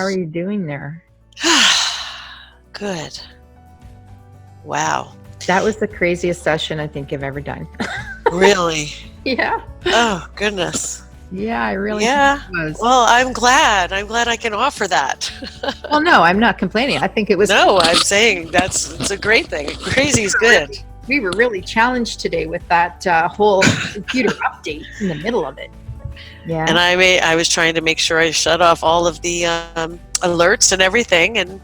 are you doing there? Good. Wow. That was the craziest session I think I've ever done. Really? Yeah. Oh, goodness. Yeah, I really think Yeah. it was. Well, I'm glad. I'm glad I can offer that. Well, no, I'm not complaining. I think it was No, I'm saying it's a great thing. Crazy is good. we were really challenged today with that whole computer update in the middle of it. Yeah. And I was trying to make sure I shut off all of the alerts and everything, and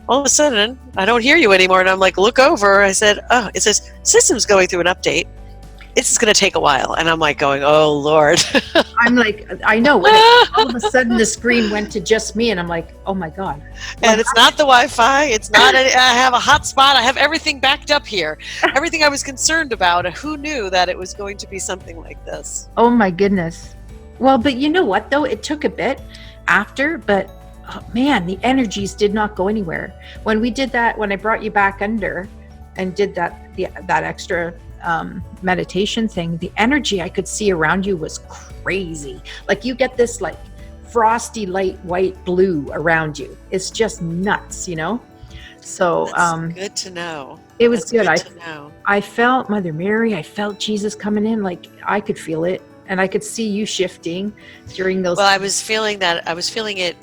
all of a sudden I don't hear you anymore. And I'm like, look over. I said, oh, it says system's going through an update. It's going to take a while. And I'm like going, oh, Lord. I'm like, I know. When all of a sudden the screen went to just me, and I'm like, oh my God. And it's not the Wi-Fi. It's not, I have a hotspot. I have everything backed up here. Everything I was concerned about. Who knew that it was going to be something like this? Oh my goodness. Well, but you know what, though? It took a bit after, but oh, man, the energies did not go anywhere. When we did that, when I brought you back under and did that extra meditation thing, the energy I could see around you was crazy. Like you get this like frosty light white blue around you. It's just nuts, you know? So That's good to know. it was That's good. to know. I felt Mother Mary, I felt Jesus coming in, like I could feel it. And I could see you shifting during those. Well, I was feeling that. I was feeling it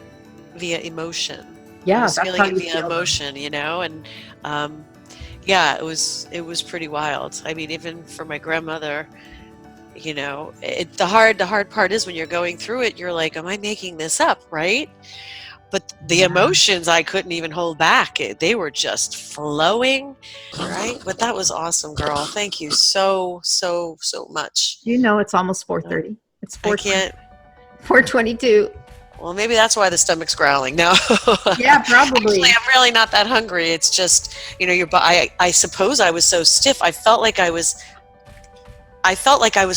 via emotion. Yeah, I was that's feeling how it you via feel emotion, and yeah, it was pretty wild. I mean, even for my grandmother, the hard part is when you're going through it, you're like, am I making this up, right? But the emotions I couldn't even hold back. They were just flowing, right? But that was awesome, girl. Thank you so much. You know, it's almost 4:30. It's I can't. 4:22. Well, maybe that's why the stomach's growling. No. Yeah, probably. Actually, I'm really not that hungry. It's just, I suppose I was so stiff. I felt like I was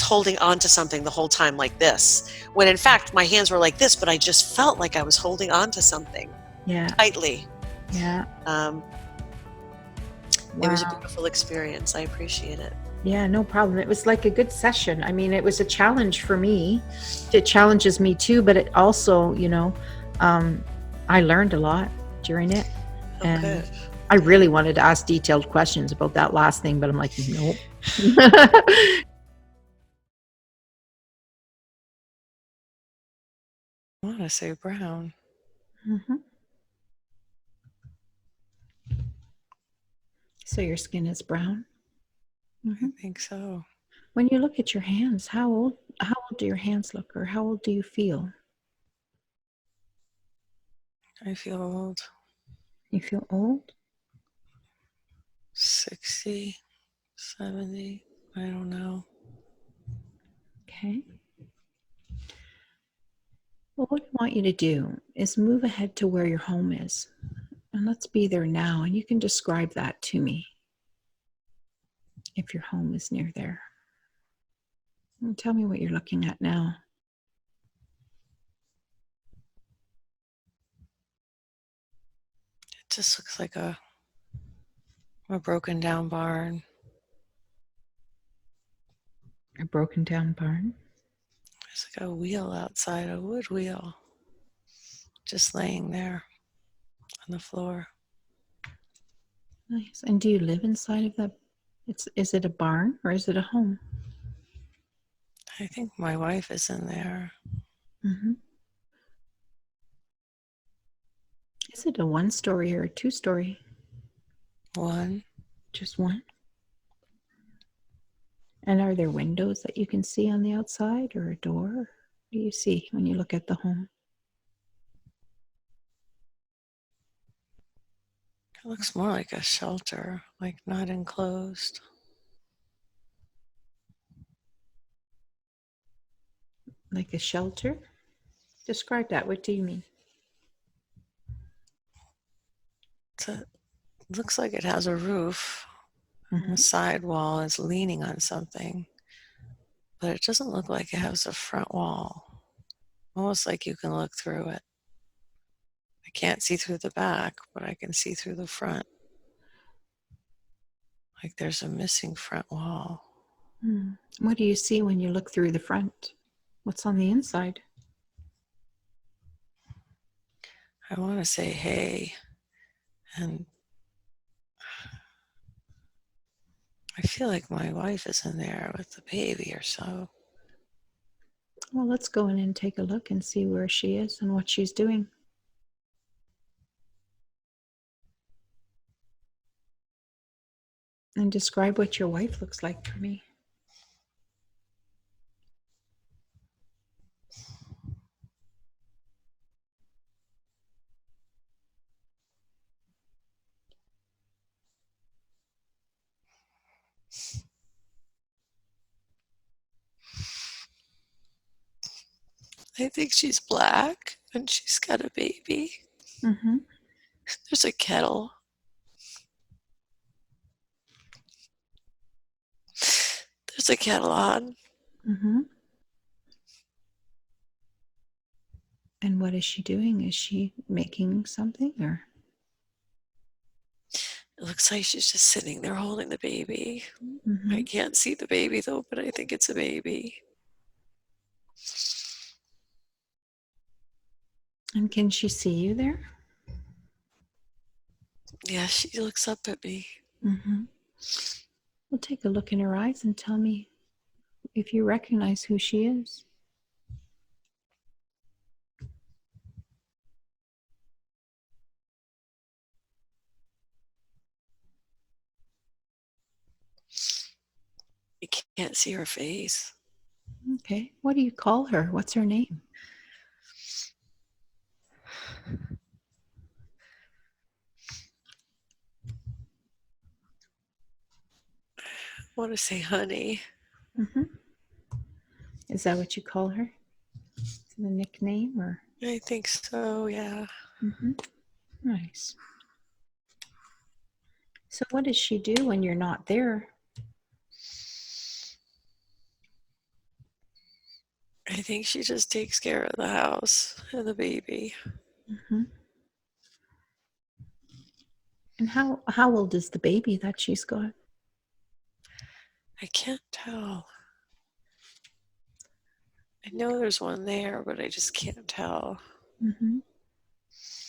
holding on to something the whole time like this. When in fact, my hands were like this, but I just felt like I was holding on to something. Yeah. Tightly. Yeah. It was a beautiful experience. I appreciate it. Yeah, no problem. It was like a good session. I mean, it was a challenge for me. It challenges me too, but it also, I learned a lot during it. Oh, and good. I really wanted to ask detailed questions about that last thing, but I'm like, nope. I want to say brown. Mm-hmm. So your skin is brown? Mm-hmm. I think so. When you look at your hands, how old do your hands look, or how old do you feel? I feel old. You feel old? 60, 70, I don't know. Okay. Well, what I want you to do is move ahead to where your home is. And let's be there now. And you can describe that to me if your home is near there. And tell me what you're looking at now. It just looks like a broken down barn. A broken down barn? There's like a wheel outside, a wood wheel, just laying there on the floor. Nice. And do you live inside of that? Is it a barn or is it a home? I think my wife is in there. Mm-hmm. Is it a 1-story or a 2-story? One. Just one? And are there windows that you can see on the outside, or a door? What do you see when you look at the home? It looks more like a shelter, like not enclosed. Like a shelter? Describe that. What do you mean? It looks like it has a roof. Mm-hmm. The side wall is leaning on something, but it doesn't look like it has a front wall. Almost like you can look through it. I can't see through the back, but I can see through the front. Like there's a missing front wall. What do you see when you look through the front? What's on the inside? I want to say hey, and I feel like my wife is in there with the baby or so. Well, let's go in and take a look and see where she is and what she's doing. And describe what your wife looks like for me. I think she's black and she's got a baby. Mm-hmm. There's a kettle. There's a kettle on. Mm-hmm. And what is she doing? Is she making something or? It looks like she's just sitting there holding the baby. Mm-hmm. I can't see the baby though, but I think it's a baby. And can she see you there? Yeah, she looks up at me. Mm-hmm. Well, take a look in her eyes and tell me if you recognize who she is. You can't see her face. Okay. What do you call her? What's her name? I want to say honey. Mm-hmm. Is that what you call her? Is it a nickname or? I think so, yeah. Mm-hmm. Nice. So what does she do when you're not there? I think she just takes care of the house and the baby. Mm-hmm. And how old is the baby that she's got? I can't tell. I know there's one there, but I just can't tell. Mm-hmm.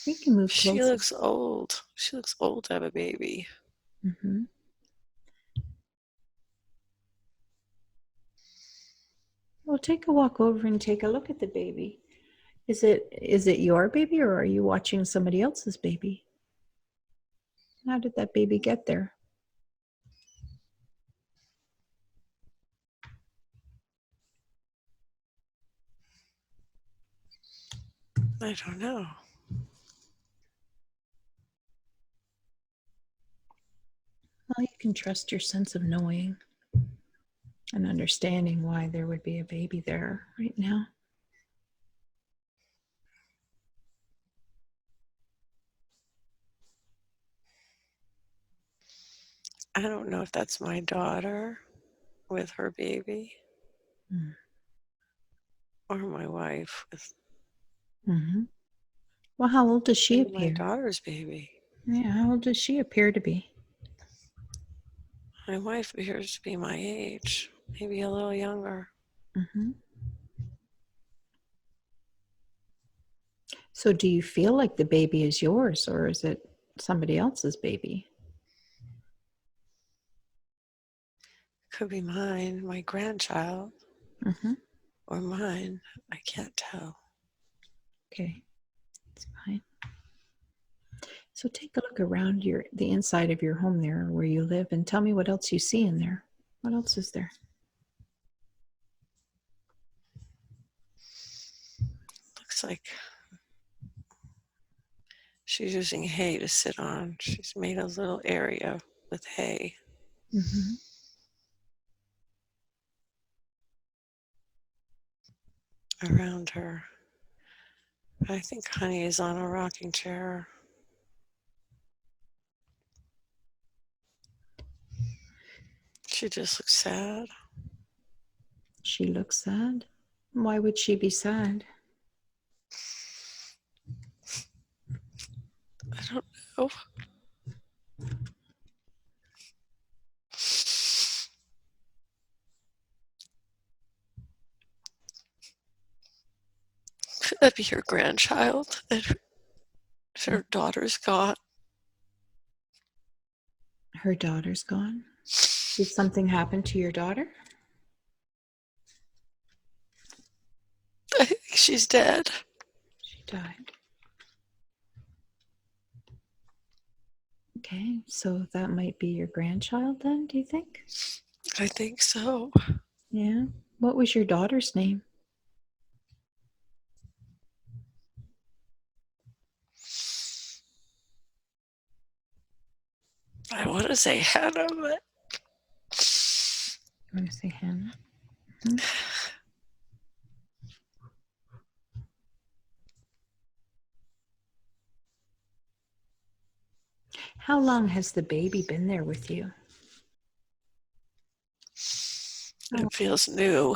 We can move She closer. looks old. She looks old to have a baby. Mm-hmm. Well, take a walk over and take a look at the baby. Is it your baby or are you watching somebody else's baby? How did that baby get there? I don't know. Well, you can trust your sense of knowing and understanding why there would be a baby there right now. I don't know if that's my daughter with her baby or my wife with Mm-hmm. Well, how old does she maybe my appear? daughter's baby. Yeah, how old does she appear to be? My wife appears to be my age, maybe a little younger. Mm-hmm. So, do you feel like the baby is yours or is it somebody else's baby? Could be mine, my grandchild, Mm-hmm. or mine. I can't tell. Okay, it's fine. So, take a look around the inside of your home there where you live and tell me what else you see in there. What else is there? Looks like she's using hay to sit on. She's made a little area with hay Mm-hmm. around her. I think Honey is on a rocking chair. She just looks sad. She looks sad. Why would she be sad? I don't know. Could that be her grandchild? Her daughter's gone. Her daughter's gone. Did something happen to your daughter? I think she's dead. She died. Okay, so that might be your grandchild then, do you think? I think so. Yeah. What was your daughter's name? I want to say Hannah, but You want to say Hannah? Mm-hmm. How long has the baby been there with you? it feels new.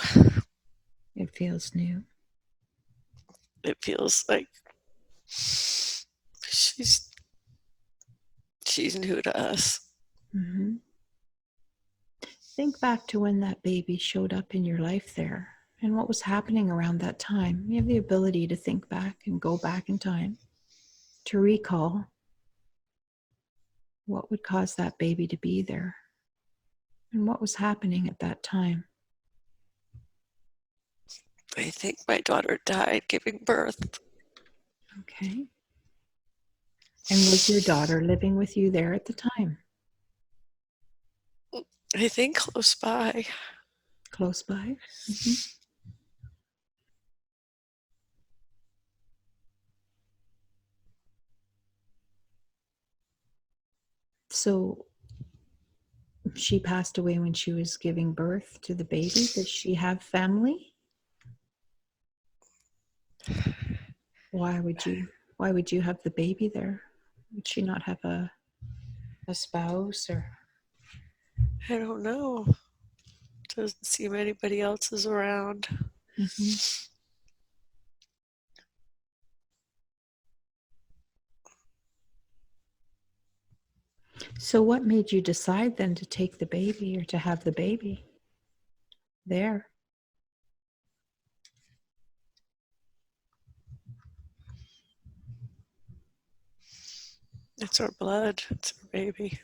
It feels new. It feels like she's new to us. Mm-hmm. Think back to when that baby showed up in your life there and what was happening around that time. You have the ability to think back and go back in time to recall what would cause that baby to be there and what was happening at that time. I think my daughter died giving birth. Okay. And was your daughter living with you there at the time? I think close by. Close by? Mm-hmm. So she passed away when she was giving birth to the baby. Does she have family? Why would you have the baby there? Would she not have a spouse or I don't know. Doesn't seem anybody else is around. mm-hmm. So what made you decide then to take the baby or to have the baby there? It's our blood. It's our baby.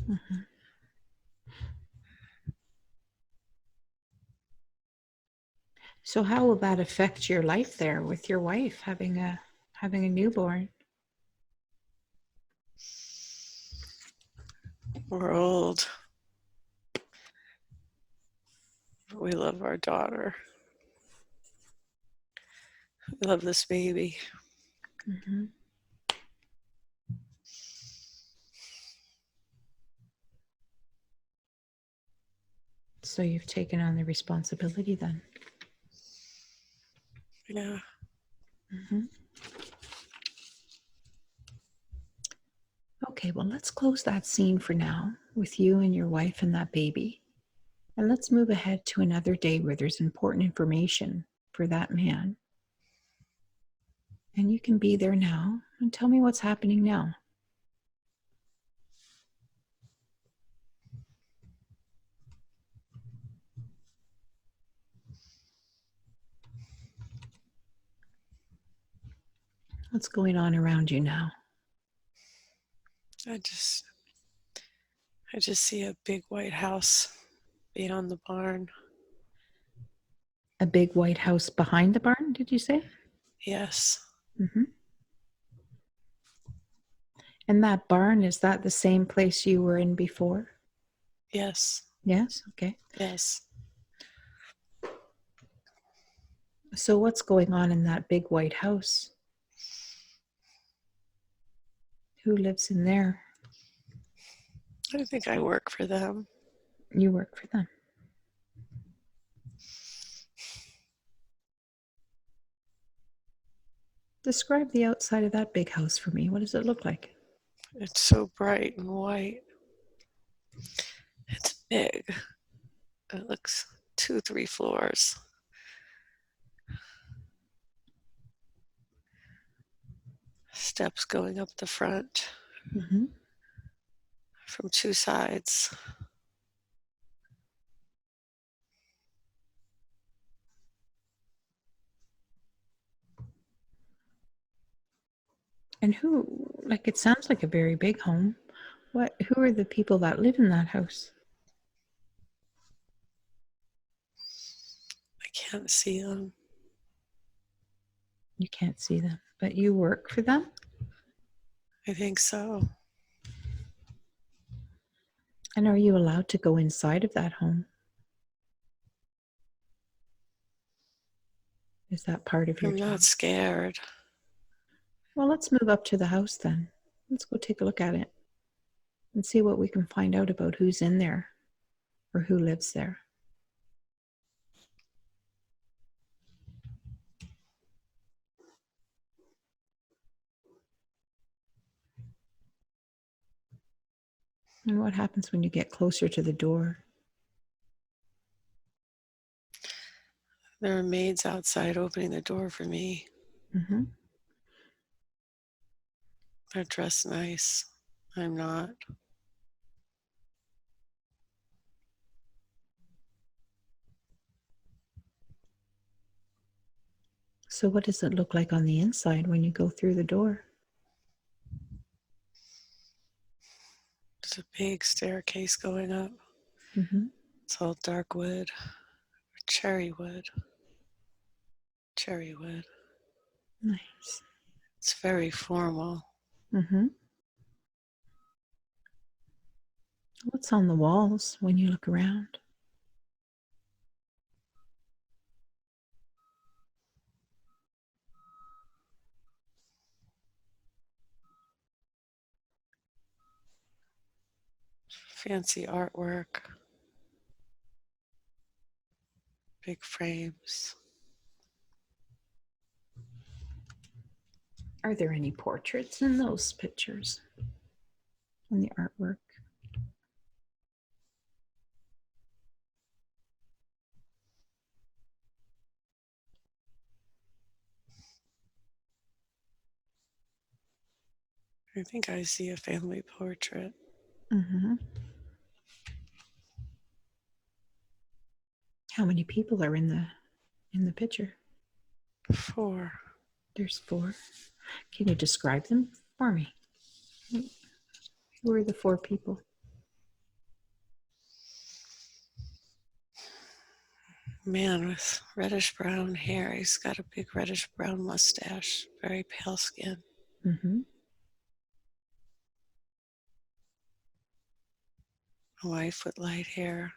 Mm-hmm. So how will that affect your life there with your wife having a newborn? We're old. We love our daughter. We love this baby. Mm-hmm. So you've taken on the responsibility then. Yeah. Mm-hmm. Okay, well, let's close that scene for now with you and your wife and that baby. And let's move ahead to another day where there's important information for that man. And you can be there now and tell me what's happening now. What's going on around you now? I just see a big white house beyond the barn. A big white house behind the barn, did you say? Yes. Mm-hmm. And that barn, is that the same place you were in before? Yes. Yes? Okay. Yes. So what's going on in that big white house? Who lives in there? I think I work for them. You work for them. Describe the outside of that big house for me. What does it look like? It's so bright and white. It's big. It looks 2, 3 floors. Steps going up the front Mm-hmm. from 2 sides. And who, like, it sounds like a very big home. Who are the people that live in that house? I can't see them. You can't see them, but you work for them? I think so. And are you allowed to go inside of that home? Is that part of your I'm job? not scared. Well, let's move up to the house then. Let's go take a look at it and see what we can find out about who's in there or who lives there. And what happens when you get closer to the door? There are maids outside opening the door for me. Mm-hmm. They're dressed nice. I'm not. So, what does it look like on the inside when you go through the door? There's a big staircase going up. Mm-hmm. It's all dark wood, cherry wood. Cherry wood. Nice. It's very formal. Mm-hmm. What's on the walls when you look around? Fancy artwork. Big frames. Are there any portraits in those pictures? In the artwork? I think I see a family portrait. Mm-hmm. How many people are in the picture? 4. There's 4. Can you describe them for me? Who are the 4 people? Man with reddish brown hair. He's got a big reddish brown mustache. Very pale skin. Mm-hmm. A wife with light hair.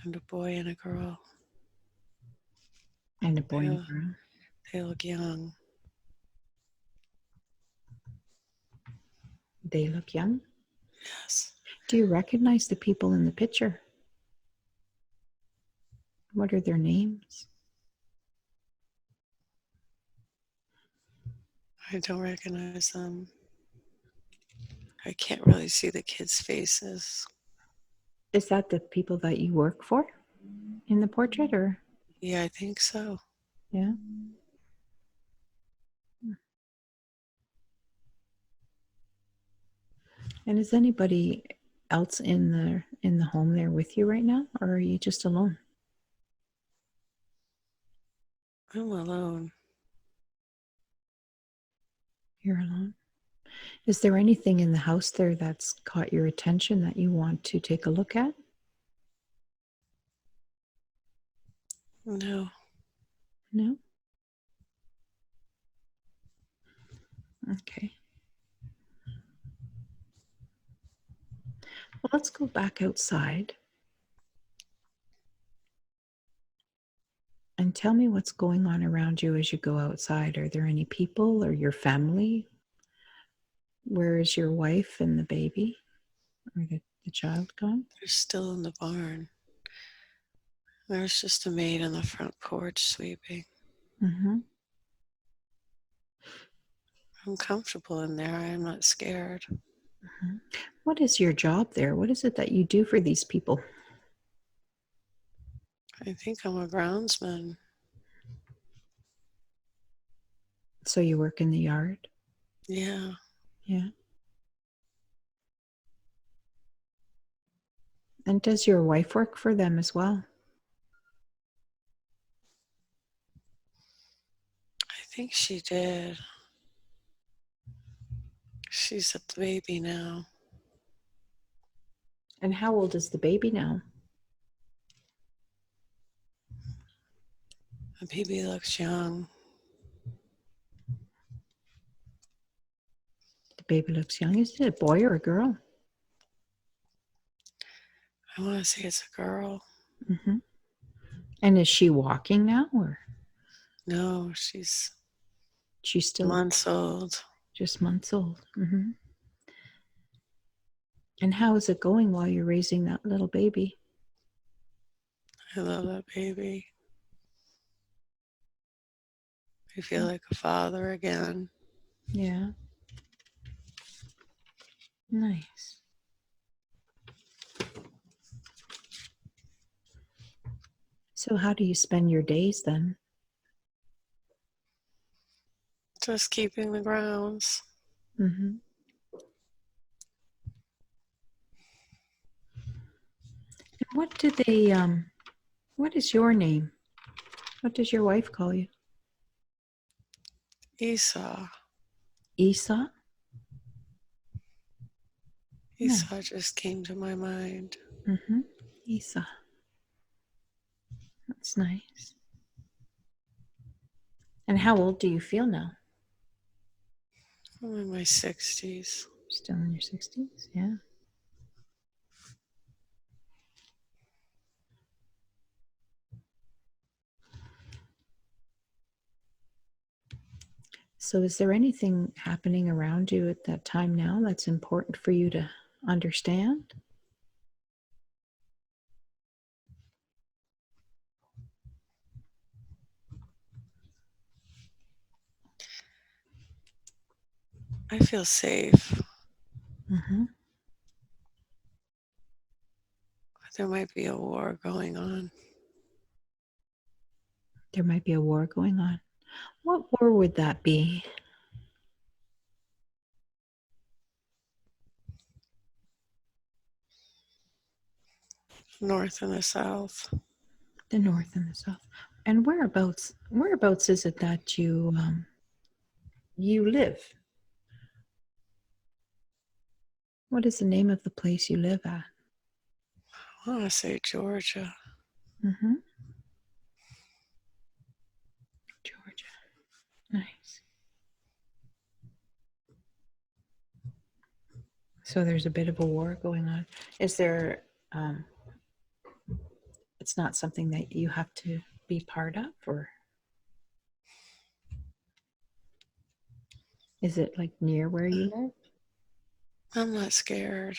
And a boy and a girl. And a boy They and look, a girl. they look young. They look young. Yes. Do you recognize the people in the picture? What are their names? I don't recognize them. I can't really see the kids' faces. Is that the people that you work for in the portrait, or Yeah, I think so. yeah? And is anybody else in the home there with you right now, or are you just alone? I'm alone. You're alone. Is there anything in the house there that's caught your attention that you want to take a look at? No. No? Okay. Well, let's go back outside and tell me what's going on around you as you go outside. Are there any people or your family? Where is your wife and the baby or the child gone? They're still in the barn. There's just a maid on the front porch sweeping. Mm-hmm. I'm comfortable in there. I'm not scared. Mm-hmm. What is your job there? What is it that you do for these people? I think I'm a groundsman. So you work in the yard? Yeah. Yeah. And does your wife work for them as well? think she did. She's a baby now. And how old is the baby now? The baby looks young. The baby looks young. Is it a boy or a girl? I want to say it's a girl. Mm-hmm. And is she walking now, or No, she's she's still months old. just months old? Mm-hmm. And how is it going while you're raising that little baby? I love that baby. I feel like a father again. Yeah. Nice. So how do you spend your days then? Just keeping the grounds. Mm-hmm. And what do they what is your name? What does your wife call you? Esau. Esau? Nice. Esau just came to my mind. Mm-hmm. Esau. That's nice. And how old do you feel now? I'm in my 60s. Still in your 60s? Yeah. So is there anything happening around you at that time now that's important for you to understand? I feel safe. Mm-hmm. But there might be a war going on. There might be a war going on. What war would that be? North and the south. The north and the south. And whereabouts is it that you live? What is the name of the place you live at? I want to say Georgia. Mm-hmm. Georgia. Nice. So there's a bit of a war going on. Is there it's not something that you have to be part of, or is it like near where you live? I'm not scared.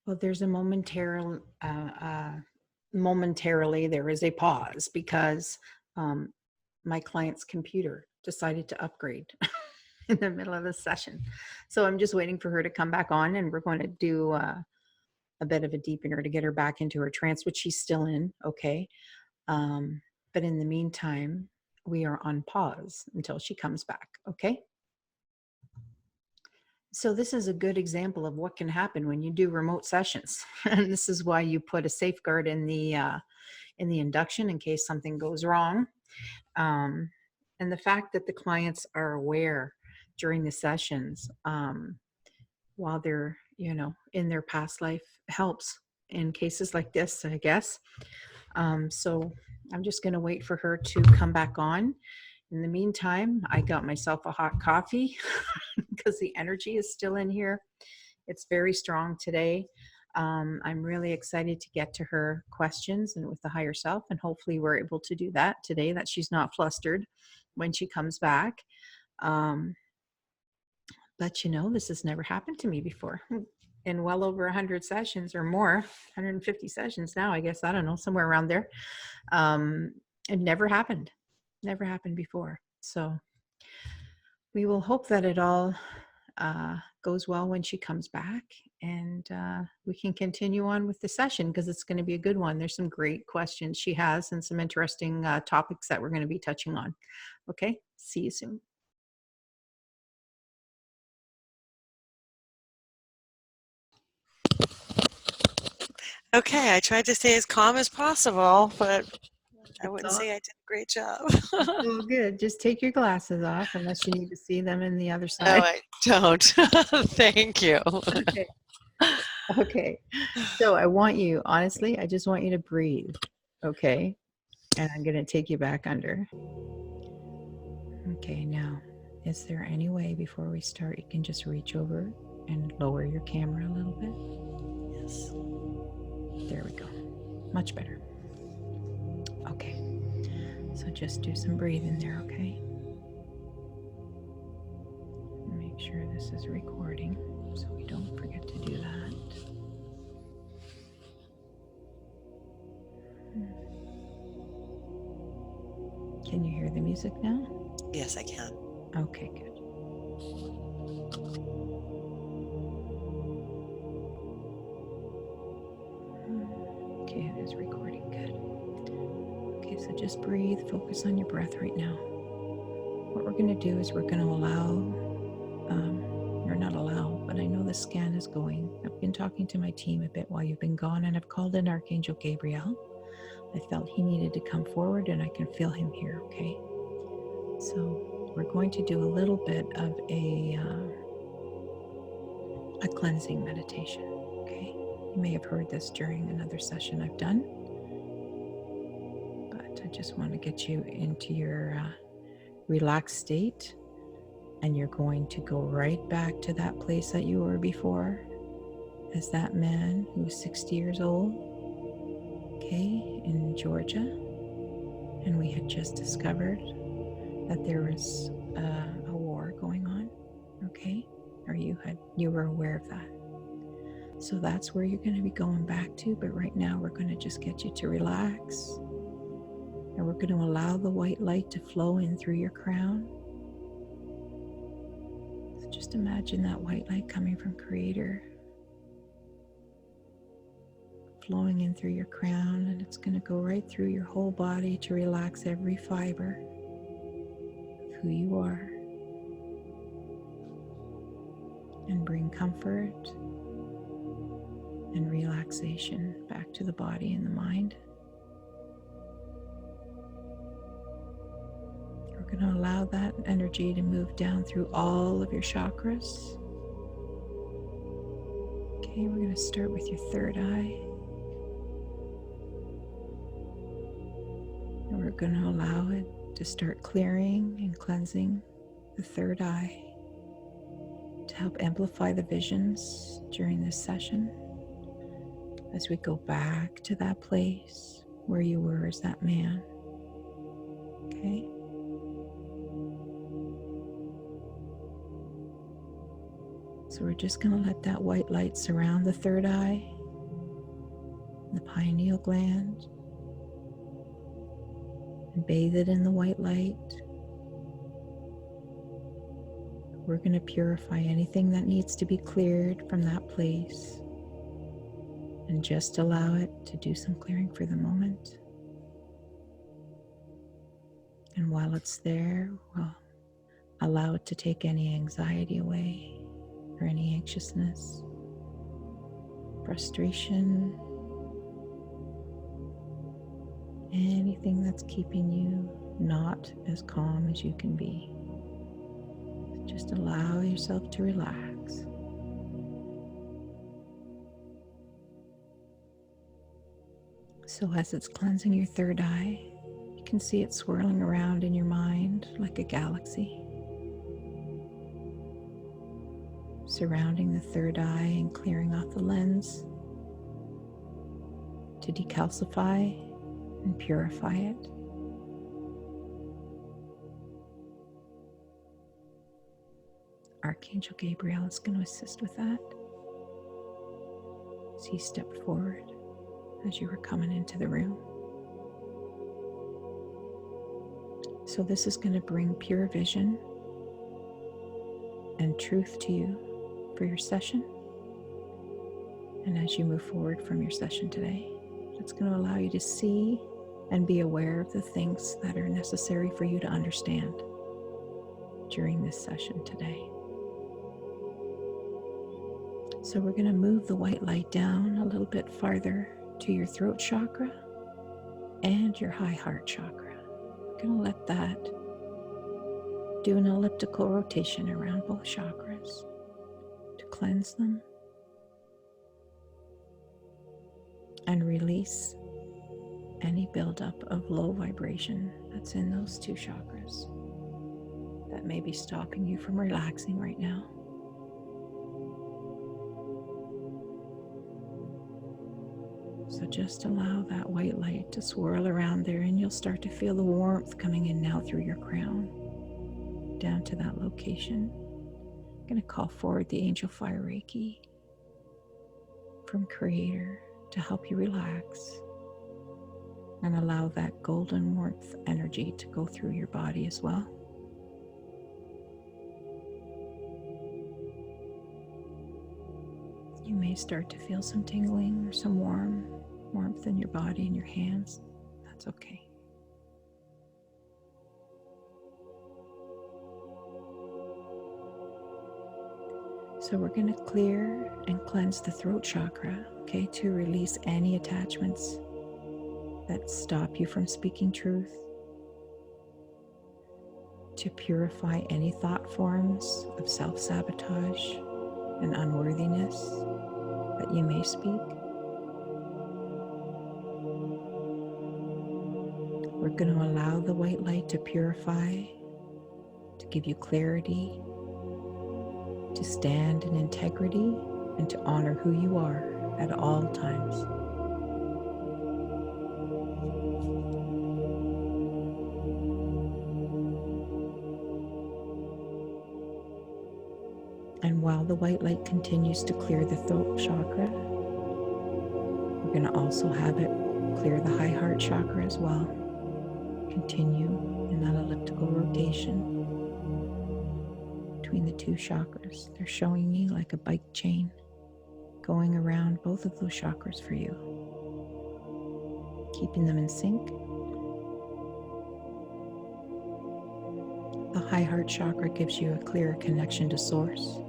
Well, there's a momentarily there is a pause because my client's computer decided to upgrade in the middle of the session. So I'm just waiting for her to come back on, and we're going to do a bit of a deepener to get her back into her trance, which she's still in. Okay. But in the meantime, we are on pause until she comes back. Okay. So this is a good example of what can happen when you do remote sessions. And this is why you put a safeguard in the induction in case something goes wrong. And the fact that the clients are aware during the sessions while they're, in their past life helps in cases like this, I guess. So I'm just going to wait for her to come back on. In the meantime, I got myself a hot coffee because the energy is still in here. It's very strong today. I'm really excited to get to her questions and with the higher self, and hopefully we're able to do that today, that she's not flustered when she comes back. But this has never happened to me before in well over 100 sessions or more, 150 sessions now, I guess. I don't know, somewhere around there. It never happened before. So we will hope that it all goes well when she comes back, and we can continue on with the session because it's going to be a good one. There's some great questions she has and some interesting topics that we're going to be touching on. Okay, see you soon. Okay, I tried to stay as calm as possible, but I It's wouldn't all say I did a great job. it's all good. Just take your glasses off unless you need to see them in the other No, side. I don't. Thank you. Okay. Okay. So I want you, honestly, I just want you to breathe. Okay. And I'm going to take you back under. Okay. Now, is there any way before we start you can just reach over and lower your camera a little bit? Yes. There we go. Much better. Okay. So just do some breathing there, okay? Make sure this is recording so we don't forget to do that. Can you hear the music now? Yes, I can. Okay, good. Okay, it is recording. Good. Okay, so just breathe. Focus on your breath right now. What we're going to do is we're going to allow, or not allow, but I know the scan is going. I've been talking to my team a bit while you've been gone, and I've called in Archangel Gabriel. I felt he needed to come forward, and I can feel him here, okay? So we're going to do a little bit of a cleansing meditation, okay? You may have heard this during another session I've done, but I just want to get you into your relaxed state, and you're going to go right back to that place that you were before as that man who was 60 years old, okay, in Georgia. And we had just discovered that there was a war going on, okay? Or you were aware of that. So that's where you're going to be going back to, but right now we're going to just get you to relax. And we're going to allow the white light to flow in through your crown. So just imagine that white light coming from Creator, flowing in through your crown, and it's going to go right through your whole body to relax every fiber of who you are and bring comfort and relaxation back to the body and the mind. We're going to allow that energy to move down through all of your chakras. Okay, we're going to start with your third eye. And we're going to allow it to start clearing and cleansing the third eye to help amplify the visions during this session as we go back to that place where you were as that man. Okay? So we're just going to let that white light surround the third eye, the pineal gland, and bathe it in the white light. We're going to purify anything that needs to be cleared from that place and just allow it to do some clearing for the moment. And while it's there, we'll allow it to take any anxiety away or any anxiousness, frustration, anything that's keeping you not as calm as you can be. Just allow yourself to relax. So as it's cleansing your third eye, you can see it swirling around in your mind like a galaxy, surrounding the third eye and clearing off the lens to decalcify and purify it. Archangel Gabriel is going to assist with that as he stepped forward as you were coming into the room. So this is going to bring pure vision and truth to you for your session. And as you move forward from your session today, it's going to allow you to see and be aware of the things that are necessary for you to understand during this session today. So we're going to move the white light down a little bit farther to your throat chakra and your high heart chakra. We're going to let that do an elliptical rotation around both chakras to cleanse them and release any buildup of low vibration that's in those two chakras that may be stopping you from relaxing right now. So just allow that white light to swirl around there, and you'll start to feel the warmth coming in now through your crown down to that location. I'm going to call forward the angel fire Reiki from Creator to help you relax and allow that golden warmth energy to go through your body as well. You may start to feel some tingling or some warmth in your body and your hands. That's okay. So we're going to clear and cleanse the throat chakra, okay, to release any attachments that stop you from speaking truth, to purify any thought forms of self-sabotage and unworthiness that you may speak. We're going to allow the white light to purify, to give you clarity, to stand in integrity, and to honor who you are at all times. And while the white light continues to clear the throat chakra, we're going to also have it clear the high heart chakra as well. Continue in that elliptical rotation between the two chakras. They're showing me like a bike chain going around both of those chakras for you, keeping them in sync. The high heart chakra gives you a clearer connection to source.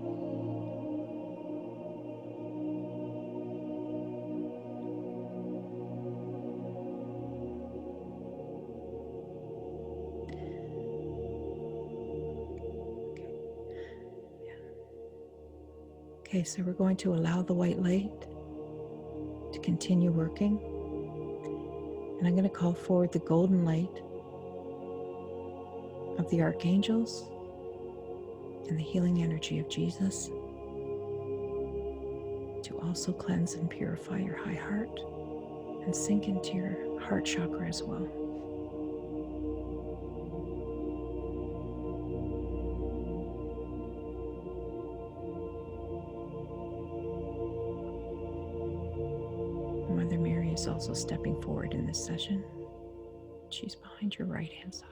Okay, so we're going to allow the white light to continue working. And I'm going to call forward the golden light of the archangels and the healing energy of Jesus to also cleanse and purify your high heart and sink into your heart chakra as well. Mother Mary is also stepping forward in this session. She's behind your right hand side.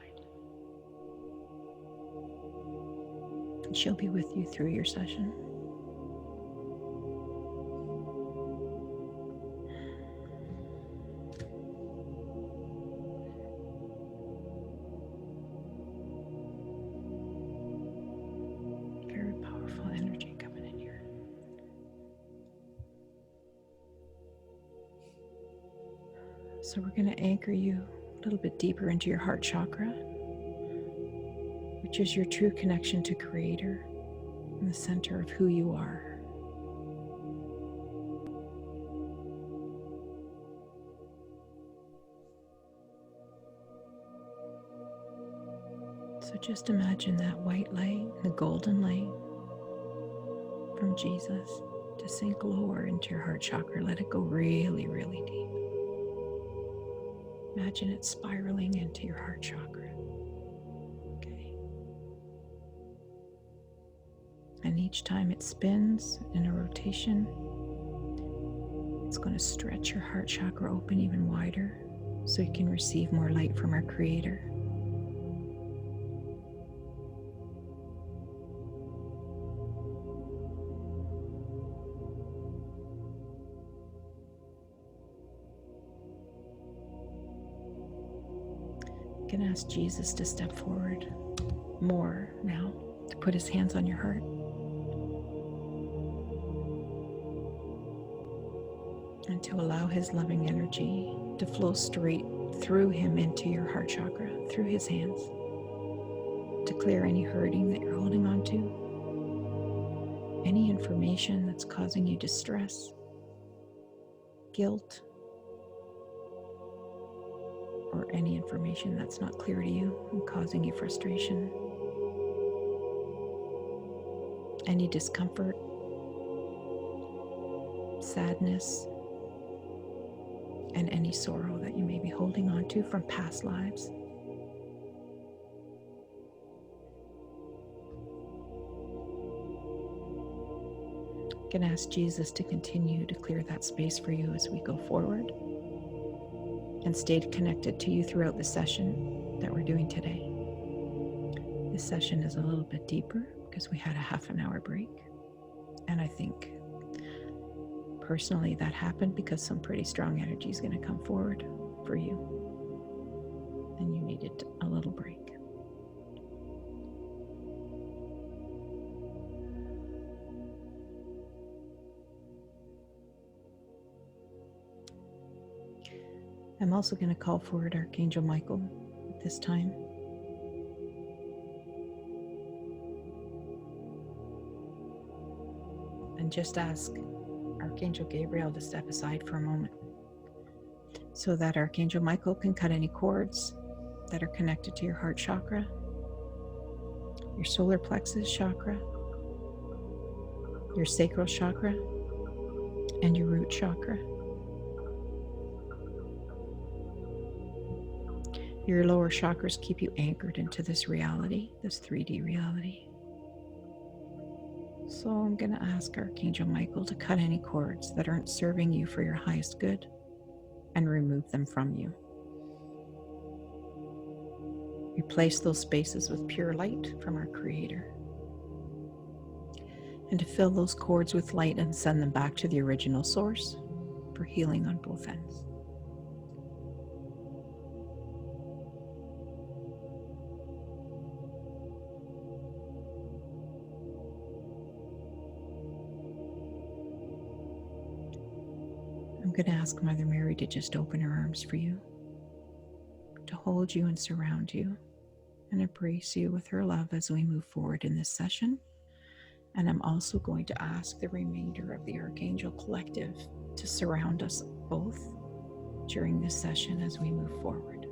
And she'll be with you through your session. Very powerful energy coming in here. So we're going to anchor you a little bit deeper into your heart chakra, which is your true connection to Creator and the center of who you are. So just imagine that white light, the golden light from Jesus to sink lower into your heart chakra. Let it go really, really deep. Imagine it spiraling into your heart chakra. Okay. And each time it spins in a rotation, it's going to stretch your heart chakra open even wider so you can receive more light from our Creator. You can ask Jesus to step forward more now, to put his hands on your heart. And to allow his loving energy to flow straight through him into your heart chakra, through his hands, to clear any hurting that you're holding on to, any information that's causing you distress, guilt, or any information that's not clear to you and causing you frustration, any discomfort, sadness, and any sorrow that you may be holding on to from past lives. I'm going to ask Jesus to continue to clear that space for you as we go forward, and stay connected to you throughout the session that we're doing today. This session is a little bit deeper because we had a half an hour break, and I think personally that happened because some pretty strong energy is going to come forward for you, and you needed a little break. I'm also going to call forward Archangel Michael at this time. And just ask Archangel Gabriel to step aside for a moment so that Archangel Michael can cut any cords that are connected to your heart chakra, your solar plexus chakra, your sacral chakra, and your root chakra. Your lower chakras keep you anchored into this reality, this 3D reality. So I'm going to ask Archangel Michael to cut any cords that aren't serving you for your highest good and remove them from you. Replace those spaces with pure light from our Creator. And to fill those cords with light and send them back to the original source for healing on both ends. I'm going to ask Mother Mary to just open her arms for you, to hold you and surround you and embrace you with her love as we move forward in this session. And I'm also going to ask the remainder of the Archangel Collective to surround us both during this session as we move forward.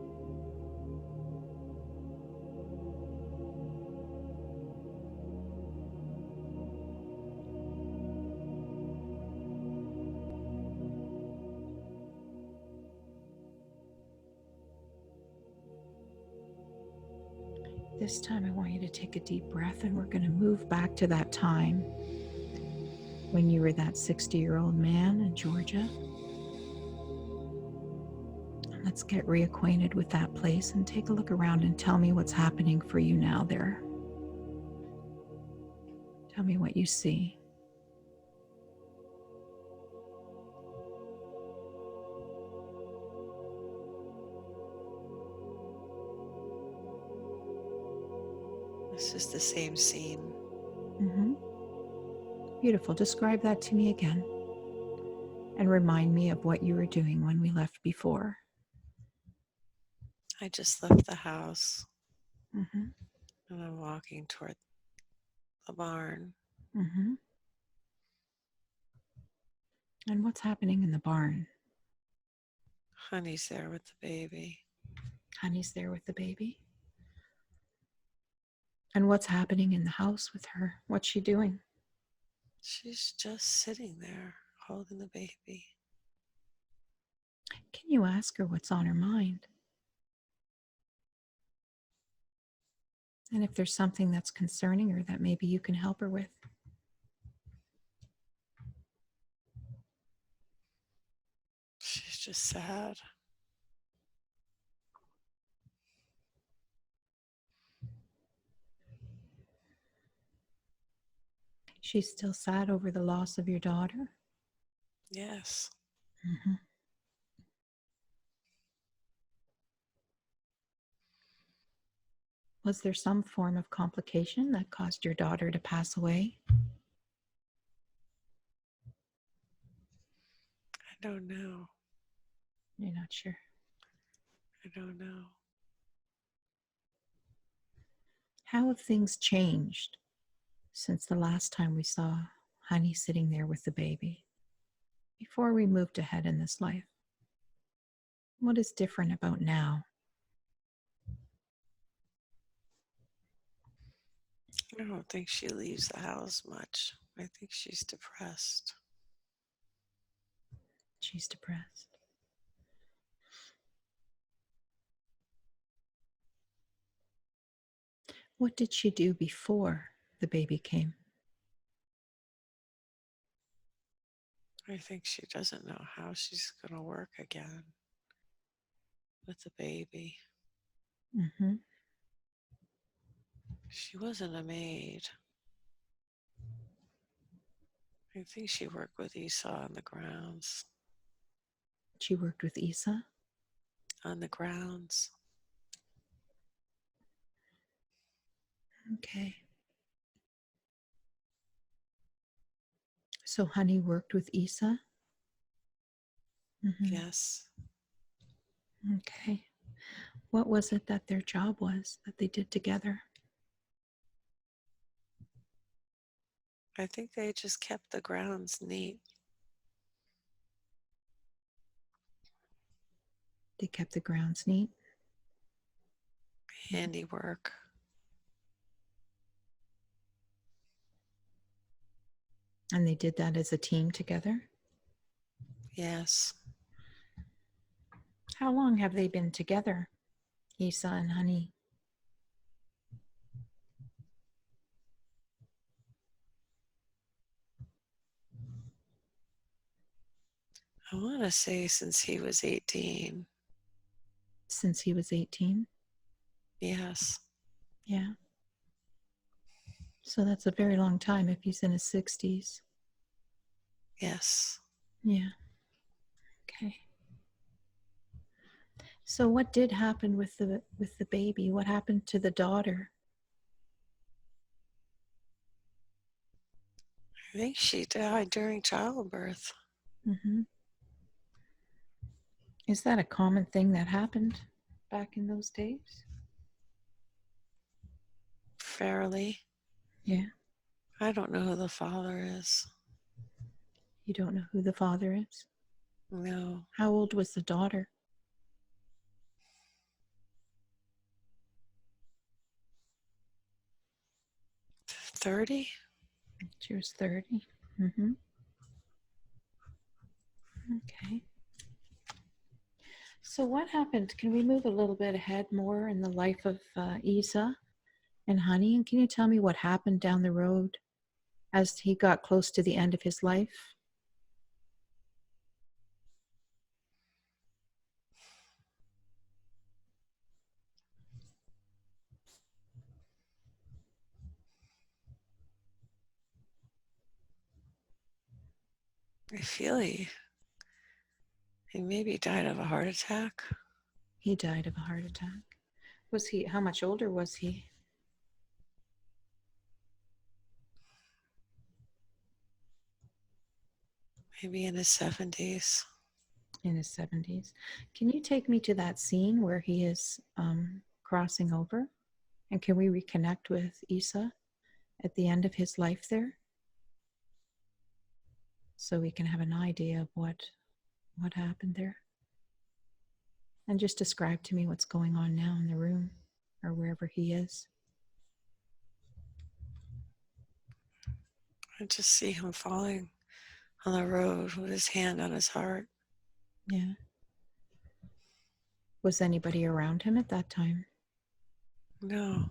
This time I want you to take a deep breath, and we're going to move back to that time when you were that 60-year-old man in Georgia. Let's get reacquainted with that place and take a look around and tell me what's happening for you now there. Tell me what you see. This is the same scene. Mm-hmm. Beautiful. Describe that to me again. And remind me of what you were doing when we left before. I just left the house Mm-hmm. and I'm walking toward the barn. Mm-hmm. And what's happening in the barn? Honey's there with the baby. Honey's there with the baby. And what's happening in the house with her? What's she doing? She's just sitting there holding the baby. Can you ask her what's on her mind? And if there's something that's concerning her that maybe you can help her with. She's just sad. She's still sad over the loss of your daughter? Yes. Mm-hmm. Was there some form of complication that caused your daughter to pass away? I don't know. You're not sure. I don't know. How have things changed since the last time we saw Honey sitting there with the baby before we moved ahead in this life? What is different about now? I don't think she leaves the house much. I think she's depressed. She's depressed. What did she do before the baby came? I think she doesn't know how she's going to work again with the baby. Mm-hmm. She wasn't a maid. I think she worked with Esau on the grounds. She worked with Isa. On the grounds. Okay. So Honey worked with Isa? Mm-hmm. Yes. Okay. What was it that their job was that they did together? I think they just kept the grounds neat. They kept the grounds neat. Handiwork. And they did that as a team together? Yes. How long have they been together, Isa and Honey? I want to say since he was 18. Since he was 18? Yes. Yeah. So that's a very long time if he's in his 60s. Yes. Yeah. Okay. So what did happen with the baby? What happened to the daughter? I think she died during childbirth. Mm-hmm. Is that a common thing that happened back in those days? Fairly. Yeah. I don't know who the father is. You don't know who the father is? No. How old was the daughter? 30? She was 30. Mm-hmm. Okay. So what happened? Can we move a little bit ahead more in the life of Isa and Honey? And can you tell me what happened down the road as he got close to the end of his life? I feel he maybe died of a heart attack. He died of a heart attack. Was he, how much older was he? Maybe in his 70s. In his 70s. Can you take me to that scene where he is crossing over? And can we reconnect with Isa at the end of his life there? So we can have an idea of what happened there. And just describe to me what's going on now in the room or wherever he is. I just see him falling on the road with his hand on his heart. Yeah. Was anybody around him at that time? No.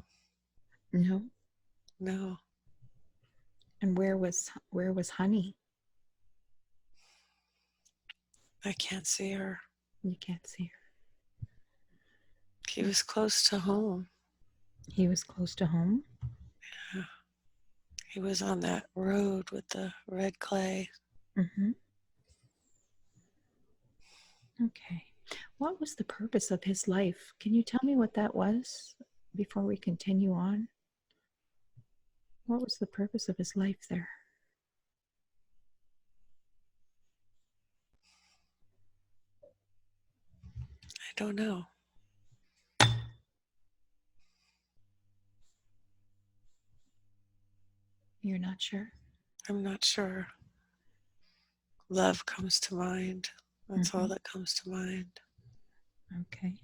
No. No. And where was Honey? I can't see her. You can't see He her. was close to home. He was close to home. Yeah. He was on that road with the red clay. Mm-hmm. Okay. What was the purpose of his life? Can you tell me what that was before we continue on? What was the purpose of his life there? don't know. You're not sure? I'm not sure. Love comes to mind. That's all Hmm. that comes to mind. Okay.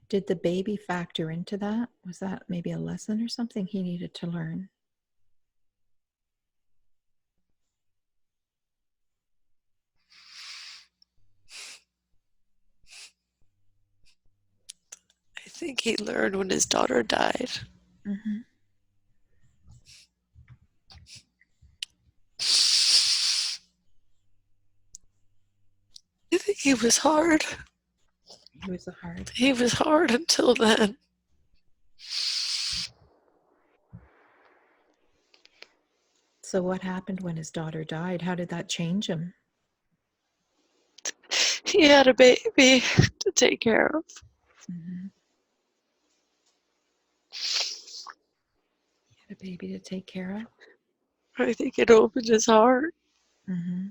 Did the baby factor into that? Was that maybe a lesson or something he needed to learn? I think he learned when his daughter died. Hmm. I think he was hard. He was a hard. He was hard until then. So, what happened when his daughter died? How did that change him? He had a baby to take care of. Hmm. He had a baby to take care of. I think it opened his heart. Hmm.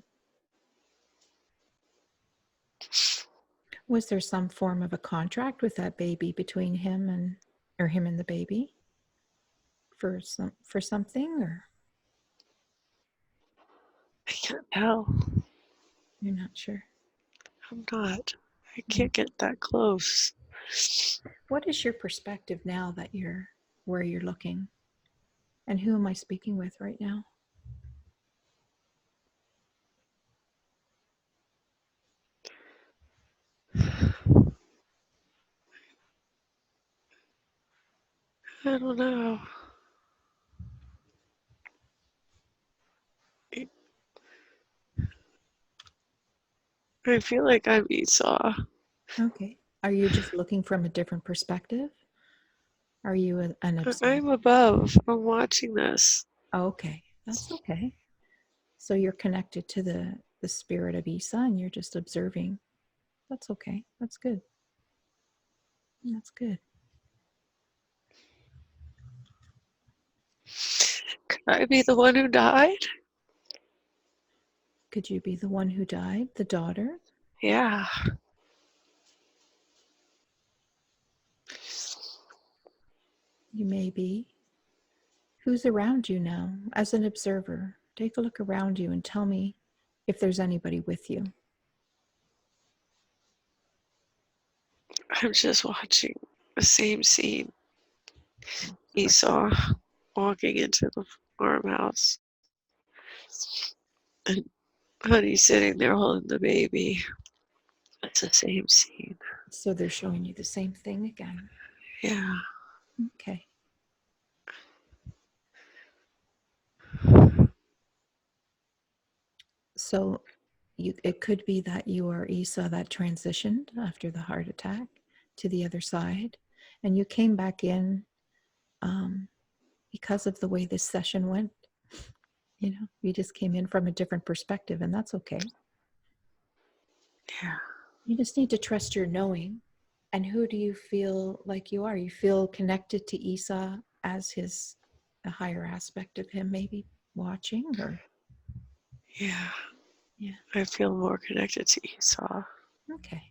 Was there some form of a contract with that baby between him and, or him and the baby, for something, or I can't tell. you're not sure? I'm not. I Mm. can't get that close. What is your perspective now that you're where you're looking? And who am I speaking with right now? I don't know. I feel like I'm Esau. Okay. Are you just looking from a different perspective? Are you an observer? I'm above. I'm watching this. Okay, that's okay. So you're connected to the spirit of Isa and you're just observing. That's okay. That's good. That's good. Could I be the one who died? Could you be the one who died, the daughter? Yeah. You may be. Who's around you now as an observer? Take a look around you and tell me if there's anybody with you. I'm just watching the same scene. Oh, Esau walking into the farmhouse and Honey sitting there holding the baby. It's the same scene. so they're showing you the same thing again. Yeah. Okay. So it could be that you are Isa that transitioned after the heart attack to the other side, and you came back in um, because of the way this session went. You know, you just came in from a different perspective, and that's okay. Yeah. You just need to trust your knowing. And who do you feel like you are? You feel connected to Isa as his a higher aspect of him, maybe watching, or Yeah. yeah. I feel more connected to Esau. Okay,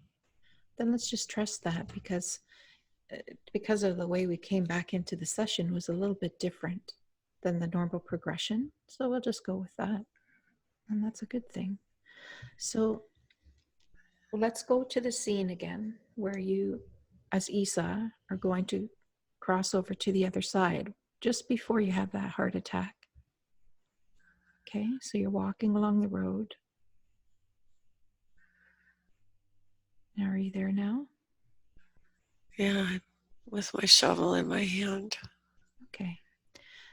then let's just trust that because of the way we came back into the session was a little bit different than the normal progression. So we'll just go with that, and that's a good thing. So let's go to the scene again where you, as Isa, are going to cross over to the other side just before you have that heart attack. Okay, so you're walking along the road. Now, are you there now? Yeah. With my shovel in my hand. Okay,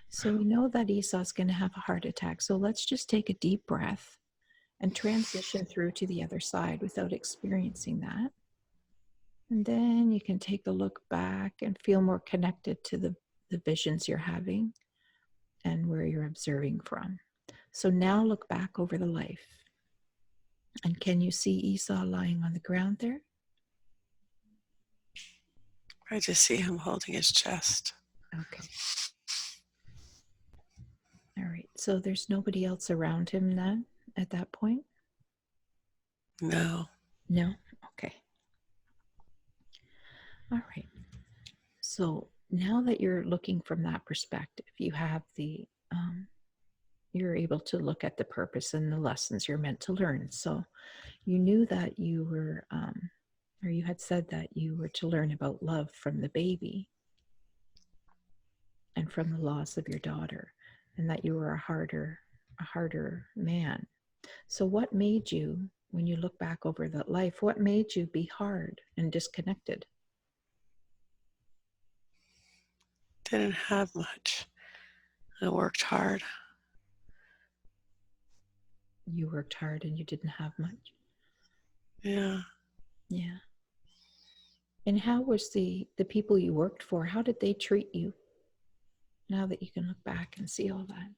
so we know that Esau's going to have a heart attack. So let's just take a deep breath and transition through to the other side without experiencing that. And then you can take a look back and feel more connected to the visions you're having and where you're observing from. So now look back over the life. And can you see Esau lying on the ground there? I just see him holding his chest. Okay. All right. So there's nobody else around him then at that point? No. No? All right. So now that you're looking from that perspective, you have you're able to look at the purpose and the lessons you're meant to learn. So you knew that you were, or you had said that you were to learn about love from the baby and from the loss of your daughter, and that you were a harder man. So what made you, when you look back over that life, what made you be hard and disconnected? Didn't have much. I worked hard. You worked hard and you didn't have much. Yeah. Yeah. And how was the people you worked for, how did they treat you now that you can look back and see all that?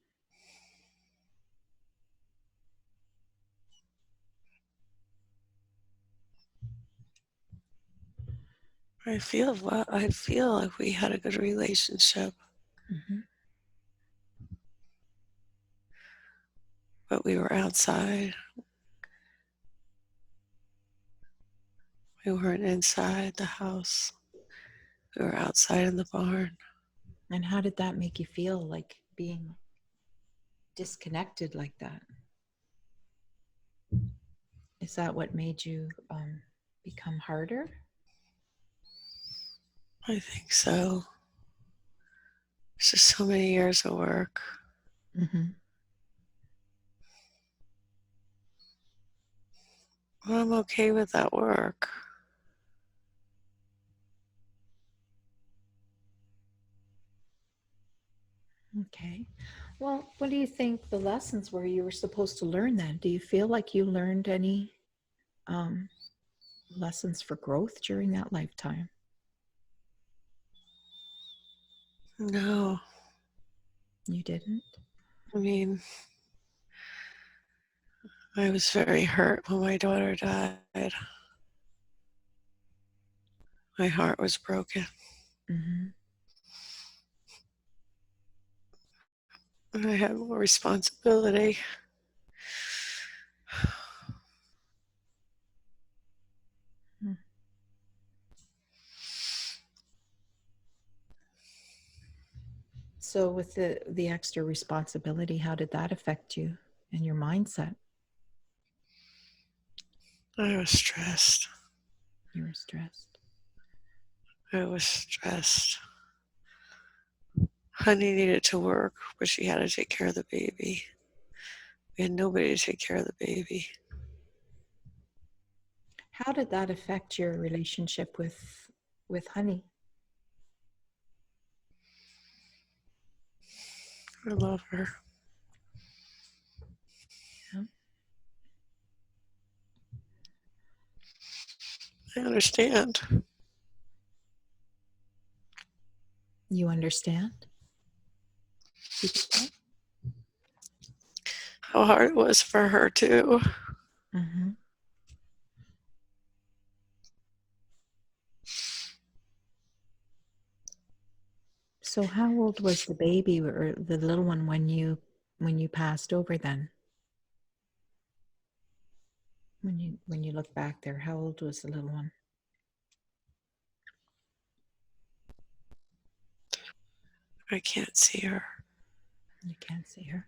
I feel like we had a good relationship, Mm-hmm. but we were outside. We weren't inside the house. We were outside in the barn. And how did that make you feel, like being disconnected like that? Is that what made you become harder? I think so. It's just so many years of work. Mm-hmm. Well, I'm okay with that work. Okay. Well, what do you think the lessons were you were supposed to learn then? Do you feel like you learned any um, lessons for growth during that lifetime? No, You didn't? I mean, I was very hurt when my daughter died. My heart was broken. Mm-hmm. And I had more responsibility. So with the extra responsibility, how did that affect you and your mindset? I was stressed. You were stressed. I was stressed. Honey needed to work, but she had to take care of the baby. We had nobody to take care of the baby. How did that affect your relationship with Honey? I love her. Yeah. I understand You understand? Did you say? how hard it was for her too. Mm-hmm. So how old was the baby or the little one when you passed over then? When you look back there, how old was the little one? I can't see her. You can't see her.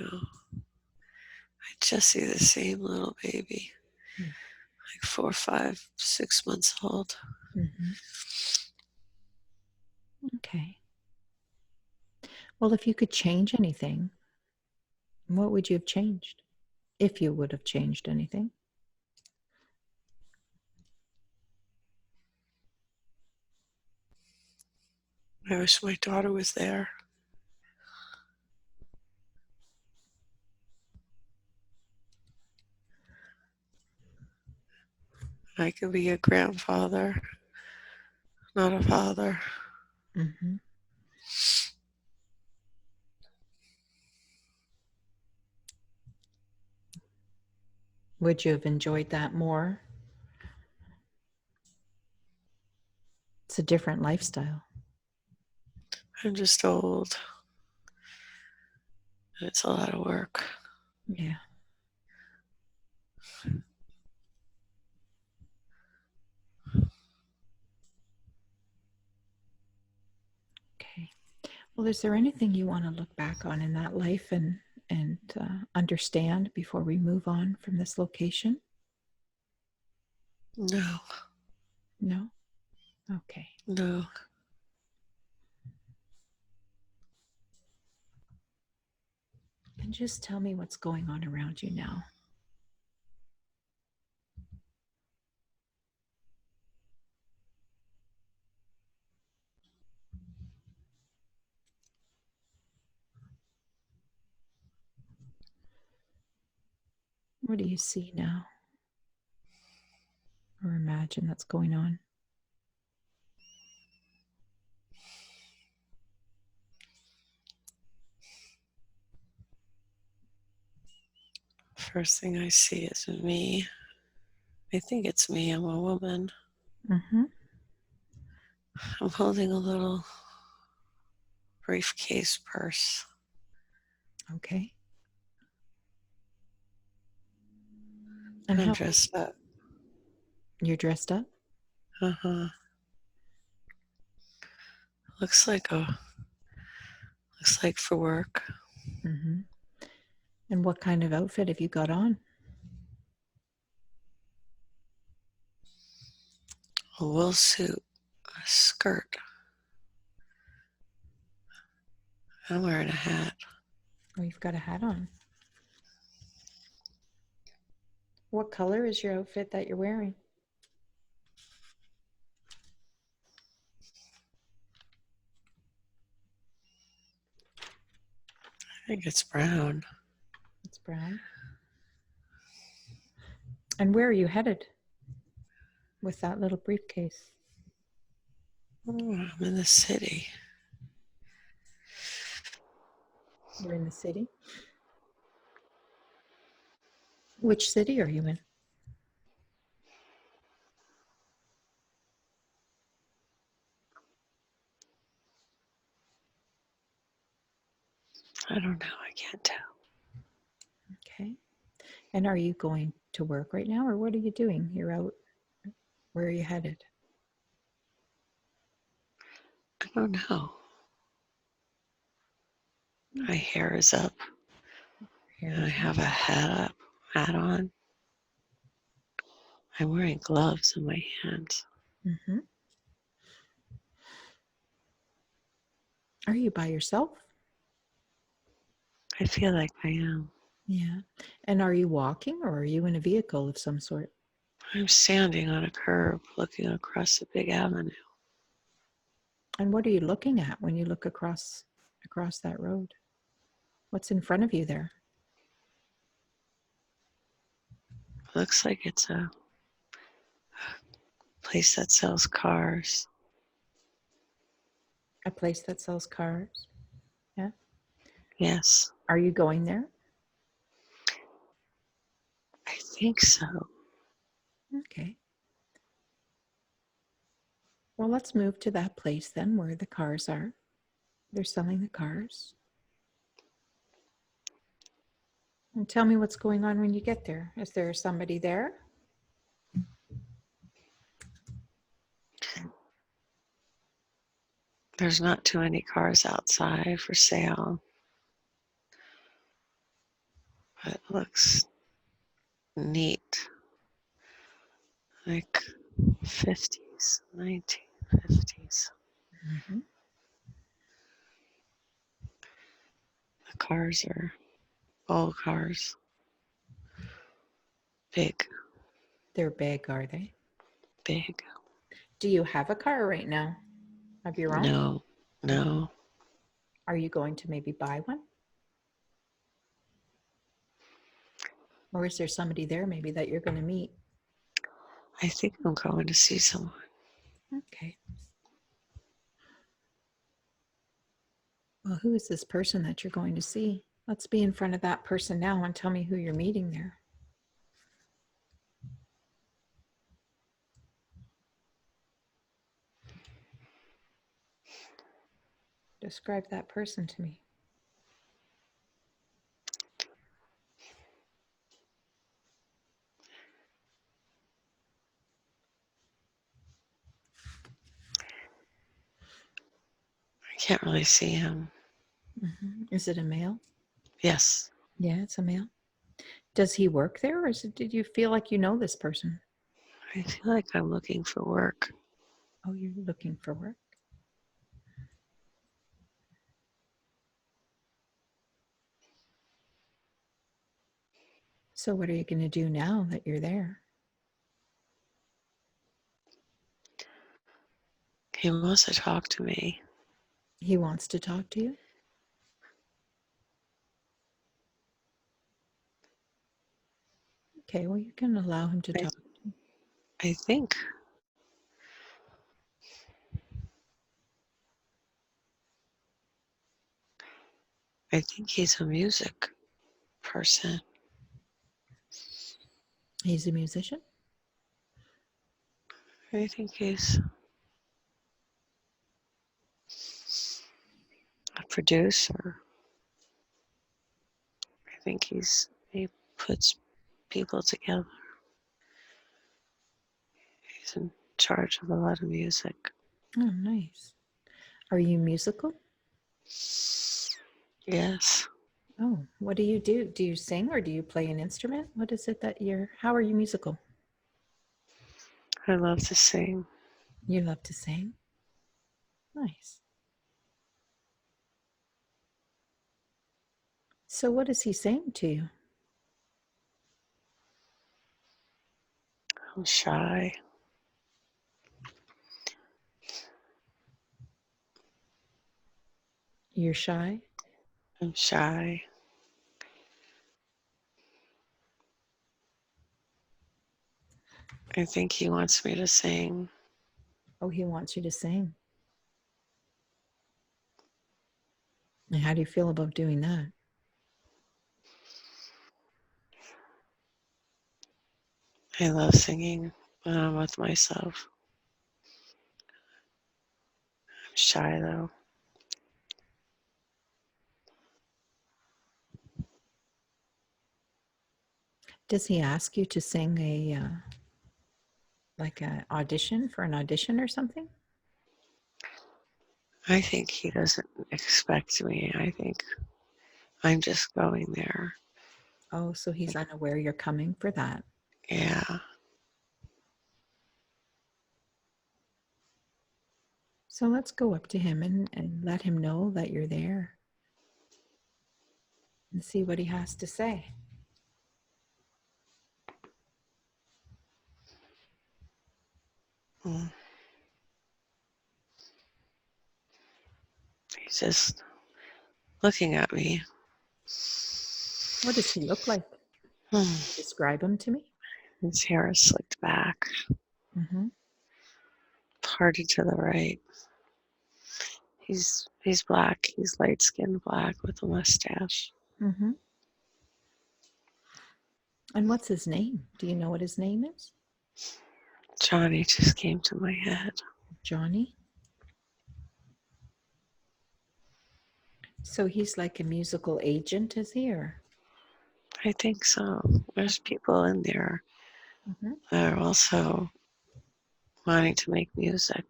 No. I just see the same little baby, like 4, 5, 6 months old. Mm-hmm. Okay. Well, if you could change anything, what would you have changed? If you would have changed anything? I wish my daughter was there. I could be a grandfather, not a father. Mm-hmm. Would you have enjoyed that more? It's a different lifestyle. I'm just old. And it's a lot of work. Yeah. Well, is there anything you want to look back on in that life and understand before we move on from this location? No, No? Okay. no. And just tell me what's going on around you now. What do you see now? Or imagine that's going on? First thing I see is me. I think it's me. I'm a woman. Mm-hmm. I'm holding a little briefcase purse. Okay. And I'm how dressed up. you're dressed up? Uh-huh. Looks like for work. Mm-hmm. And what kind of outfit have you got on? A wool suit, a skirt. I'm wearing a hat. Oh, you've got a hat on. What color is your outfit that you're wearing? I think it's brown. It's brown. And where are you headed with that little briefcase? Oh, I'm in the city. You're in the city? Which city are you in? I don't know. I can't tell. Okay. And are you going to work right now or what are you doing? You're out. Where are you headed? I don't know. My hair is up. Hair And I is up. have a hat on. I'm wearing gloves in my hands. Mm-hmm. Are you by yourself? I feel like I am. Yeah. And are you walking or are you in a vehicle of some sort? I'm standing on a curb looking across a big avenue. And what are you looking at when you look across that road? What's in front of you there? Looks like it's a place that sells cars. A place that sells cars? Yeah. Yes, Are you going there? I think so. Okay. Well, let's move to that place then where the cars are. They're selling the cars. And tell me what's going on when you get there. Is there somebody there? There's not too many cars outside for sale, but it looks neat. Like 50s, 1950s. Mm-hmm. The cars are old cars. Big, They're big, are they? big. Do you have a car right now of your own? No, no. Are you going to maybe buy one? Or is there somebody there maybe that you're going to meet? I think I'm going to see someone. Okay. Well, who is this person that you're going to see? Let's be in front of that person now and tell me who you're meeting there. Describe that person to me. I can't really see him. Is it a male? Yes. Yeah, it's a male. Does he work there, or did you feel like you know this person? I feel like I'm looking for work. Oh, you're looking for work. So what are you going to do now that you're there? He wants to talk to me. He wants to talk to you? Okay, well, you can allow him to I, talk. I think he's a music person. He's a musician? I think he's a producer. I think he puts people together. He's in charge of a lot of music. Oh, nice. Are you musical? Yes. Oh, what do you do? Do you sing or do you play an instrument? What is it that how are you musical? I love to sing. You love to sing? Nice. So what is he saying to you? I'm shy. You're shy? I'm shy. I think he wants me to sing. Oh, he wants you to sing. And how do you feel about doing that? I love singing when I'm with myself. I'm shy though. Does he ask you to sing like a audition for an audition or something? I think he doesn't expect me. I think I'm just going there. Oh, so he's unaware you're coming for that. Yeah. So let's go up to him and let him know that you're there and see what he has to say. Mm. He's just looking at me. What does he look like? Mm. Describe him to me. His hair is slicked back, Mm-hmm. parted to the right. He's black. He's light skinned black with a mustache. Mm-hmm. And what's his name? Do you know what his name is? Johnny just came to my head. Johnny. So he's like a musical agent, is he? Or I think so. There's people in there mm-hmm. that are also wanting to make music.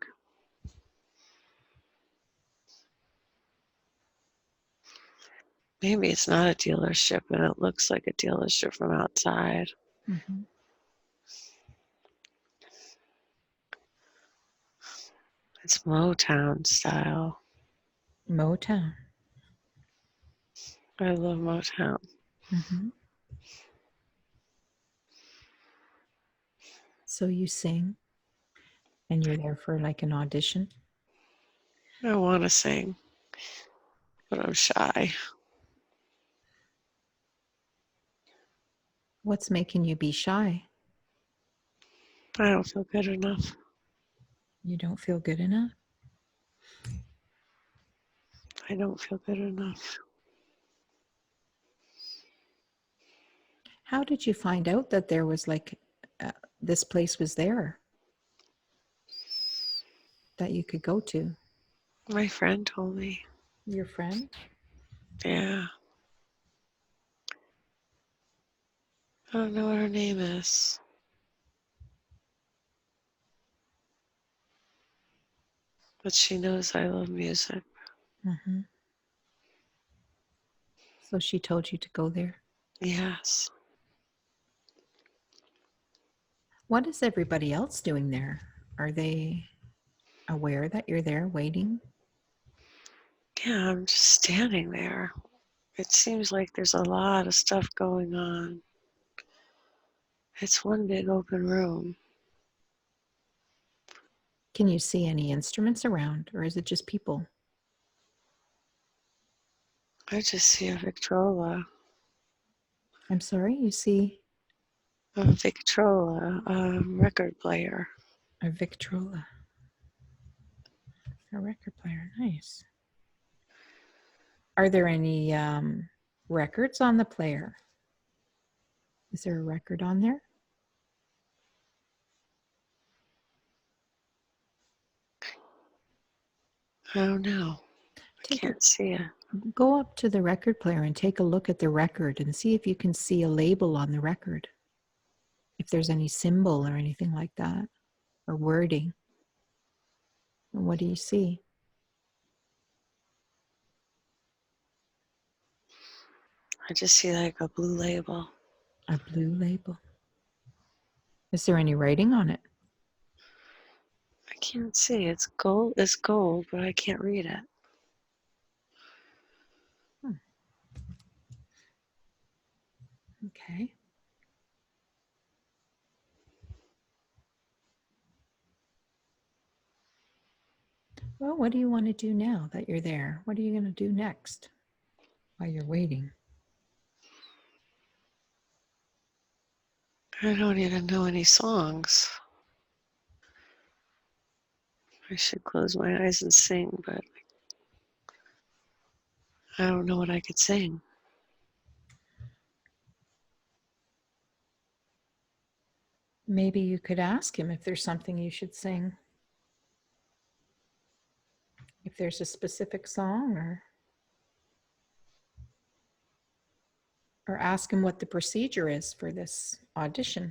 Maybe it's not a dealership, but it looks like a dealership from outside. Mm-hmm. It's Motown style. Motown. I love Motown. Mm-hmm. So you sing and you're there for like an audition. I want to sing, but I'm shy. What's making you be shy? I don't feel good enough. You don't feel good enough? I don't feel good enough. How did you find out that there was like this place was there that you could go to? My friend told me. Your friend? Yeah. I don't know what her name is, but she knows I love music. Mm-hmm. So she told you to go there. Yes. What is everybody else doing there? Are they aware that you're there waiting? Yeah, I'm just standing there. It seems like there's a lot of stuff going on. It's one big open room. Can you see any instruments around, or is it just people? I just see a Victrola. I'm sorry, you see A Victrola, a record player. a Victrola, a record player. Nice. Are there any records on the player? Is there a record on there? I don't know. I Take a can't see it. Go up to the record player and take a look at the record and see if you can see a label on the record. If there's any symbol or anything like that, or wording. And what do you see? I just see like a blue label. A blue label. Is there any writing on it? I can't see. It's gold. It's gold, but I can't read it. Hmm. Okay. Well, what do you want to do now that you're there? What are you going to do next while you're waiting? I don't even know any songs. I should close my eyes and sing, but I don't know what I could sing. Maybe you could ask him if there's something you should sing. If there's a specific song, or ask him what the procedure is for this audition.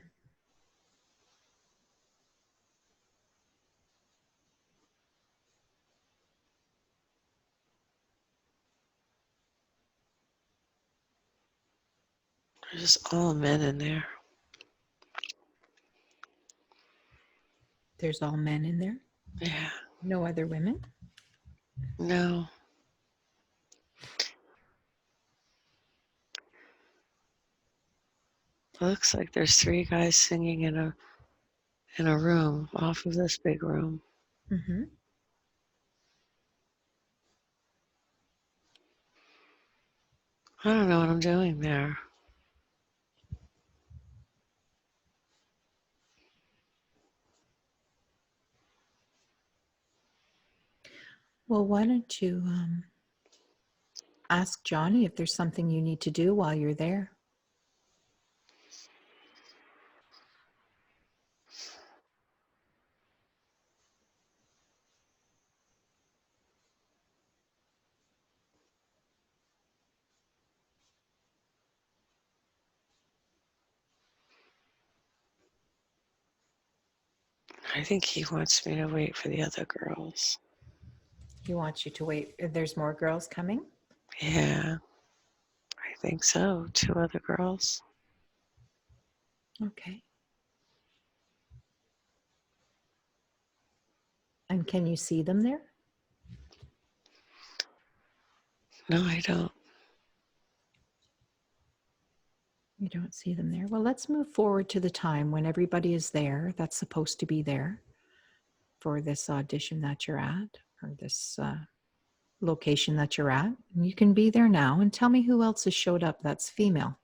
There's just all men in there. There's all men in there. Yeah. No other women. No. It looks like there's 3 guys singing in a room off of this big room. Mm-hmm. I don't know what I'm doing there. Well, why don't you ask Johnny if there's something you need to do while you're there? I think he wants me to wait for the other girls. He wants you to wait. There's more girls coming? Yeah, I think so. 2 other girls. Okay. And can you see them there? No, I don't. You don't see them there. Well, let's move forward to the time when everybody is there that's supposed to be there for this audition that you're at, or this location that you're at. And you can be there now and tell me who else has showed up that's female.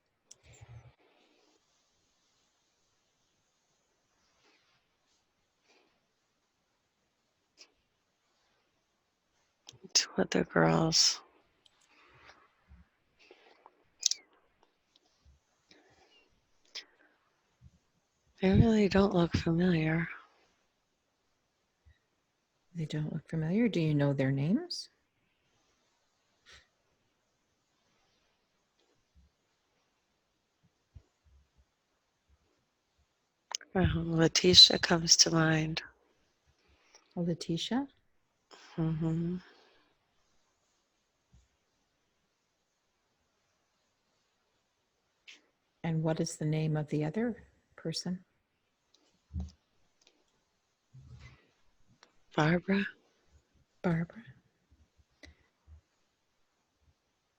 Two other girls. They really don't look familiar. They don't look familiar. Do you know their names? Letitia comes to mind. Oh, Letitia? Hmm. And what is the name of the other person? Barbara. Barbara.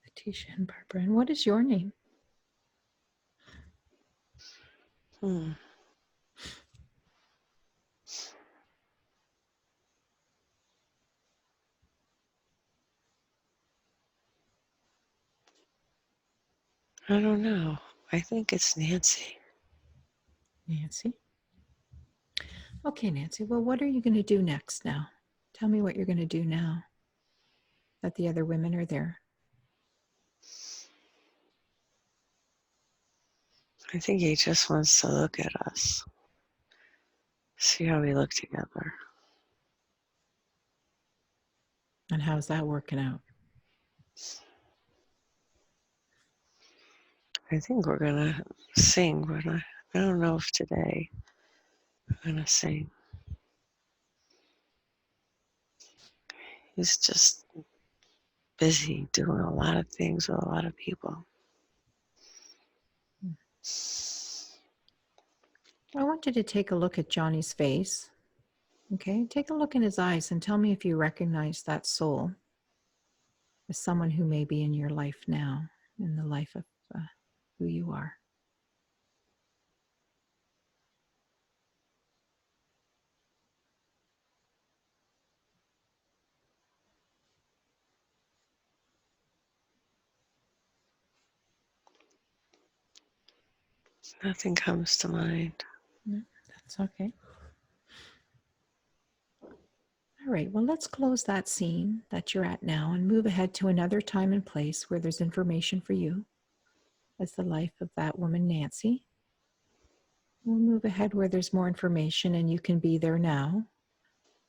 Letitia and Barbara. And what is your name? Hmm. I don't know. I think it's Nancy. Nancy. Okay, Nancy. Well, what are you going to do next now? Tell me what you're going to do now that the other women are there. I think he just wants to look at us, see how we look together. And how's that working out? I think we're gonna sing, but I don't know if today we're gonna sing. He's just busy doing a lot of things with a lot of people. I want you to take a look at Johnny's face. Okay, take a look in his eyes and tell me if you recognize that soul as someone who may be in your life now, in the life of who you are. Nothing comes to mind. No, that's okay. All right, well, let's close that scene that you're at now and move ahead to another time and place where there's information for you as the life of that woman, Nancy. We'll move ahead where there's more information and you can be there now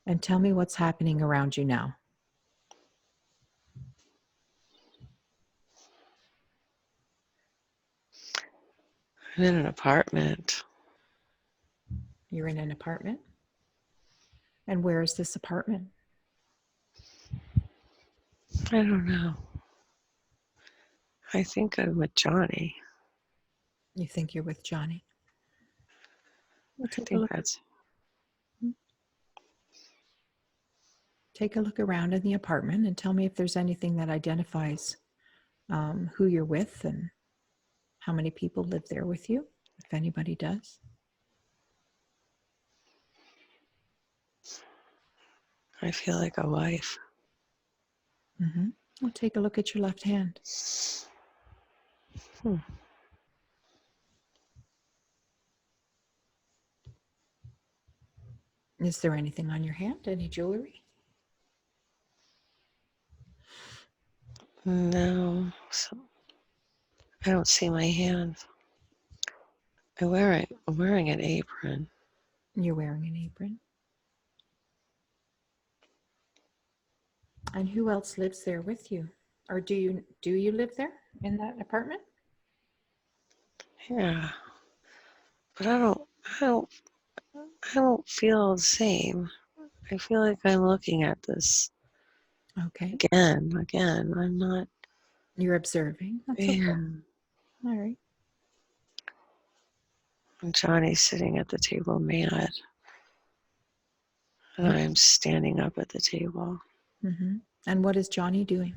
and tell me what's happening around you now. I'm in an apartment. You're in an apartment? And where is this apartment? I don't know. I think I'm with Johnny. You think you're with Johnny? Well, I think that's. take a look around in the apartment and tell me if there's anything that identifies who you're with and how many people live there with you, if anybody does. I feel like a wife. Mm-hmm. Well, take a look at your left hand. Is there anything on your hand? Any jewelry? No, so I don't see my hands. I'm wearing an apron. You're wearing an apron. And who else lives there with you? Or do you live there in that apartment? Yeah, but I don't feel the same. I feel like I'm looking at this Okay. again. I'm not. You're observing. That's okay. Yeah. All right. And Johnny's sitting at the table mad, and I'm standing up at the table, Mm-hmm. And what is Johnny doing?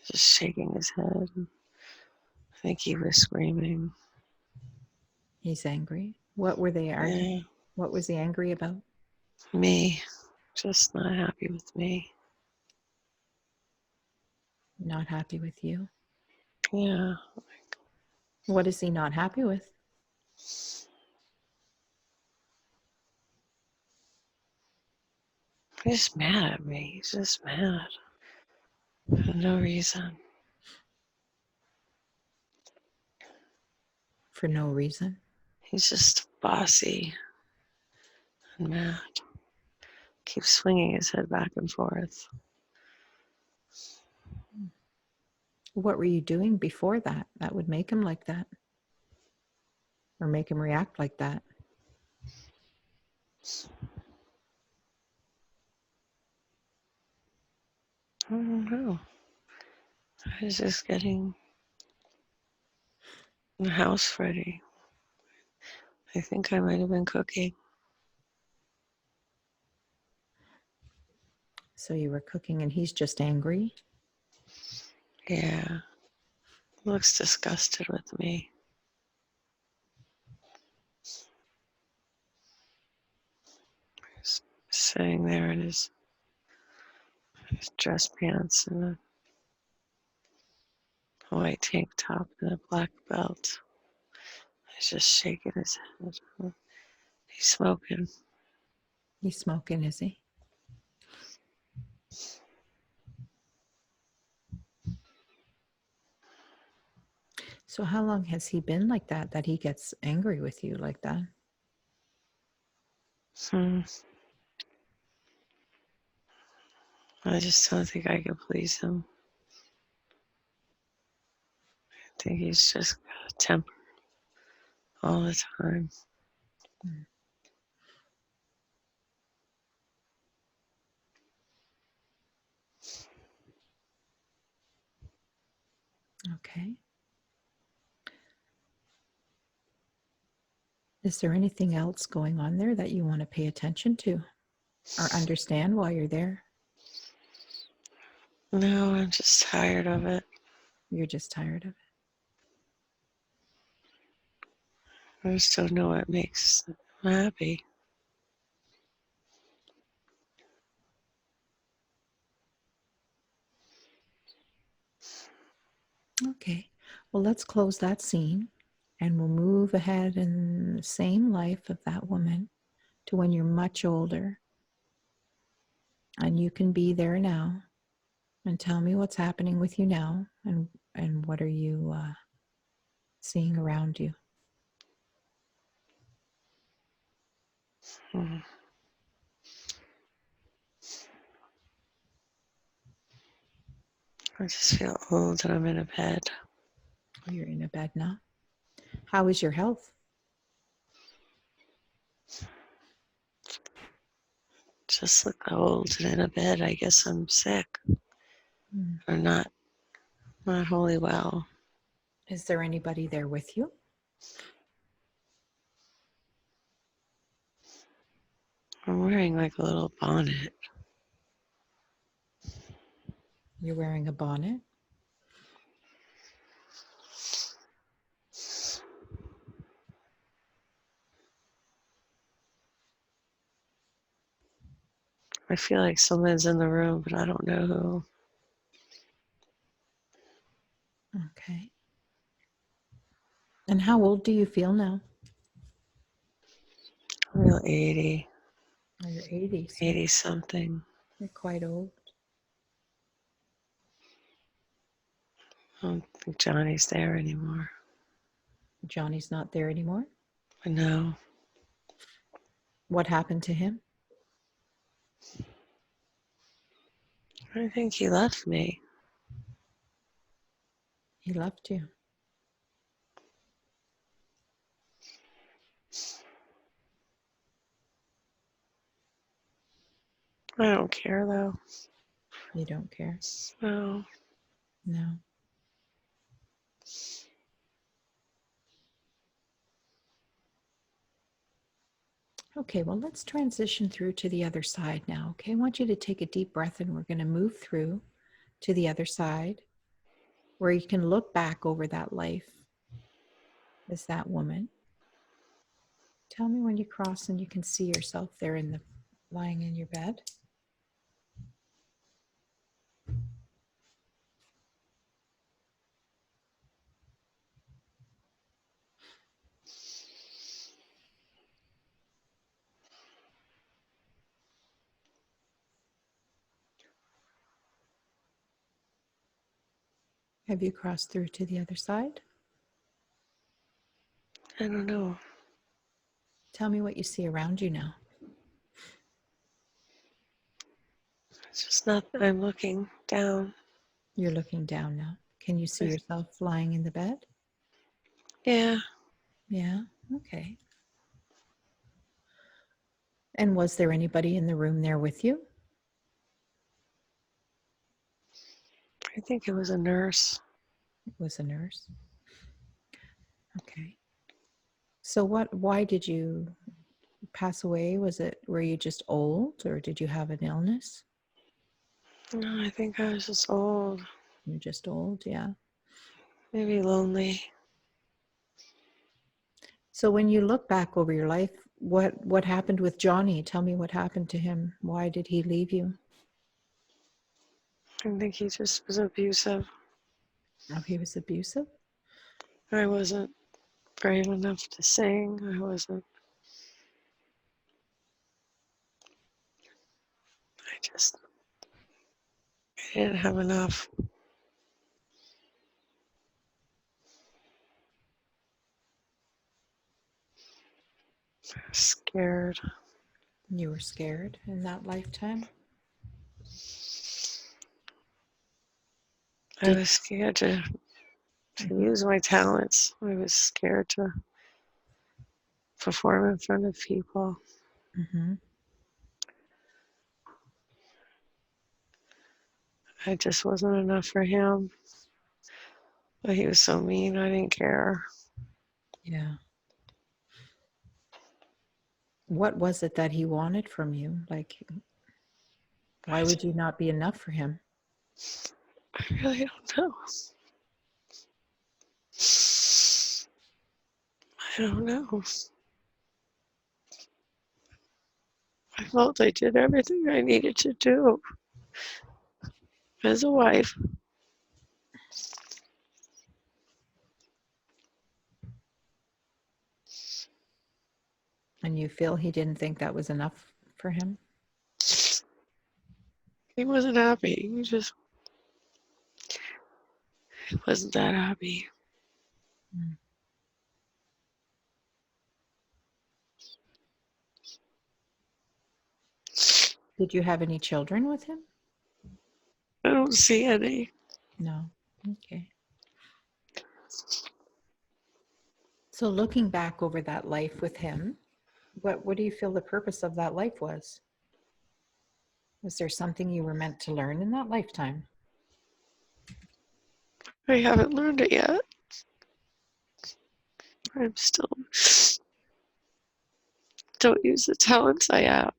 just shaking his head. I think he was screaming. He's angry. What were they arguing? Yeah, What was he angry about? me, just not happy with me. Not happy with you. Yeah, What is he not happy with? he's just mad at me. He's just mad for no reason. For no reason. He's just bossy and mad. Keeps swinging his head back and forth. What were you doing before that that would make him like that or make him react like that? I don't know. I was just getting The house ready. I think I might have been cooking. So you were cooking and he's just angry? Yeah. Looks disgusted with me. He's sitting there in his dress pants and a white tank top and a black belt. He's just shaking his head. He's smoking. He's smoking, is he? So how long has he been like that he gets angry with you like that? I just don't think I can please him. I think he's just got a temper all the time. Okay. Is there anything else going on there that you want to pay attention to or understand while you're there? No, I'm just tired of it. You're just tired of I just don't know what makes him happy. it. Okay. Well, let's close that scene and we'll move ahead in the same life of that woman to when you're much older. And you can be there now and tell me what's happening with you now and what are you seeing around you. Hmm. I just feel old and I'm in a bed. Oh, you're in a bed now. How is your health? Just look old and in a bed. I guess I'm sick or not wholly well. Is there anybody there with you? I'm wearing like a little bonnet. You're wearing a bonnet. I feel like someone's in the room, but I don't know who. Okay. And how old do you feel now? I feel 80, Oh, you're 80, so 80 something. you're quite old. I don't think Johnny's there anymore. Johnny's not there anymore. But no, What happened to him? I think he left me. He left you. I don't care though. You don't care? No. No. Okay, well, let's transition through to the other side now. Okay, I want you to take a deep breath and we're going to move through to the other side where you can look back over that life as that woman. Tell me when you cross and you can see yourself there lying in your bed. Have you crossed through to the other side? I don't know. Tell me what you see around you now. It's just not, I'm looking down. You're looking down now. Can you see yourself lying in the bed? Yeah. Yeah, okay. And was there anybody in the room there with you? I think it was a nurse. It was a nurse. Okay. So why did you pass away? Were you just old or did you have an illness? No, I think I was just old, You're just old, yeah. maybe lonely. So when you look back over your life, what happened with Johnny? Tell me what happened to him. Why did he leave you? I think he just was abusive. Oh, he was abusive? I wasn't brave enough to sing. I didn't have enough. I was scared. You were scared in that lifetime? I Did was scared to Mhm. use my talents. I was scared to perform in front of people. Mhm. I just wasn't enough for him. But he was so mean, I didn't care. Yeah. What was it that he wanted from you? Like, why would you not be enough for him? I really don't know. I don't know. I felt I did everything I needed to do as a wife. And you feel he didn't think that was enough for him? He wasn't happy. He wasn't that happy. Mm. Did you have any children with him? I don't see any. No. Okay. So looking back over that life with him, what do you feel the purpose of that life was? Was there something you were meant to learn in that lifetime? I haven't learned it yet. I'm still don't use the talents I have.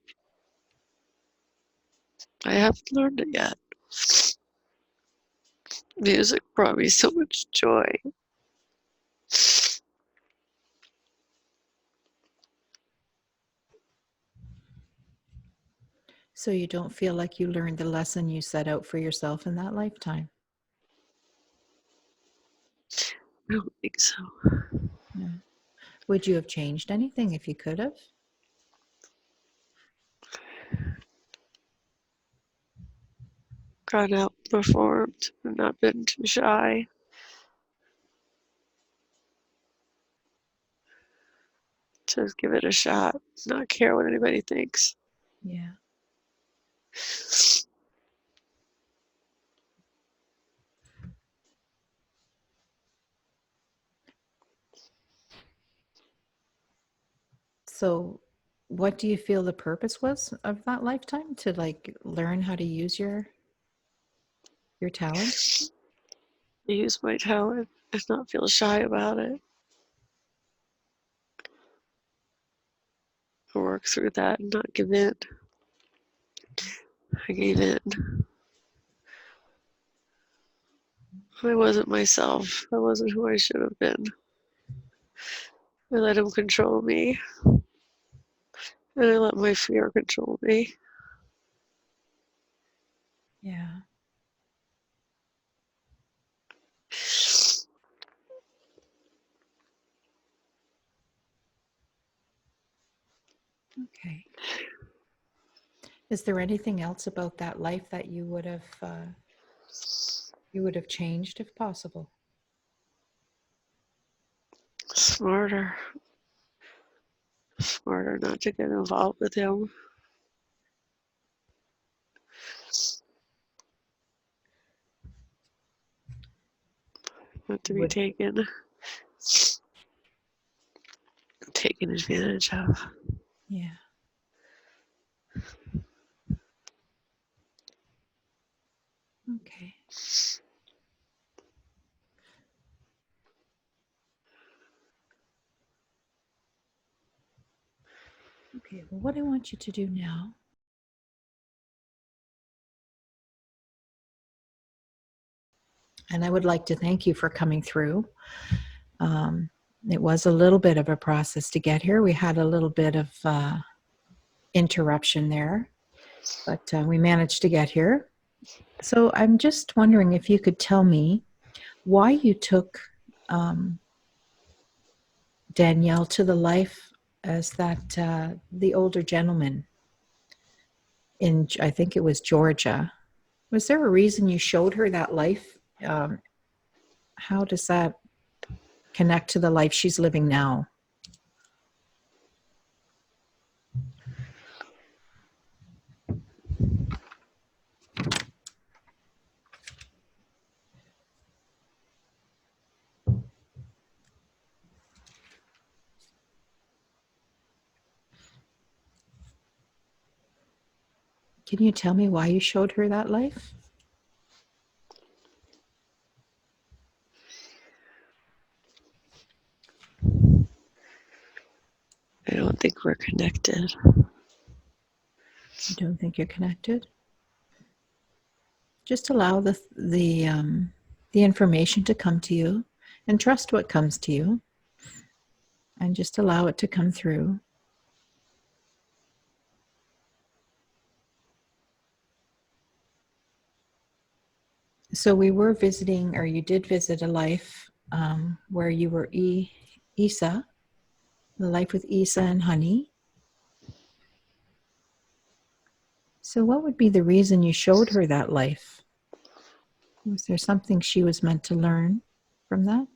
I haven't learned it yet. Music brought me so much joy. So you don't feel like you learned the lesson you set out for yourself in that lifetime? I don't think so. No. Would you have changed anything if you could have? Gone out and performed and not been too shy. Just give it a shot. Not care what anybody thinks. Yeah. So what do you feel the purpose was of that lifetime? To like learn how to use your talents? Use my talent and not feel shy about it. Work through that and not give in. I gave in. I wasn't myself. I wasn't who I should have been. I let him control me, and I let my fear control me. Yeah. Okay. Is there anything else about that life that you would have changed if possible? Smarter. Smarter not to get involved with him. Not to be Would taken advantage of. Yeah. Okay. Okay, well, what I want you to do now, and I would like to thank you for coming through. It was a little bit of a process to get here. We had a little bit of interruption there, but we managed to get here. So I'm just wondering if you could tell me why you took Danielle to the life as that the older gentleman in, I think it was Georgia. Was there a reason you showed her that life? How does that connect to the life she's living now? Can you tell me why you showed her that life? I don't think we're connected. You don't think you're connected? Just allow the information to come to you, and trust what comes to you, and just allow it to come through. So we were visiting, or you did visit a life where you were Isa, the life with Isa and Honey. So what would be the reason you showed her that life? Was there something she was meant to learn from that?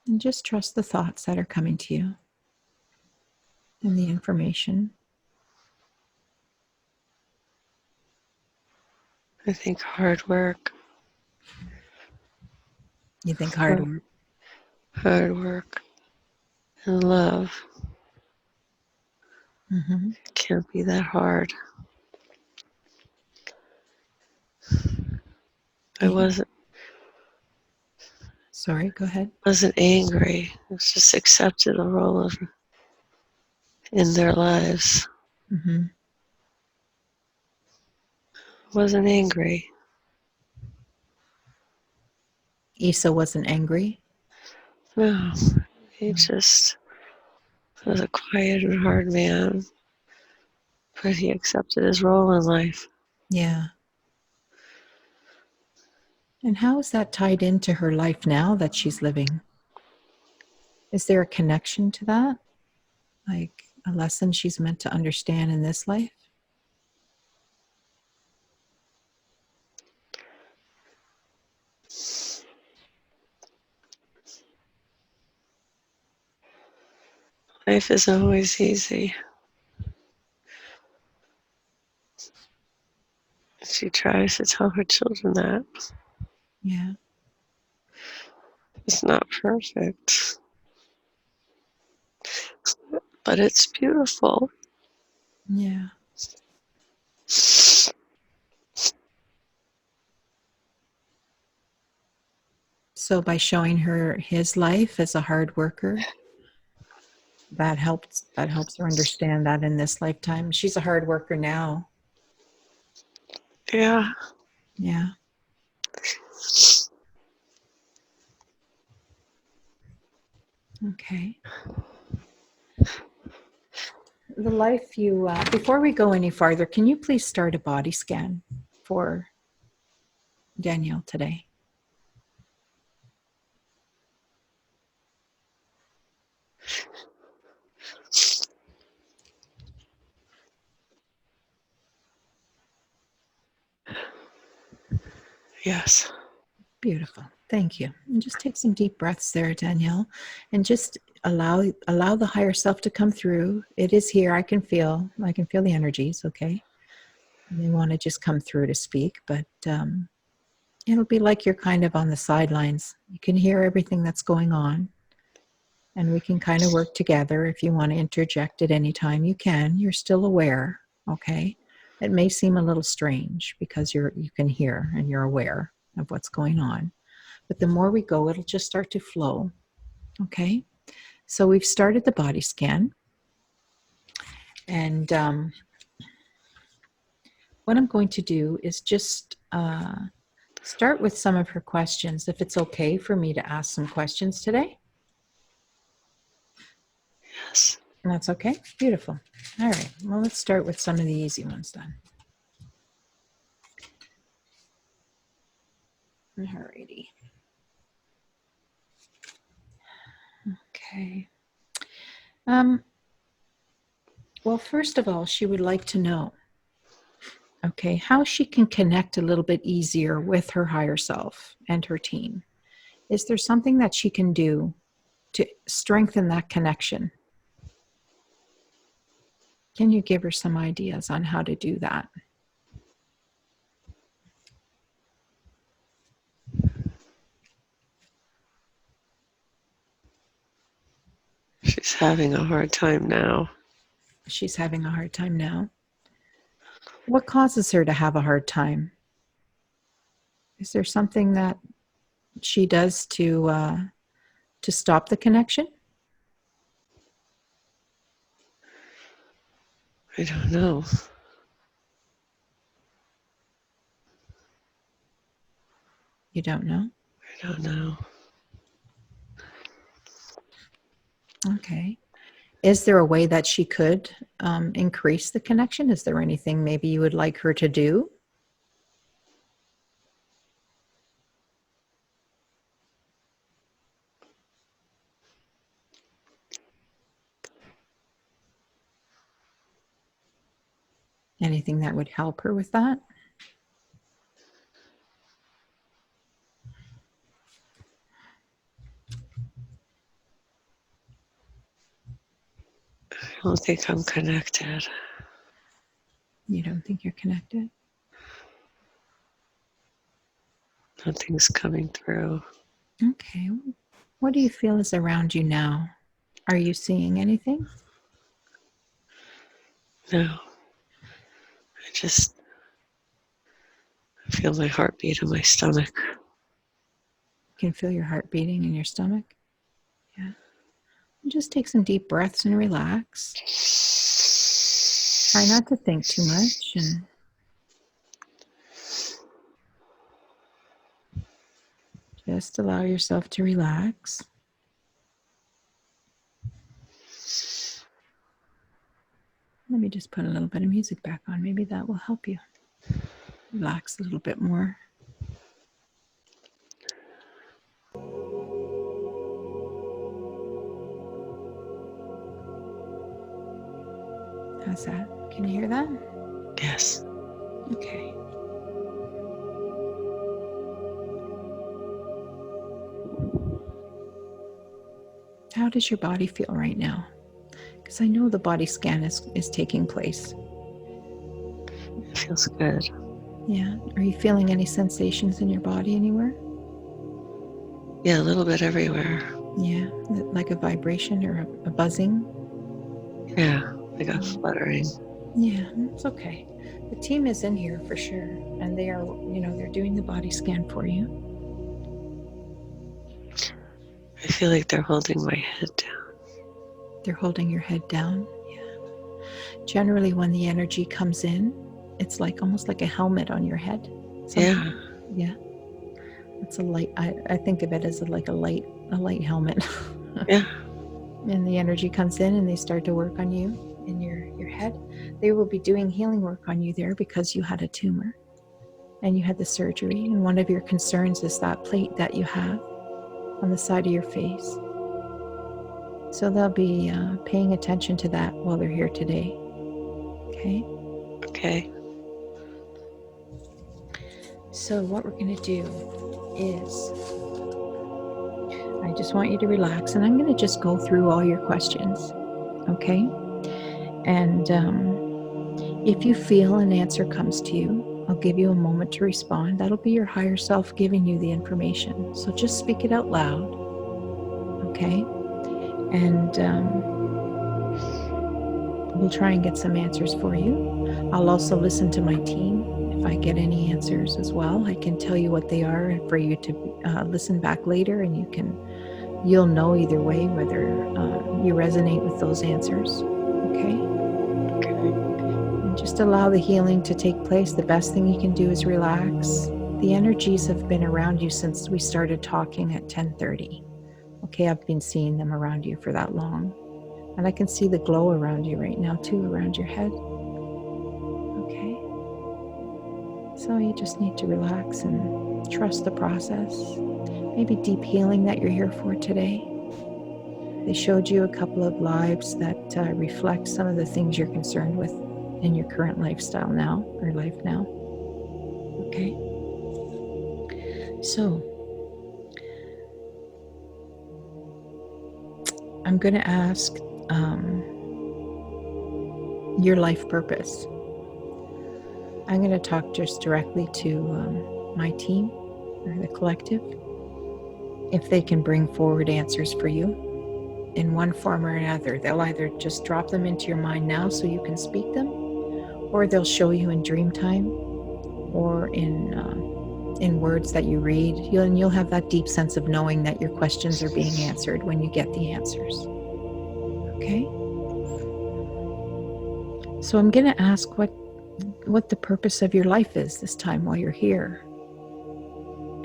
And just trust the thoughts that are coming to you and the information. I think hard work. You think hard work? Hard work and love. Mm-hmm. It can't be that hard. I wasn't Sorry, go ahead. angry. I was just accepted a role in their lives. Mm-hmm. Wasn't angry. Isa wasn't angry? No, he just was a quiet and hard man, but he accepted his role in life. Yeah. And how is that tied into her life now that she's living? Is there a connection to that? Like a lesson she's meant to understand in this life? Life isn't always easy. She tries to tell her children that. Yeah. It's not perfect, but it's beautiful. Yeah. So by showing her his life as a hard worker, that helps her understand that in this lifetime. She's a hard worker now. Yeah. Yeah. Okay. The life you, before we go any farther, can you please start a body scan for Danielle today? Yes. Beautiful. Thank you. And just take some deep breaths there, Danielle, and just allow the higher self to come through. It is here. I can feel the energies. Okay. And they want to just come through to speak, but it'll be like you're kind of on the sidelines. You can hear everything that's going on, and we can kind of work together. If you want to interject at any time, you can. You're still aware. Okay. It may seem a little strange because you can hear and you're aware. of what's going on. But the more we go, it'll just start to flow. Okay? So we've started the body scan. And what I'm going to do is just start with some of her questions, if it's okay for me to ask some questions today. Yes. That's okay? Beautiful. All right. Well, let's start with some of the easy ones then. All righty. Okay. Well, first of all, she would like to know, okay, how she can connect a little bit easier with her higher self and her team. Is there something that she can do to strengthen that connection? Can you give her some ideas on how to do that? She's having a hard time now. She's having a hard time now. What causes her to have a hard time? Is there something that she does to stop the connection? I don't know. You don't know? I don't know. Okay. Is there a way that she could increase the connection? Is there anything maybe you would like her to do? Anything that would help her with that? I don't think I'm connected. You don't think you're connected? Nothing's coming through. Okay. What do you feel is around you now? Are you seeing anything? No. I just feel my heartbeat in my stomach. You can feel your heart beating in your stomach? Yeah. And just take some deep breaths and relax. Try not to think too much and just allow yourself to relax. Let me just put a little bit of music back on. Maybe that will help you relax a little bit more. How's that? Can you hear that? Yes. Okay. How does your body feel right now? Because I know the body scan is taking place. It feels good. Yeah. Are you feeling any sensations in your body anywhere? Yeah, a little bit everywhere. Yeah. Like a vibration or a buzzing? Yeah, like a fluttering. Yeah, it's okay. The team is in here for sure. And they are, they're doing the body scan for you. I feel like they're holding my head down. They're holding your head down. Yeah. Generally, when the energy comes in, it's like almost like a helmet on your head. Sometimes. Yeah. It's a light. I think of it as like a light helmet. Yeah. And the energy comes in and they start to work on you in your head. They will be doing healing work on you there because you had a tumor and you had the surgery. And one of your concerns is that plate that you have on the side of your face. So they'll be paying attention to that while they're here today. Okay? Okay. So what we're going to do is I just want you to relax and I'm going to just go through all your questions. Okay? And if you feel an answer comes to you, I'll give you a moment to respond. That'll be your higher self giving you the information. So just speak it out loud. Okay? And we'll try and get some answers for you. I'll also listen to my team. if I get any answers as well, I can tell you what they are, and for you to listen back later, and you'll know either way whether you resonate with those answers. Okay? And just allow the healing to take place. The best thing you can do is relax. The energies have been around you since we started talking at 10:30. Okay, I've been seeing them around you for that long. And I can see the glow around you right now too, around your head. Okay. So you just need to relax and trust the process. Maybe deep healing that you're here for today. They showed you a couple of lives that reflect some of the things you're concerned with in your current lifestyle now, or life now. Okay. So I'm going to ask your life purpose. I'm going to talk just directly to my team or the collective, if they can bring forward answers for you in one form or another. They'll either just drop them into your mind now so you can speak them, or they'll show you in dream time, or in words that you read. You'll have that deep sense of knowing that your questions are being answered when you get the answers. Okay? So I'm going to ask what the purpose of your life is this time while you're here,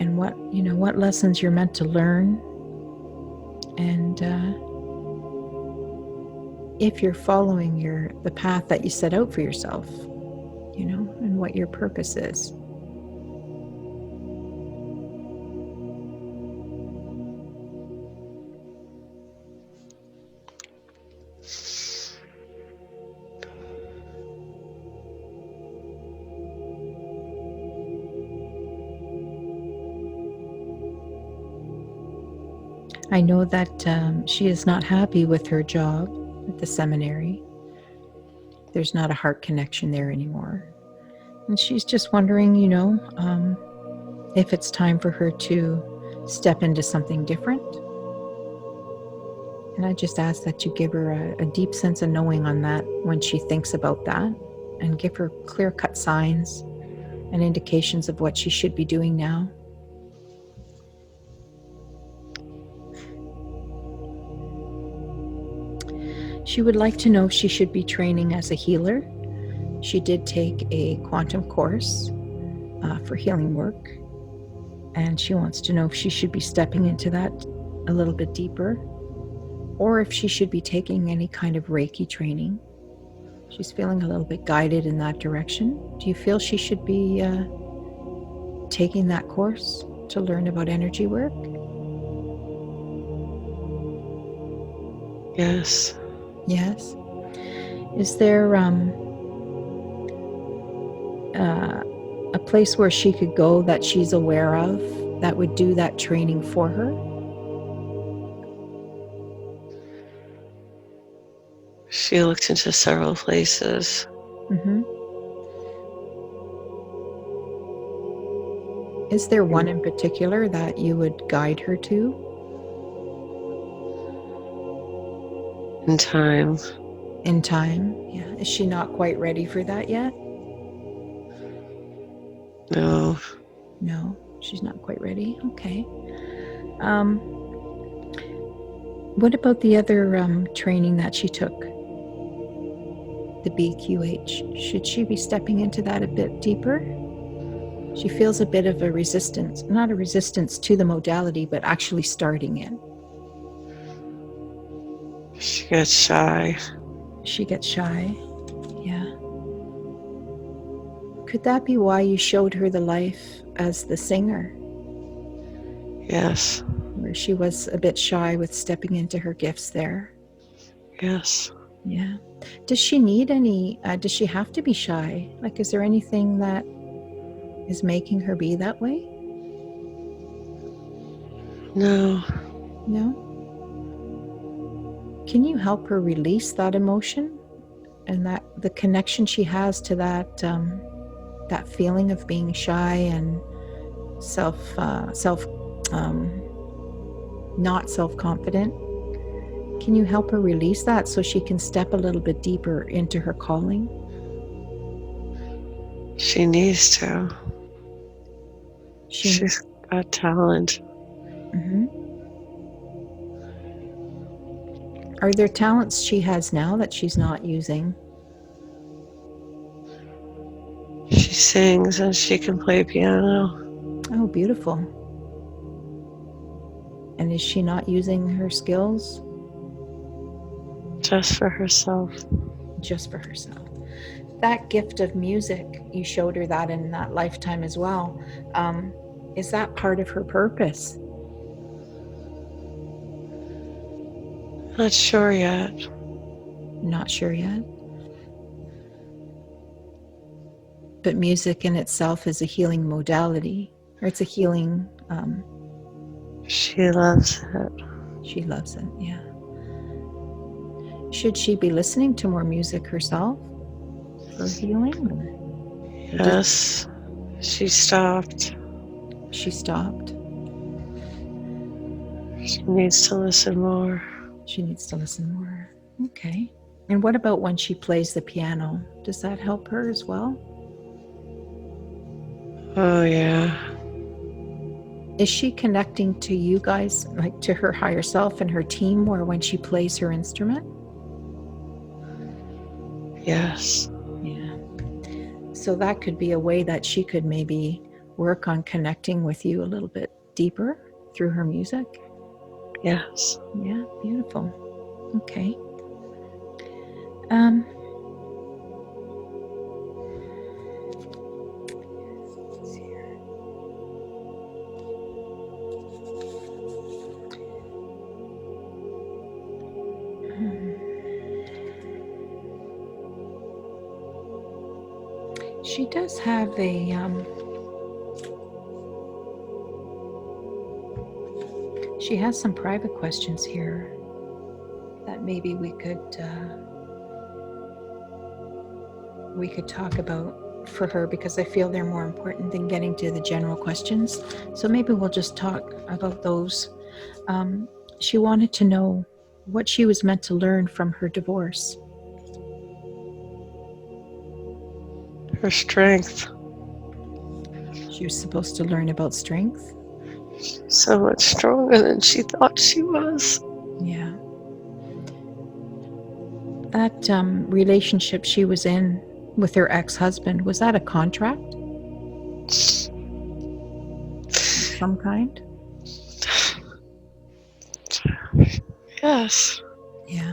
and what lessons you're meant to learn, and if you're following the path that you set out for yourself, and what your purpose is. I know that she is not happy with her job at the seminary. There's not a heart connection there anymore. And she's just wondering, if it's time for her to step into something different. And I just ask that you give her a deep sense of knowing on that when she thinks about that, and give her clear-cut signs and indications of what she should be doing now. She would like to know if she should be training as a healer. She did take a quantum course for healing work, and she wants to know if she should be stepping into that a little bit deeper, or if she should be taking any kind of Reiki training. She's feeling a little bit guided in that direction. Do you feel she should be taking that course to learn about energy work? Yes. Yes. Is there a place where she could go that she's aware of that would do that training for her? She looked into several places. Mm-hmm. Is there one in particular that you would guide her to? In time. In time, yeah. Is she not quite ready for that yet? No. No, she's not quite ready. Okay. What about the other training that she took? The BQH. Should she be stepping into that a bit deeper? She feels a bit of a resistance, not a resistance to the modality, but actually starting it. She gets shy. She gets shy, yeah. Could that be why you showed her the life as the singer? Yes. Where she was a bit shy with stepping into her gifts there? Yes. Yeah. Does she need does she have to be shy? Like, is there anything that is making her be that way? No. No? Can you help her release that emotion and that the connection she has to that that feeling of being shy and not self-confident? Can you help her release that so she can step a little bit deeper into her calling? She needs to. She She's got talent. Mhm. Are there talents she has now that she's not using? She sings and she can play piano. Oh, beautiful. And is she not using her skills Just for herself. just for herself? That gift of music, you showed her that in that lifetime as well. Um, is that part of her purpose? Not sure yet. Not sure yet. But music in itself is a healing modality, or it's a healing. She loves it. She loves it, yeah. Should she be listening to more music herself for healing? Or does Yes. She stopped. she stopped? She needs to listen more. She needs to listen more. Okay. And what about when she plays the piano? Does that help her as well? Oh, yeah. Is she connecting to you guys, like to her higher self and her team, or when she plays her instrument? Yes. Yeah. So that could be a way that she could maybe work on connecting with you a little bit deeper through her music. Yes. Yeah, beautiful. Okay. Um, she does have a. She has some private questions here that maybe we could talk about for her, because I feel they're more important than getting to the general questions. So maybe we'll just talk about those. Um, she wanted to know what she was meant to learn from her divorce. Her strength. She was supposed to learn about strength. So much stronger than she thought she was. Yeah. That relationship she was in with her ex-husband, was that a contract of some kind? Yes. Yeah.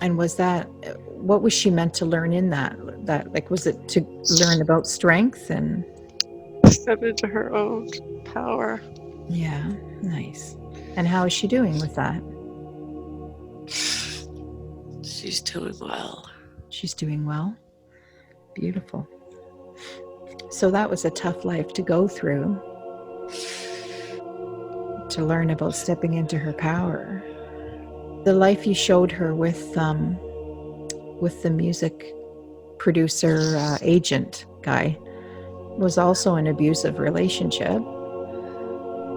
And was that, what was she meant to learn in that, like, was it to learn about strength? And Step into her own power. yeah, nice. And how is she doing with that? She's doing well. She's doing well. Beautiful. So that was a tough life to go through, to learn about stepping into her power. The life you showed her with the music producer agent guy was also an abusive relationship.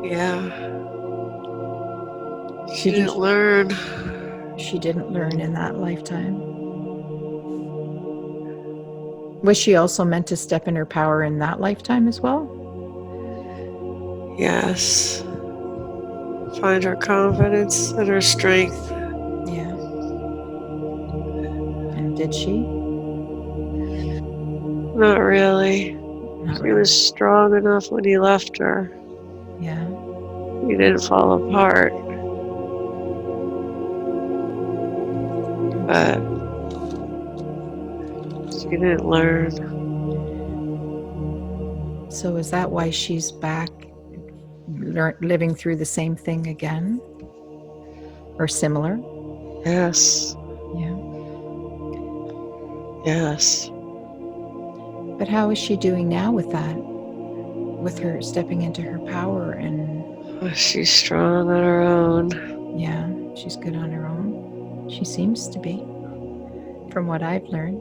Yeah. She Did you? didn't learn. She didn't learn in that lifetime. Was she also meant to step in her power in that lifetime as well? Yes. Find her confidence and her strength. Yeah. And did she? Not really. Not She was really. strong enough when he left her. Yeah. He didn't fall apart. But she didn't learn. So is that why she's back living through the same thing again, or similar? Yes. Yeah. Yes. But how is she doing now with that? With her stepping into her power and She's strong on her own. yeah, she's good on her own. She seems to be, from what I've learned.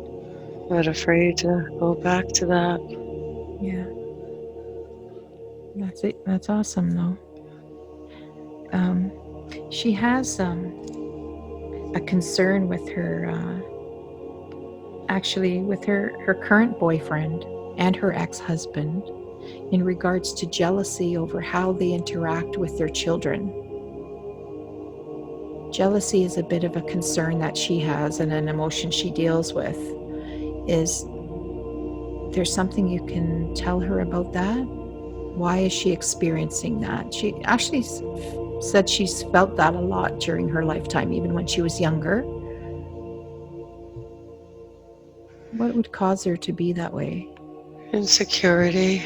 Not afraid to go back to that. Yeah. That's it. That's awesome though. Um, she has a concern with her actually with her current boyfriend and her ex-husband in regards to jealousy over how they interact with their children. Jealousy is a bit of a concern that she has and an emotion she deals with. Is there something you can tell her about that? Why is she experiencing that? She actually said she's felt that a lot during her lifetime, even when she was younger. What would cause her to be that way? Insecurity.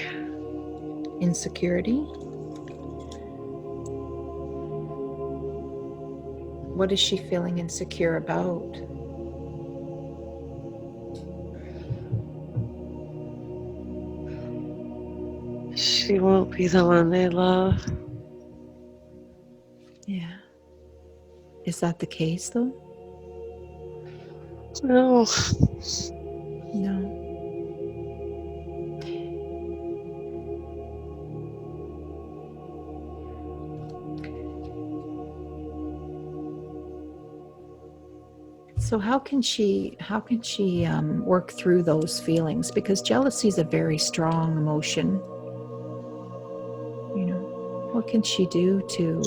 Insecurity? What is she feeling insecure about? She won't be the one they love. Yeah. Is that the case, though? No. No. So how can she work through those feelings? Because jealousy is a very strong emotion. You know, what can she do to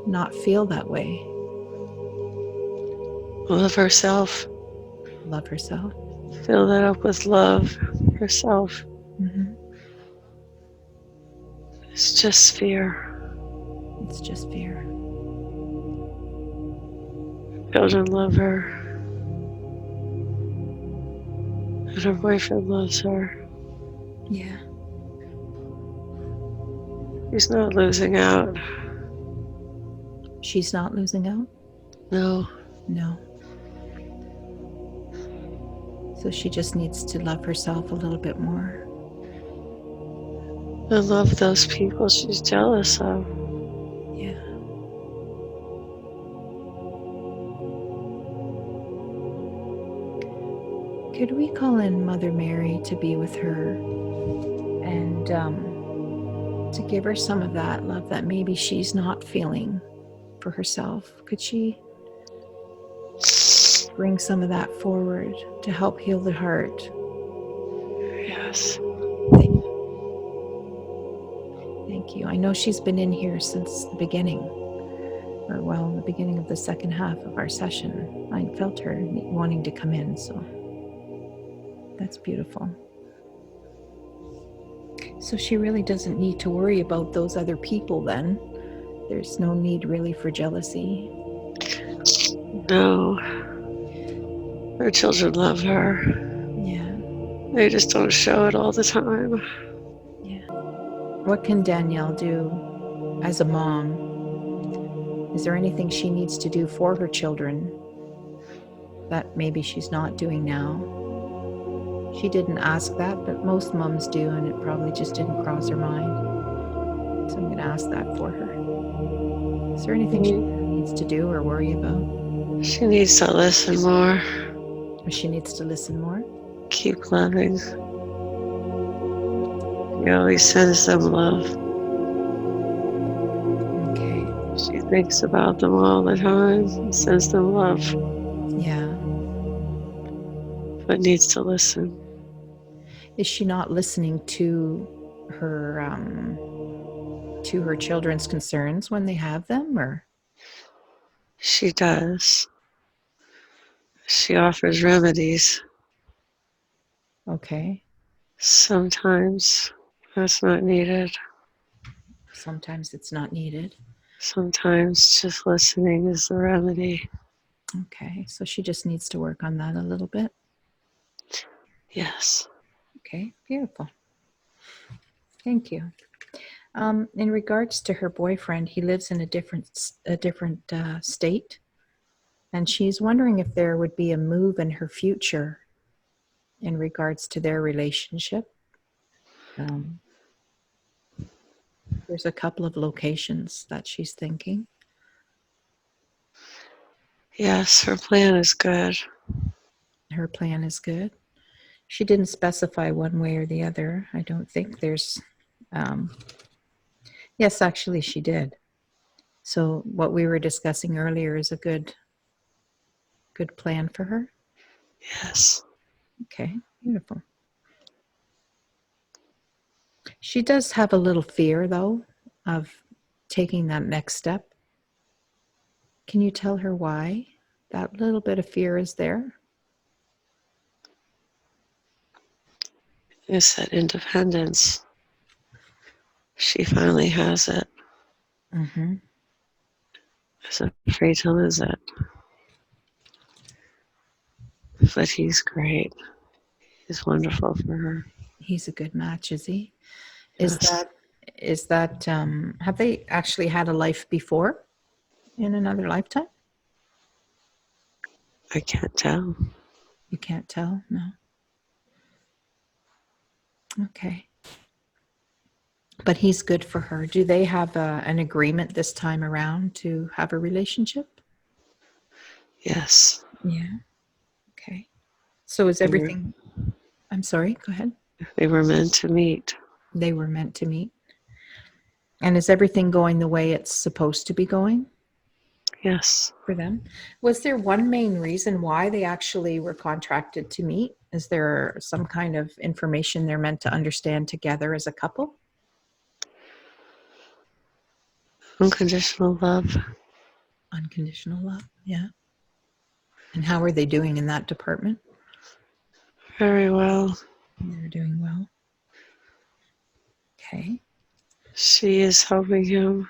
not feel that way? Love herself. Love herself. Fill that up with love herself. Mm-hmm. It's just fear. It's just fear. Children love her. And her boyfriend loves her. Yeah. He's not losing out. She's not losing out? No. No. So she just needs to love herself a little bit more. And love those people she's jealous of. Yeah. Could we call in Mother Mary to be with her and to give her some of that love that maybe she's not feeling for herself? Could she bring some of that forward to help heal the heart? Yes. Thank you. I know she's been in here since the beginning, or well, the beginning of the second half of our session. I felt her wanting to come in, so that's beautiful. So she really doesn't need to worry about those other people then. There's no need really for jealousy. No. Her children love her. Yeah. They just don't show it all the time. Yeah. What can Danielle do as a mom? Is there anything she needs to do for her children that maybe she's not doing now? She didn't ask that, but most moms do, and it probably just didn't cross her mind. So I'm going to ask that for her. Is there anything she needs to do or worry about? She needs to listen more. Or she needs to listen more? Keep loving. He always sends them love. Okay. She thinks about them all the time and sends them love, Yeah. but needs to listen. Is she not listening her to her children's concerns when they have them, or? She does. She offers remedies. Okay. Sometimes that's not needed. Sometimes it's not needed. Sometimes just listening is the remedy. Okay. So she just needs to work on that a little bit. Yes. Okay. Beautiful. Thank you. In regards to her boyfriend, he lives in a different state, and she's wondering if there would be a move in her future in regards to their relationship. There's a couple of locations that she's thinking. Yes, her plan is good. Her plan is good. She didn't specify one way or the other. I don't think there's. Yes, actually, she did. So what we were discussing earlier is a good plan for her. Yes. Okay, beautiful. She does have a little fear, though, of taking that next step. Can you tell her why that little bit of fear is there? It's that independence. She finally has it. Mm-hmm. Is afraid to lose it. But he's great. He's wonderful for her. He's a good match, is he? Is Yes. that have they actually had a life before in another lifetime? I can't tell. You can't tell? No. Okay. But he's good for her. Do they have an agreement this time around to have a relationship? Yes. Yeah. Okay. So is They were everything, I'm sorry, go ahead. they were meant to meet. They were meant to meet. And is everything going the way it's supposed to be going Yes. for them? Was there one main reason why they actually were contracted to meet? Is there some kind of information they're meant to understand together as a couple? Unconditional love. Unconditional love. Yeah. And how are they doing in that department? Very well. They're doing well. Okay. She is helping him.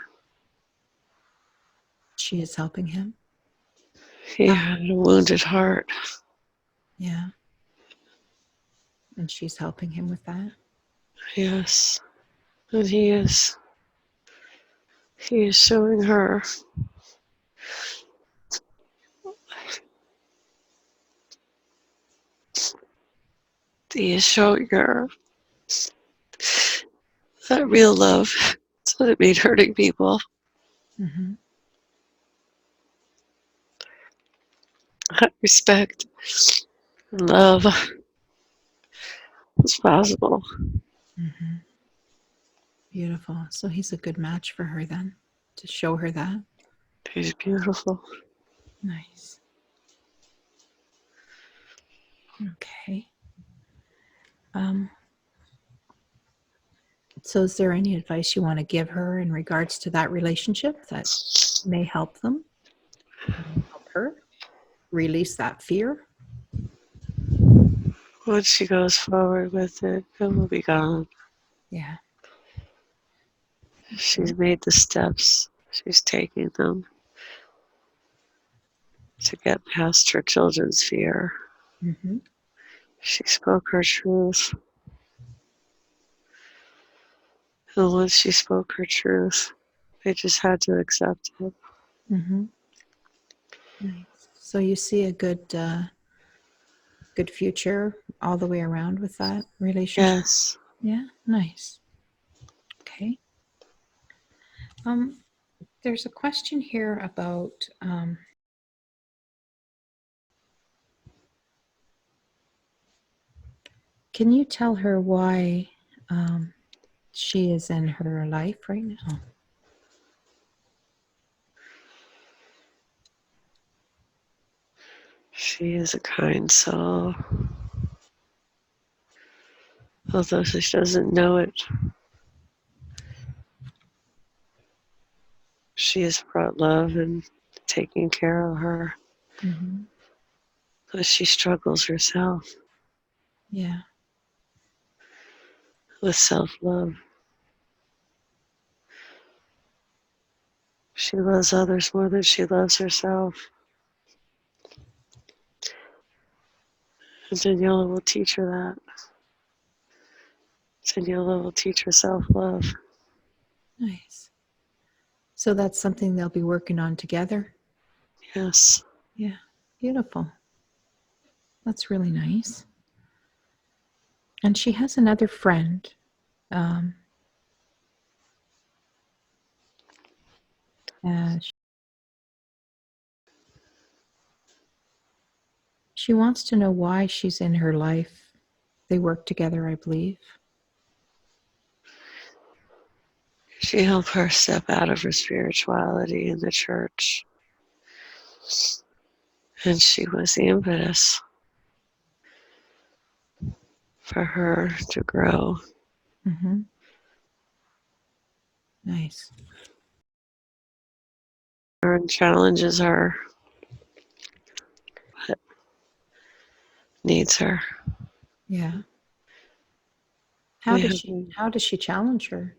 She is helping him. He had a wounded heart. Yeah. And she's helping him with that. Yes. And he is showing her. He is showing her that real love. That's what it made hurting people. Mm-hmm. That respect and love is possible. Mm-hmm. Beautiful. So he's a good match for her then to show her that. He's beautiful. Nice. Okay. Um, so is there any advice you want to give her in regards to that relationship that may help them, help her release that fear? Once she goes forward with it, it will be gone. Yeah. Okay. She's made the steps. She's taking them to get past her children's fear. Mm-hmm. She spoke her truth. And once she spoke her truth, they just had to accept it. Mm-hmm. Nice. So you see a good future all the way around with that relationship? Yes. Yeah. Nice. Okay. Um, there's a question here about can you tell her why she is in her life right now? She is a kind soul. Although she doesn't know it, she has brought love and taking care of her. Mm-hmm. But she struggles herself Yeah. with self love. She loves others more than she loves herself. And Daniela will teach her that. Daniela will teach her self love. Nice. So that's something they'll be working on together. Yes. Yeah. Beautiful. That's really nice. And she has another friend. Um, she wants to know why she's in her life. They work together, I believe. She helped her step out of her spirituality in the church. And she was the impetus. for her to grow. Mm-hmm. Nice. And challenges her, but needs her. Yeah. We have, How does she challenge her?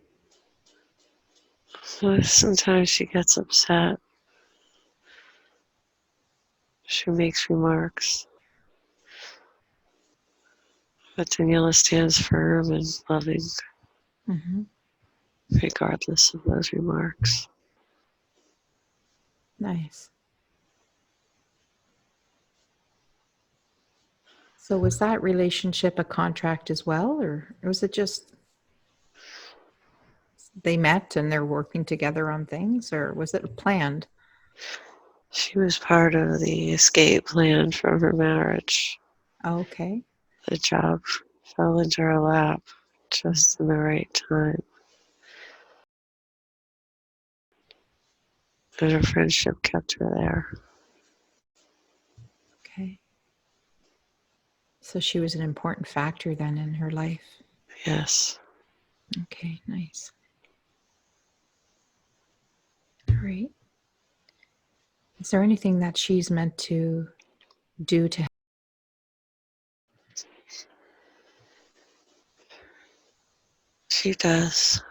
sometimes she gets upset. She makes remarks. But Daniela stands firm and loving, Mm-hmm. regardless of those remarks. Nice. So was that relationship a contract as well, or was it just they met and they're working together on things, or was it planned? She was part of the escape plan from her marriage. Okay. The job fell into her lap just in the right time. And her friendship kept her there. Okay. So she was an important factor then in her life. Yes. Okay, nice. Great. Is there anything that she's meant to do to? She does.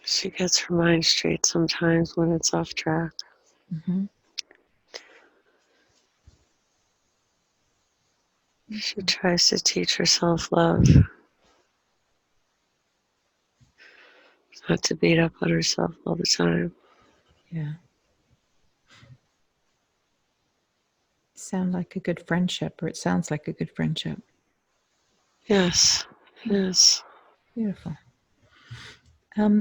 She gets her mind straight sometimes when it's off track. Mm-hmm. She tries to teach herself love, not to beat up on herself all the time. Yeah. Sound like a good friendship, or it sounds like a good friendship. Yes, it is. Beautiful.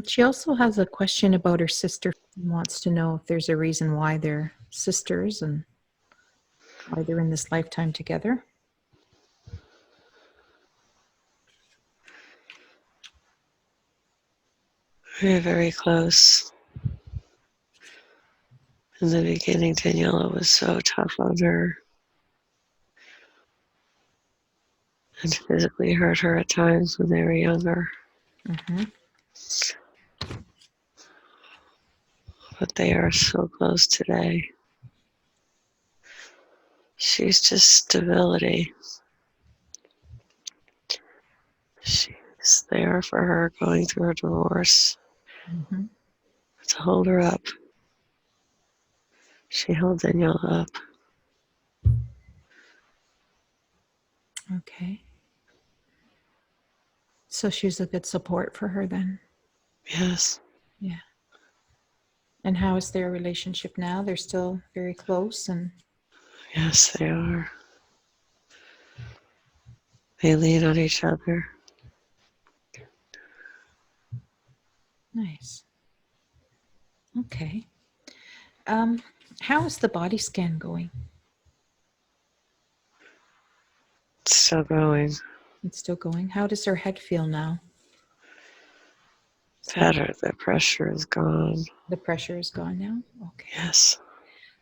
She also has a question about her sister. Wants to know if there's a reason why they're sisters and why they're in this lifetime together. We're very close. In the beginning, Daniela was so tough on her and physically hurt her at times when they were younger. Mm-hmm. But they are so close today. She's just stability. She's there for her going through her divorce Mm-hmm. to hold her up. She held Daniela up. Okay. So she's a good support for her then. Yes, Yeah. And how is their relationship now? They're still very close and yes, they are. They lean on each other. nice. Okay. Um, how is the body scan going? It's still going. It's still going. How does her head feel now? Better. The pressure is gone. The pressure is gone now? Okay. Yes,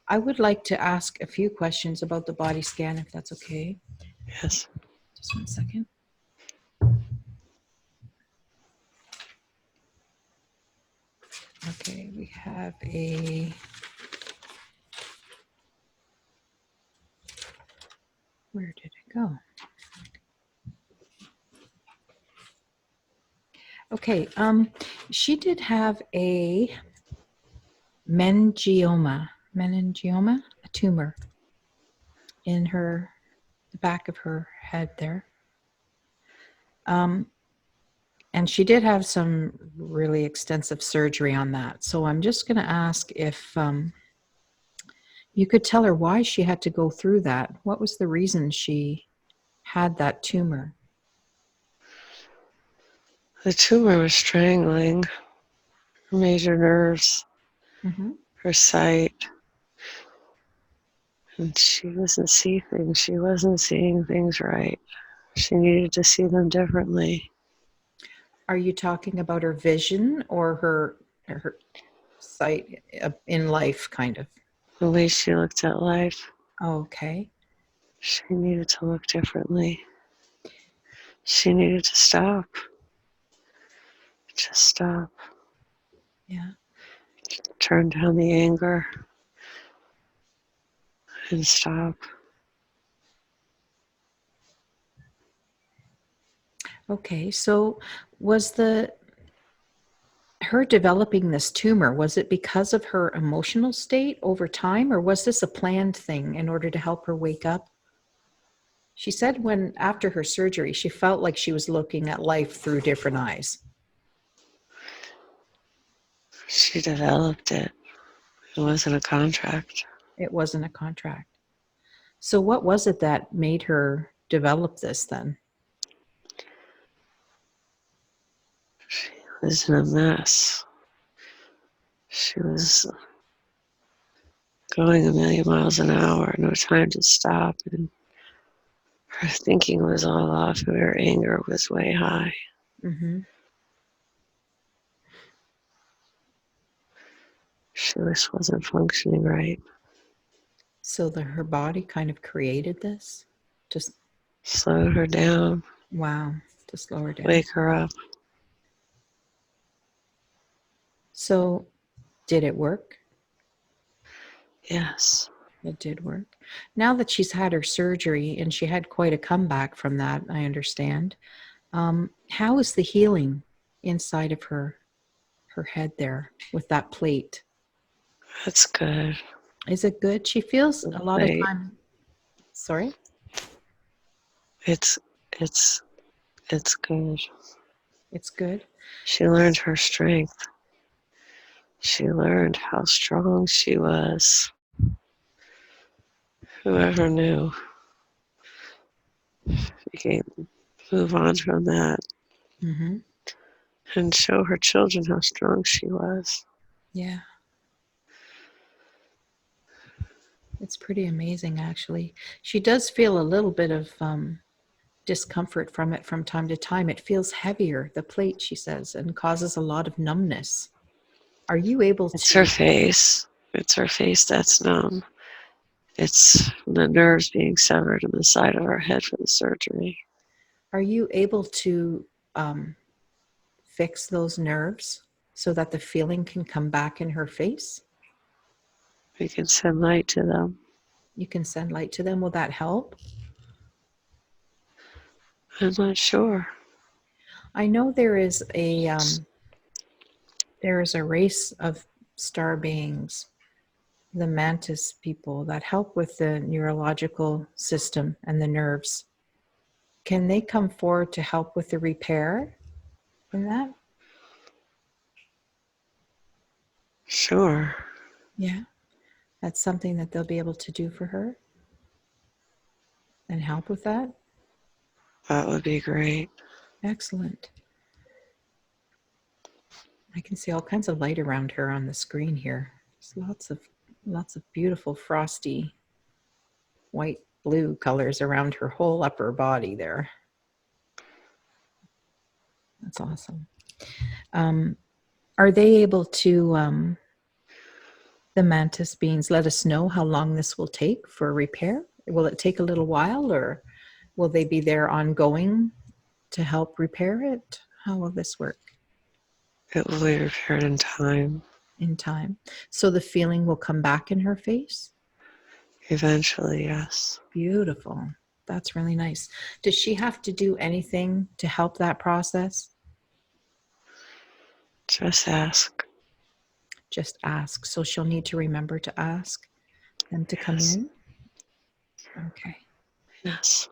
I would like to ask a few questions about the body scan, if that's okay. yes. Just 1 second. Okay, we have a. Where did it go? Okay, she did have a meningioma, a tumor in the back of her head there. And she did have some really extensive surgery on that. So I'm just going to ask if you could tell her why she had to go through that. What was the reason she had that tumor? The tumor was strangling her major nerves, Mm-hmm. her sight, and she wasn't seeing things. She wasn't seeing things right. She needed to see them differently. Are you talking about her vision or her sight in life, kind of? The way she looked at life, Okay. she needed to look differently. She needed to stop. Just stop. Yeah. Turn down the anger and stop. Okay. So was the her developing this tumor, was it because of her emotional state over time, or was this a planned thing in order to help her wake up? She said when after her surgery, she felt like she was looking at life through different eyes. She developed it. It wasn't a contract. It wasn't a contract. So what was it that made her develop this then? She was in a mess. She was going a million miles an hour, no time to stop, and her thinking was all off, and her anger was way high. Mm-hmm. She just wasn't functioning right. So her body kind of created this? Just, Slowed her down, wow, to slow her down. wake her up. So did it work? Yes. It did work. Now that she's had her surgery and she had quite a comeback from that, I understand. How is the healing inside of her head there with that plate? That's good. Is it good? She feels The a lot of plate. time. Sorry, It's it's it's good. it's good. She learned her strength. She learned how strong she was. Whoever knew? She can move on from that Mm-hmm. and show her children how strong she was. Yeah, it's pretty amazing, actually. She does feel a little bit of discomfort from it from time to time. It feels heavier, the plate, she says, and causes a lot of numbness. Are you able It's her to face. It's her face that's numb. It's the nerves being severed in the side of her head for the surgery. are you able to um, fix those nerves so that the feeling can come back in her face? We can send light to them. You can send light to them. Will that help? I'm not sure. I know there is a race of star beings, the mantis people, that help with the neurological system and the nerves. Can they come forward to help with the repair in that? Sure. Yeah, that's something that they'll be able to do for her and help with that. That would be great. Excellent. I can see all kinds of light around her on the screen here. There's lots of beautiful frosty white blue colors around her whole upper body there. That's awesome. Um, are they able to the mantis beings let us know how long this will take for repair? Will it take a little while, or will they be there ongoing to help repair it? How will this work It will be repaired in time. in time? So the feeling will come back in her face? Eventually, yes. Beautiful. That's really nice. Does she have to do anything to help that process? Just ask. Just ask. So she'll need to remember to ask them to come Yes. in? Okay. Yes.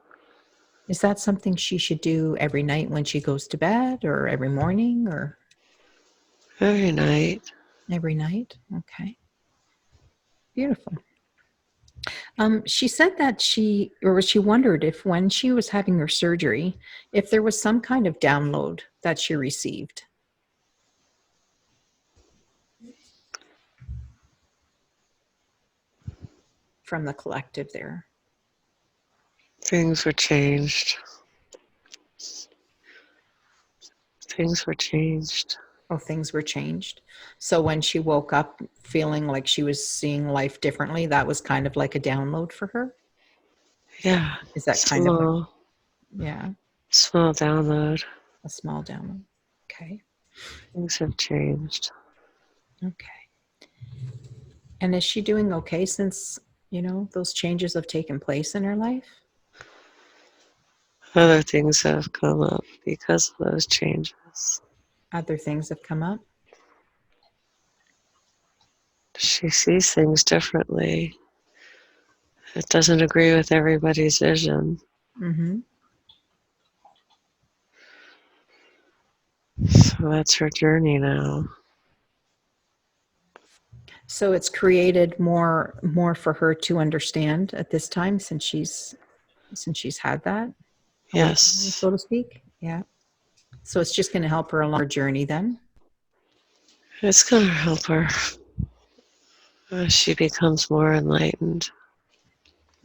Is that something she should do every night when she goes to bed, or every morning, or Every night. every night? Okay. Beautiful. She said that she wondered if when she was having her surgery, if there was some kind of download that she received from the collective there. Things were changed. Things were changed. Oh, things were changed. So when she woke up feeling like she was seeing life differently, that was kind of like a download for her. Yeah. Is that kind of what? Small. Yeah. Small download. A small download. Okay. Things have changed. Okay. And is she doing okay since, those changes have taken place in her life? Other things have come up because of those changes. Other things have come up? She sees things differently. It doesn't agree with everybody's vision. Mm-hmm. So that's her journey now. So it's created more for her to understand at this time since she's had that awakening, Yes. so to speak. Yeah. So it's just going to help her along her journey then. It's going to help her as she becomes more enlightened.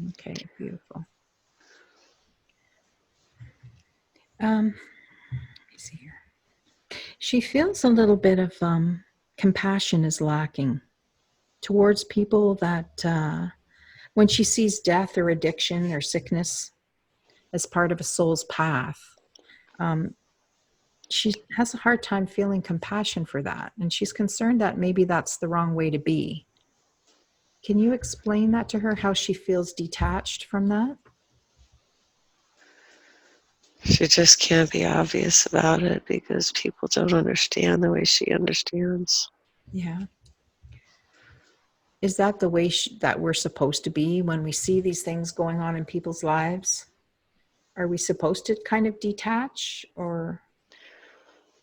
Okay, beautiful. Let me see here. She feels a little bit of compassion is lacking towards people that when she sees death or addiction or sickness as part of a soul's path, um, she has a hard time feeling compassion for that. And she's concerned that maybe that's the wrong way to be. Can you explain that to her, how she feels detached from that? She just can't be obvious about it because people don't understand the way she understands. Yeah. Is that the way that we're supposed to be when we see these things going on in people's lives? Are we supposed to kind of detach, or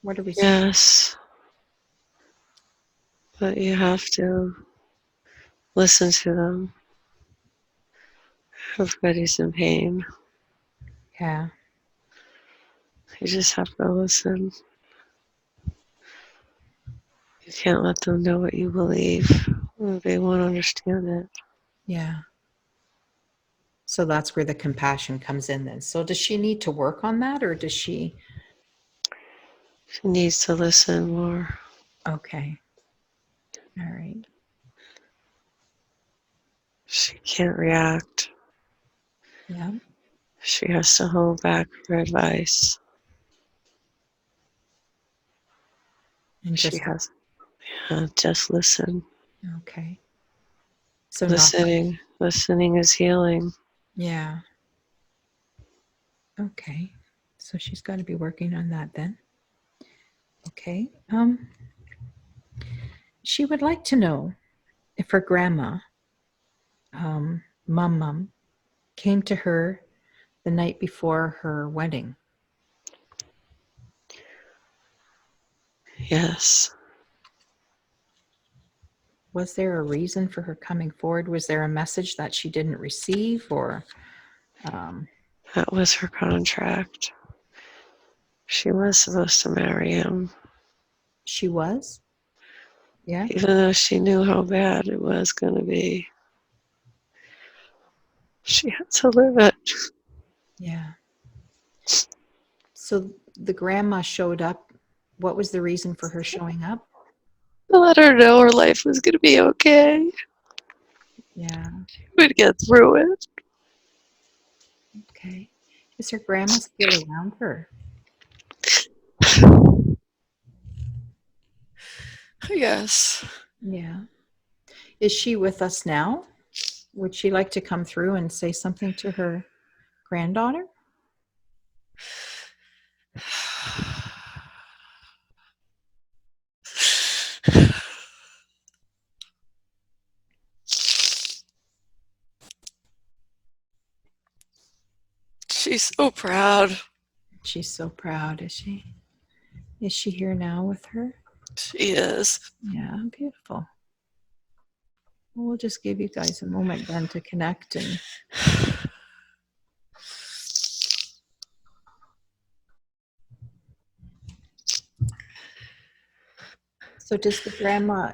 what are we supposed? Yes, but you have to listen to them. Everybody's in pain. Yeah. You just have to listen. You can't let them know what you believe. They won't understand it. Yeah. So that's where the compassion comes in then. So does she need to work on that, or does she? She needs to listen more. Okay. All right. She can't react. Yeah. She has to hold back her advice. And She just, has just listen. okay. So not, Listening is healing. yeah. Okay. So she's got to be working on that then. Okay. She would like to know if her grandma, Mum, came to her the night before her wedding. Yes, Was there a reason for her coming forward? Was there a message that she didn't receive, or that was her contract. She was supposed to marry him, she was? Yeah. even though she knew how bad it was going to be. She had to live it. Yeah. So the grandma showed up. What was the reason for her showing up? To let her know her life was going to be okay. Yeah. We'd get through it. Okay. Is her grandma still around her? Yes. Yeah. Is she with us now? Would she like to come through and say something to her granddaughter? She's so proud. She's so proud, is she? Is she here now with her? She is. Yeah, beautiful. Well, we'll just give you guys a moment then to connect. And so does the grandma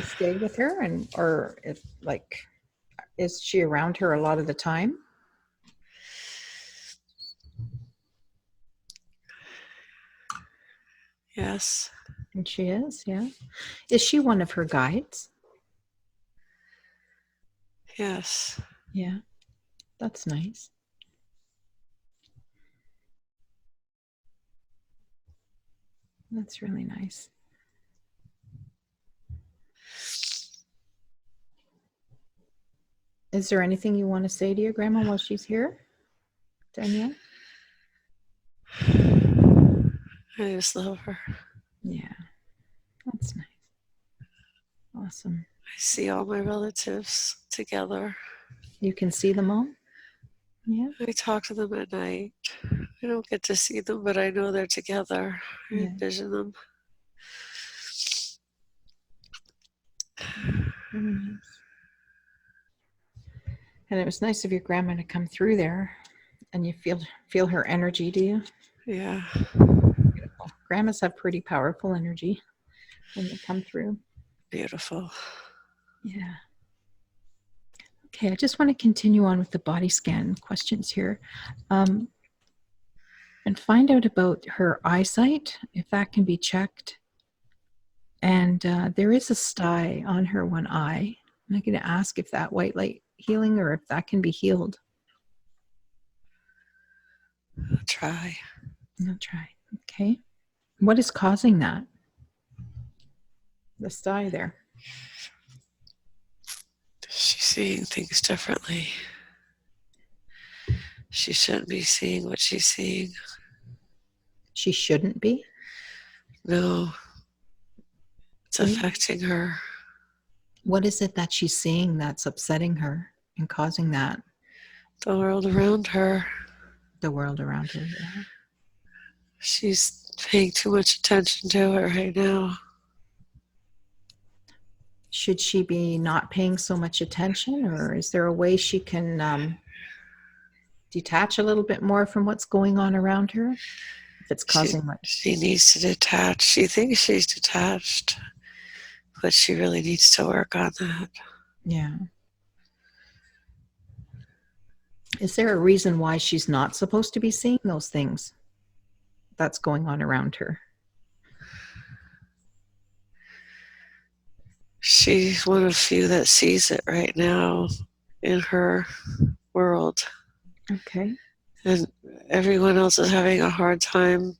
stay with her, and or if like is she around her a lot of the time? Yes. And she is, yeah. Is she one of her guides? Yes. Yeah, that's nice. That's really nice. Is there anything you want to say to your grandma while she's here, Danielle? I just love her. Yeah, that's nice. Awesome. I see all my relatives together. You can see them all? Yeah. I talk to them at night. I don't get to see them, but I know they're together. I Yeah. envision them. Really nice. And it was nice of your grandma to come through there, and you feel her energy, do you? Yeah. Beautiful. Grandmas have pretty powerful energy when they come through. Beautiful. Yeah. Okay, I just want to continue on with the body scan questions here. And find out about her eyesight, if that can be checked. And there is a sty on her one eye. I'm going to ask if that white light healing or if that can be healed. I'll try. I'll try. Okay. What is causing that? The sty there. She's seeing things differently. She shouldn't be seeing what she's seeing. She shouldn't be? No. It's affecting her. What is it that she's seeing that's upsetting her and causing that? The world around her. The world around her, yeah. She's paying too much attention to it right now. Should she be not paying so much attention, or is there a way she can detach a little bit more from what's going on around her? If it's causing much. She needs to detach. She thinks she's detached, but she really needs to work on that. Yeah. Is there a reason why she's not supposed to be seeing those things that's going on around her? She's one of few that sees it right now in her world. Okay. And everyone else is having a hard time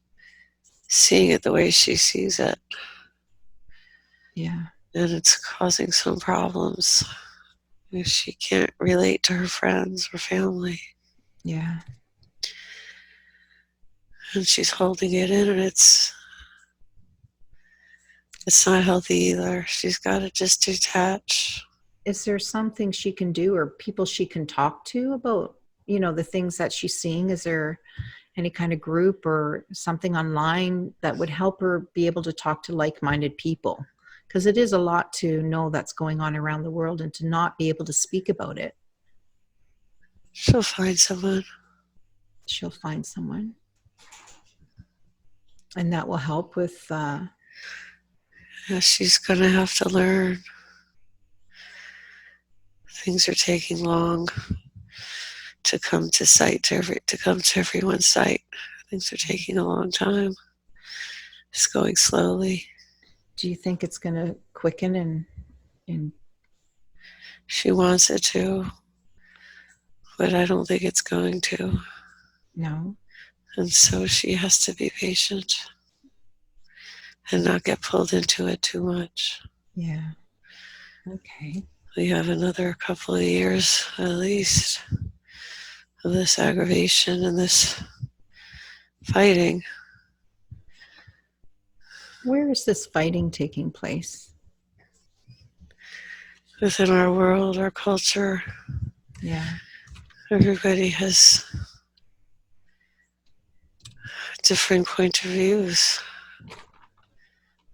seeing it the way she sees it. Yeah. And it's causing some problems. She can't relate to her friends or family. Yeah. And she's holding it in, and it's not healthy either. She's got to just detach. Is there something she can do or people she can talk to about, the things that she's seeing? Is there any kind of group or something online that would help her be able to talk to like-minded people? Because it is a lot to know that's going on around the world and to not be able to speak about it. She'll find someone. She'll find someone. And that will help with... Yeah, she's going to have to learn. Things are taking long to come to sight, to come to everyone's sight. Things are taking a long time. It's going slowly. Do you think it's going to quicken and She wants it to, but I don't think it's going to. No. And so she has to be patient and not get pulled into it too much. Yeah. Okay. We have another couple of years at least of this aggravation and this fighting. Where is this fighting taking place? Within our world, our culture. Yeah. Everybody has different point of views,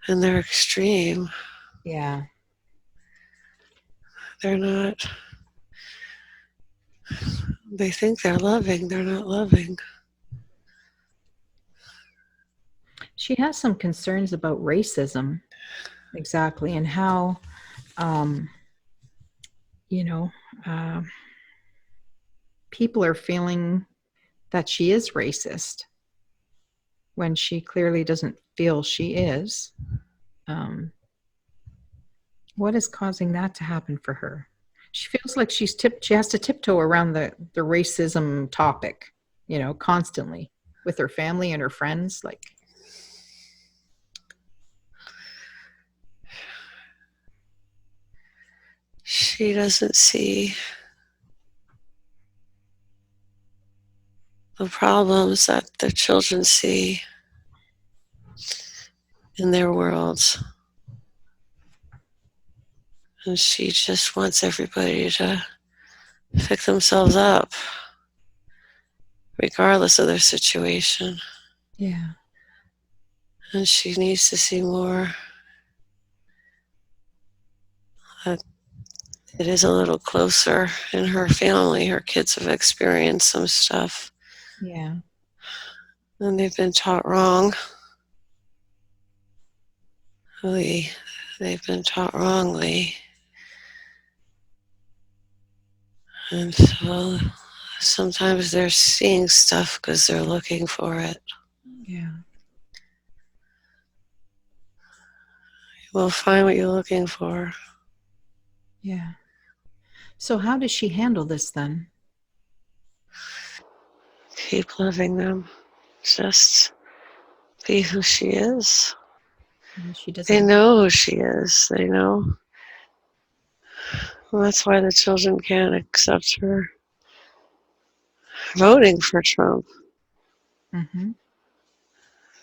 and they're extreme. Yeah. They're not, they think they're loving, they're not loving. She has some concerns about racism, exactly, and how, people are feeling that she is racist when she clearly doesn't feel she is. What is causing that to happen for her? She feels like she has to tiptoe around the racism topic, constantly with her family and her friends. Like, She doesn't see the problems that the children see in their worlds. And she just wants everybody to pick themselves up, regardless of their situation. Yeah. And she needs to see more that it is a little closer in her family. Her kids have experienced some stuff Yeah. and they've been taught wrong. They've been taught wrongly. And so sometimes they're seeing stuff because they're looking for it. Yeah. You'll find what you're looking for. Yeah. So how does she handle this then? Keep loving them. Just be who she is. She They doesn't. know who she is. They know. Well, that's why the children can't accept her voting for Trump. Mm-hmm.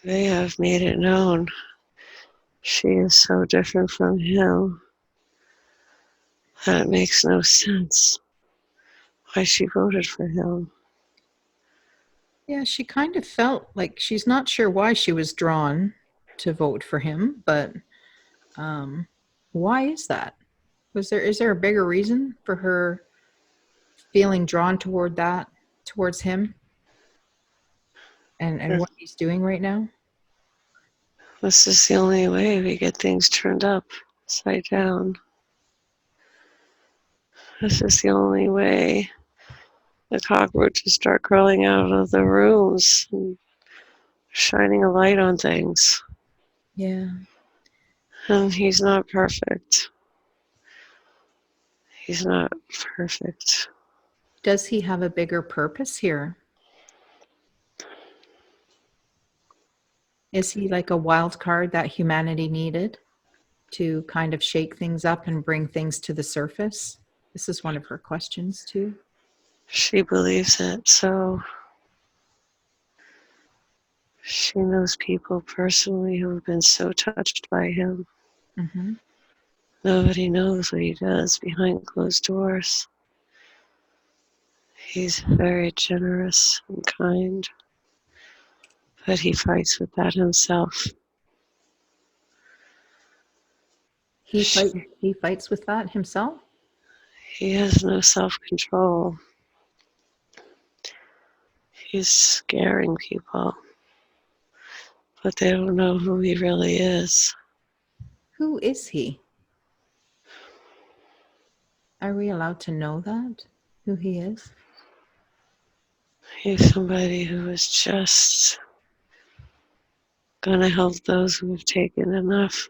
They have made it known she is so different from him that it makes no sense why she voted for him. Yeah, she kind of felt like she's not sure why she was drawn to vote for him, but um, why is that? Is there a bigger reason for her feeling drawn towards him and what he's doing right now? This is the only way we get things turned upside down. This is the only way the cockroaches start crawling out of the rooms and shining a light on things. Yeah. And he's not perfect. He's not perfect. Does he have a bigger purpose here? Is he like a wild card that humanity needed to kind of shake things up and bring things to the surface? This is one of her questions too. She believes it, so she knows people personally who have been so touched by him. Mm-hmm. Nobody knows what he does behind closed doors. He's very generous and kind, but he fights with that himself. He fights with that himself. He has no self-control. He's scaring people, but they don't know who he really is. Who is he? Are we allowed to know that? Who he is? He's somebody who is just going to help those who have taken enough.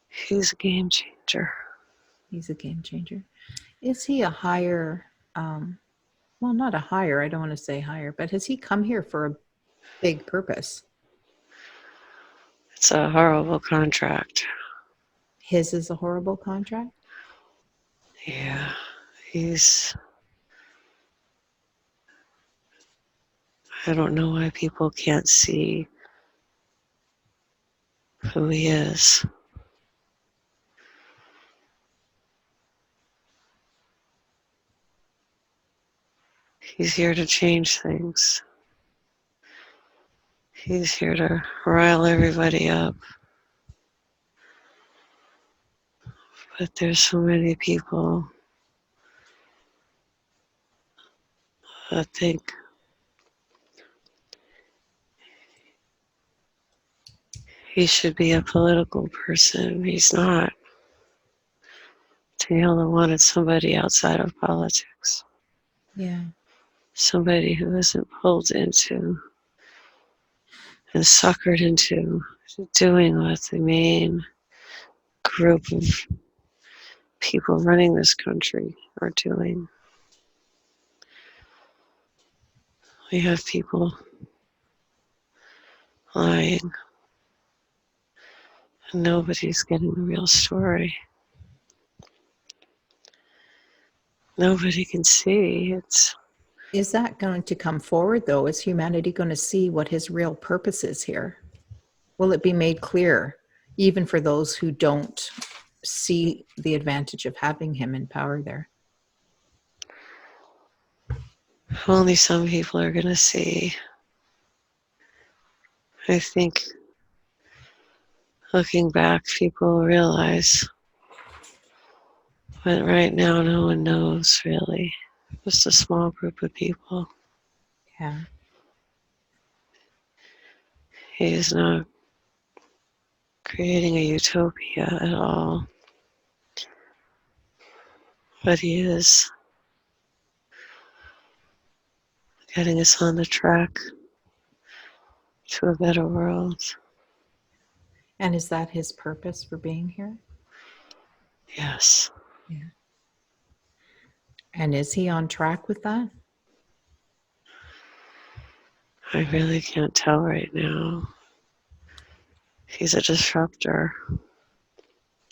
He's a game changer. He's a game changer. Is he a higher, well, not a higher, I don't want to say higher, but has he come here for a big purpose? It's a horrible contract. His is a horrible contract? Yeah, I don't know why people can't see who he is. He's here to change things. He's here to rile everybody up. But there's so many people that think he should be a political person. He's not. Taylor wanted somebody outside of politics. Yeah. Somebody who isn't pulled into and suckered into doing what the main group of people running this country are doing. We have people lying, and nobody's getting the real story. nobody can see. Is that going to come forward, though? Is humanity going to see what his real purpose is here? Will it be made clear, even for those who don't see the advantage of having him in power there? only some people are going to see. I think looking back, people realize. But right now, no one knows really. Just a small group of people. Yeah. He is not creating a utopia at all. But he is getting us on the track to a better world. And is that his purpose for being here? Yes. Yeah. And is he on track with that? I really can't tell right now. He's a disruptor.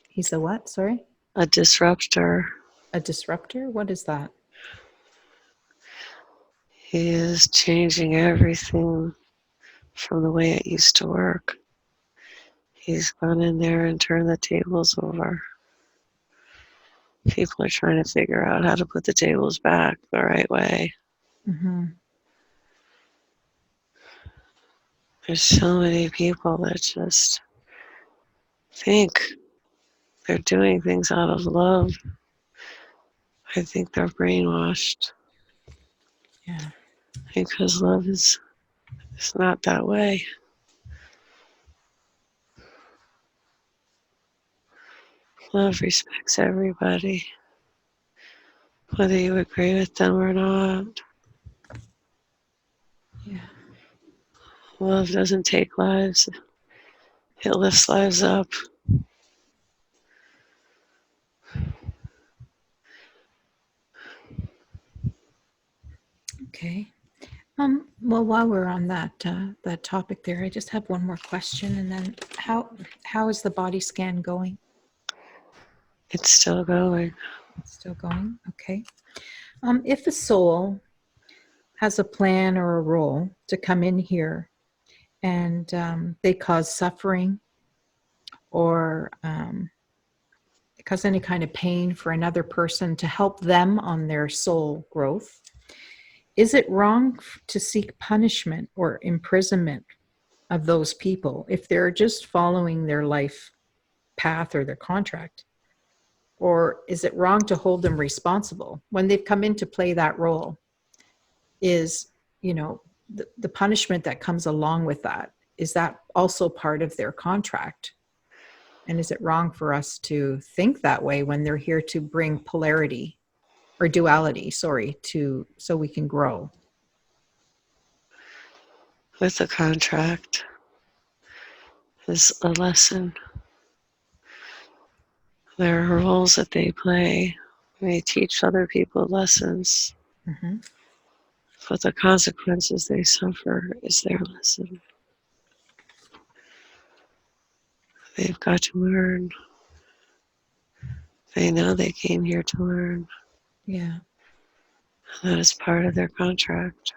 He's a what? Sorry? A disruptor. A disruptor? What is that? He is changing everything from the way it used to work. He's gone in there and turned the tables over. People are trying to figure out how to put the tables back the right way. Mm-hmm. There's so many people that just think they're doing things out of love. I think they're brainwashed. Yeah. Because love is not that way. Love respects everybody, whether you agree with them or not. Yeah. Love doesn't take lives, it lifts lives up. Okay. Well, while we're on that topic there, I just have one more question, and then how is the body scan going? It's still going. It's still going. Okay. If a soul has a plan or a role to come in here, and they cause suffering or cause any kind of pain for another person to help them on their soul growth, is it wrong to seek punishment or imprisonment of those people if they're just following their life path or their contract? Or is it wrong to hold them responsible when they've come in to play that role? Is, the punishment that comes along with that, is that also part of their contract? And is it wrong for us to think that way when they're here to bring polarity or duality, so we can grow? With the contract is a lesson. There are roles that they play. They teach other people lessons, Mm-hmm. but the consequences they suffer is their lesson. They've got to learn. They know they came here to learn. Yeah. That is part of their contract.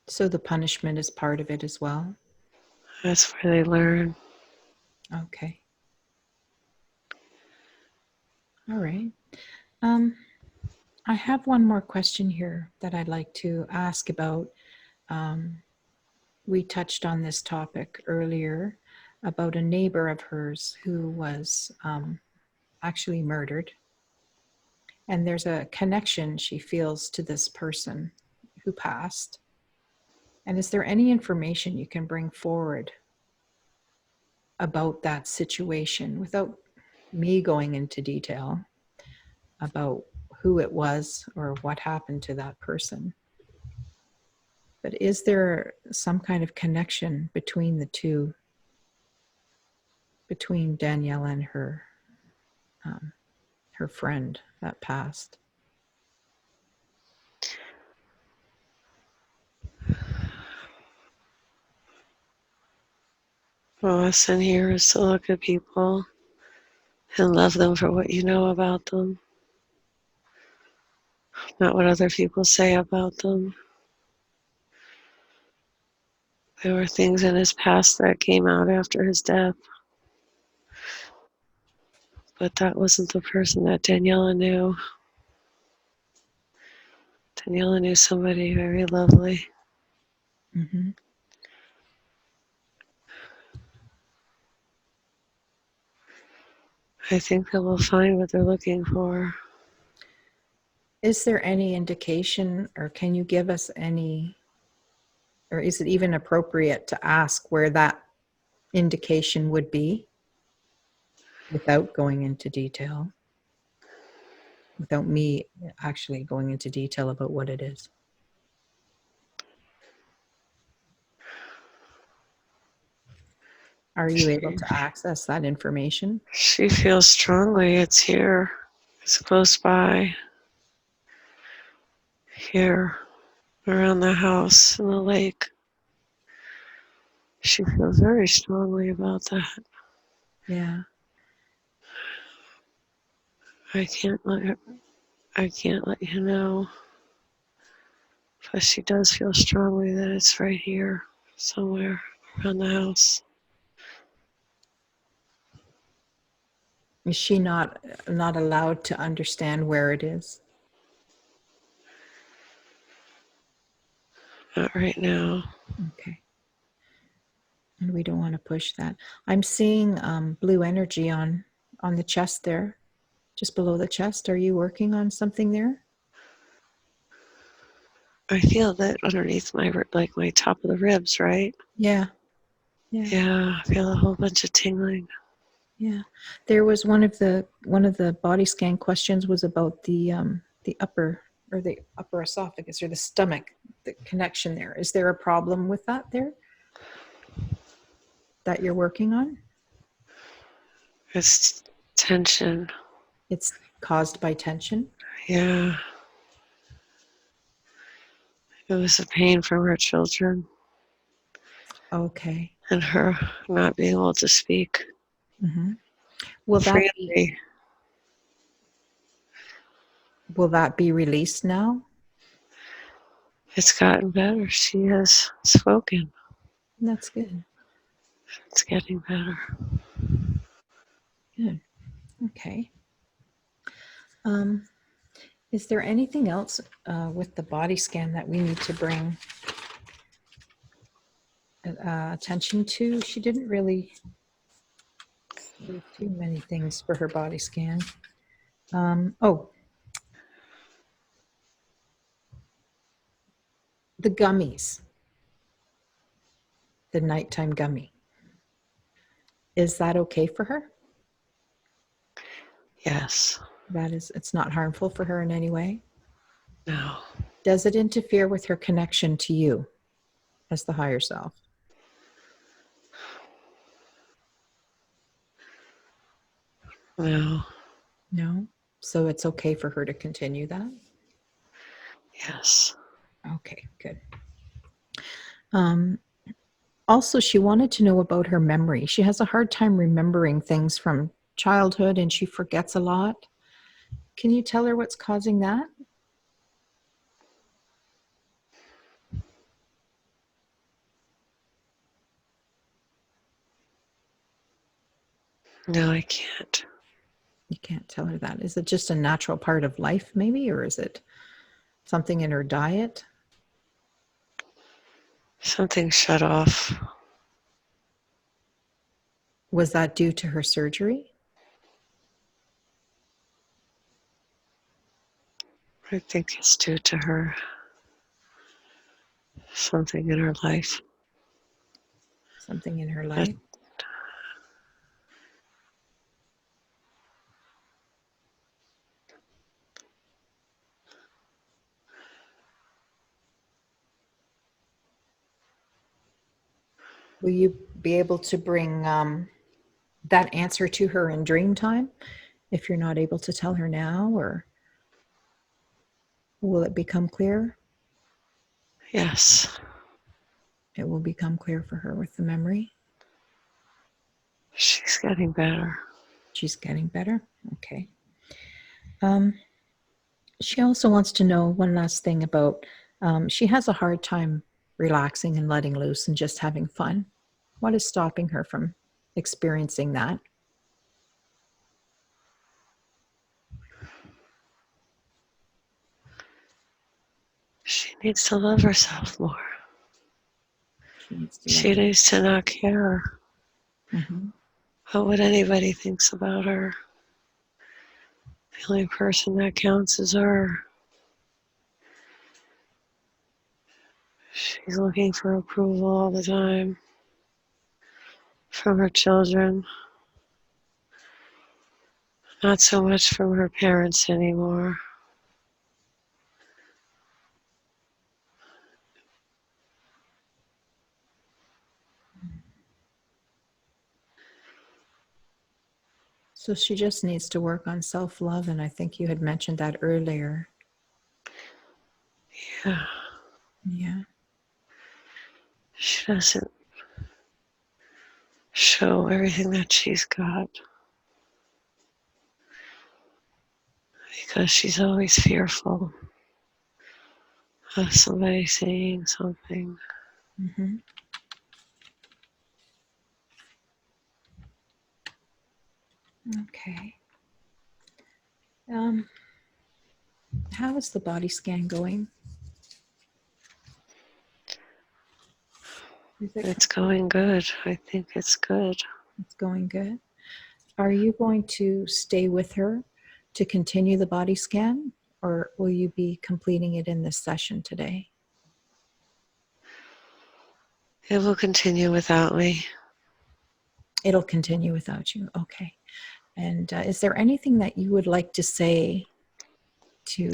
So the punishment is part of it as well. That's where they learn. Okay. All right. I have one more question here that I'd like to ask about. We touched on this topic earlier about a neighbor of hers who was actually murdered. And there's a connection she feels to this person who passed. And is there any information you can bring forward about that situation without me going into detail about who it was or what happened to that person? But is there some kind of connection between the two, between Danielle and her friend that passed? The lesson here is to look at people and love them for what you know about them, not what other people say about them. There were things in his past that came out after his death, but that wasn't the person that Daniela knew. Daniela knew somebody very lovely. Mm-hmm. I think they will find what they're looking for. Is there any indication, or can you give us any, or is it even appropriate to ask where that indication would be without going into detail? Without me actually going into detail about what it is? Are you able to access that information? She feels strongly it's here. It's close by. Here, around the house and the lake. She feels very strongly about that. Yeah. I can't let you know. But she does feel strongly that it's right here, somewhere around the house. Is she not allowed to understand where it is? Not right now. Okay. And we don't want to push that. I'm seeing blue energy on the chest there, just below the chest. Are you working on something there? I feel that underneath my top of the ribs, right? Yeah. Yeah. Yeah, I feel a whole bunch of tingling. Yeah. There was one of the body scan questions was about the upper, or the upper esophagus, or the stomach, the connection there. Is there a problem with that there that you're working on? It's tension. It's caused by tension? Yeah. It was a pain from her children Okay. and her not being able to speak Mm-hmm. Will freely. that be released now? It's gotten better. She has spoken. That's good. It's getting better. Good. Okay. Is there anything else with the body scan that we need to bring attention to? She didn't really say too many things for her body scan. Oh, the gummies, the nighttime gummy. Is that okay for her? Yes. It's not harmful for her in any way? No. Does it interfere with her connection to you as the higher self? No. No? So it's okay for her to continue that? Yes. Okay, good. Also, she wanted to know about her memory. She has a hard time remembering things from childhood, and she forgets a lot. Can you tell her what's causing that? No, I can't. You can't tell her that. Is it just a natural part of life, maybe, or is it something in her diet? Something shut off. Was that due to her surgery? I think it's due to her. Something in her life. Something in her That life? Will you be able to bring that answer to her in dream time if you're not able to tell her now, or will it become clear? yes. It will become clear for her with the memory. She's getting better. She's getting better. Okay. She also wants to know one last thing about, she has a hard time relaxing and letting loose and just having fun. What is stopping her from experiencing that? She needs to love herself more. She needs to She needs to not care about what anybody thinks about her. The only person that counts is her. She's looking for approval all the time from her children, not so much from her parents anymore. So she just needs to work on self-love, and I think you had mentioned that earlier. Yeah. Yeah. She doesn't show everything that she's got because she's always fearful of somebody saying something. Mm-hmm. Okay. How is the body scan going? It's going good. I think it's good. It's going good. Are you going to stay with her to continue the body scan, or will you be completing it in this session today? It will continue without me. It'll continue without you. Okay. And is there anything that you would like to say to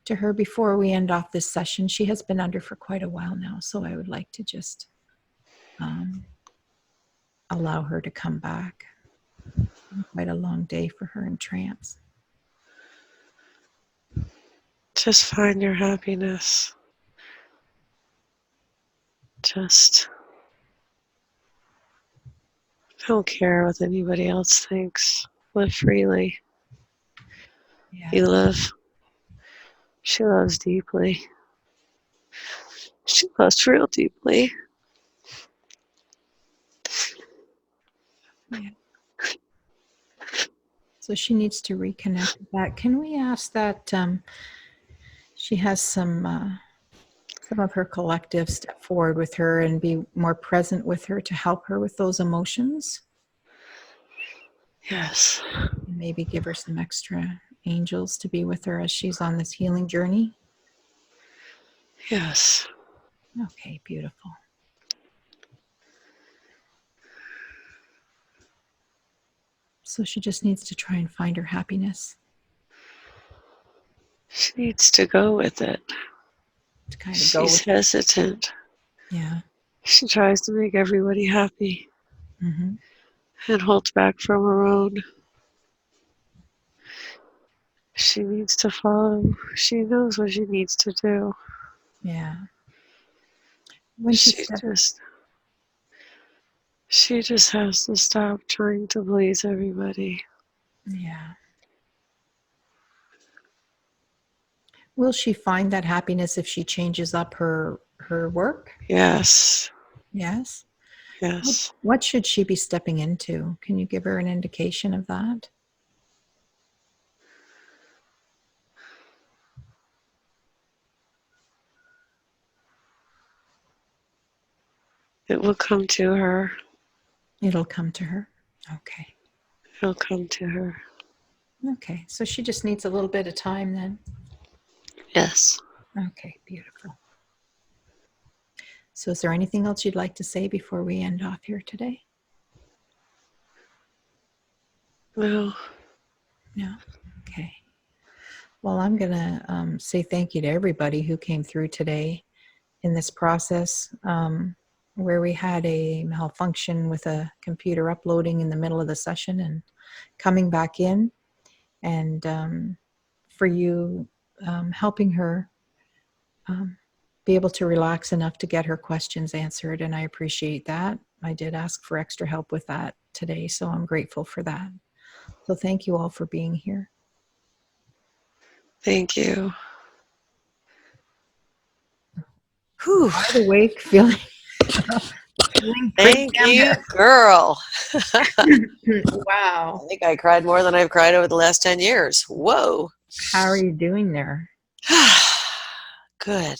her before we end off this session? She has been under for quite a while now, so I would like to just allow her to come back. It's been quite a long day for her in trance. Just find your happiness. Just don't care what anybody else thinks. Live freely. Yeah. You love. She loves deeply. She loves real deeply. Yeah. So she needs to reconnect with that. Can we ask that she has some of her collective step forward with her and be more present with her to help her with those emotions? Yes. And maybe give her some extra angels to be with her as she's on this healing journey? Yes. Okay, beautiful. So she just needs to try and find her happiness. She needs to go with it. To kind of go with She's hesitant. Yeah. She tries to make everybody happy and holds back from her own. She needs to follow. She knows what she needs to do. Yeah. When she just has to stop trying to please everybody. Yeah. Will she find that happiness if she changes up her work? Yes. Yes. Yes. What should she be stepping into? Can you give her an indication of that? It will come to her. It'll come to her. Okay. It'll come to her. Okay. So she just needs a little bit of time then? Yes. Okay, beautiful. So is there anything else you'd like to say before we end off here today? No. No? Okay. Well, I'm going to say thank you to everybody who came through today in this process, where we had a malfunction with a computer uploading in the middle of the session and coming back in, and for you helping her be able to relax enough to get her questions answered, and I appreciate that. I did ask for extra help with that today, so I'm grateful for that. So thank you all for being here. Thank you. Whew. Wide awake, feeling pretty Thank damn you, girl. good. I Wow. think I cried more than I've cried over the last 10 years. Whoa. How are you doing there? Good.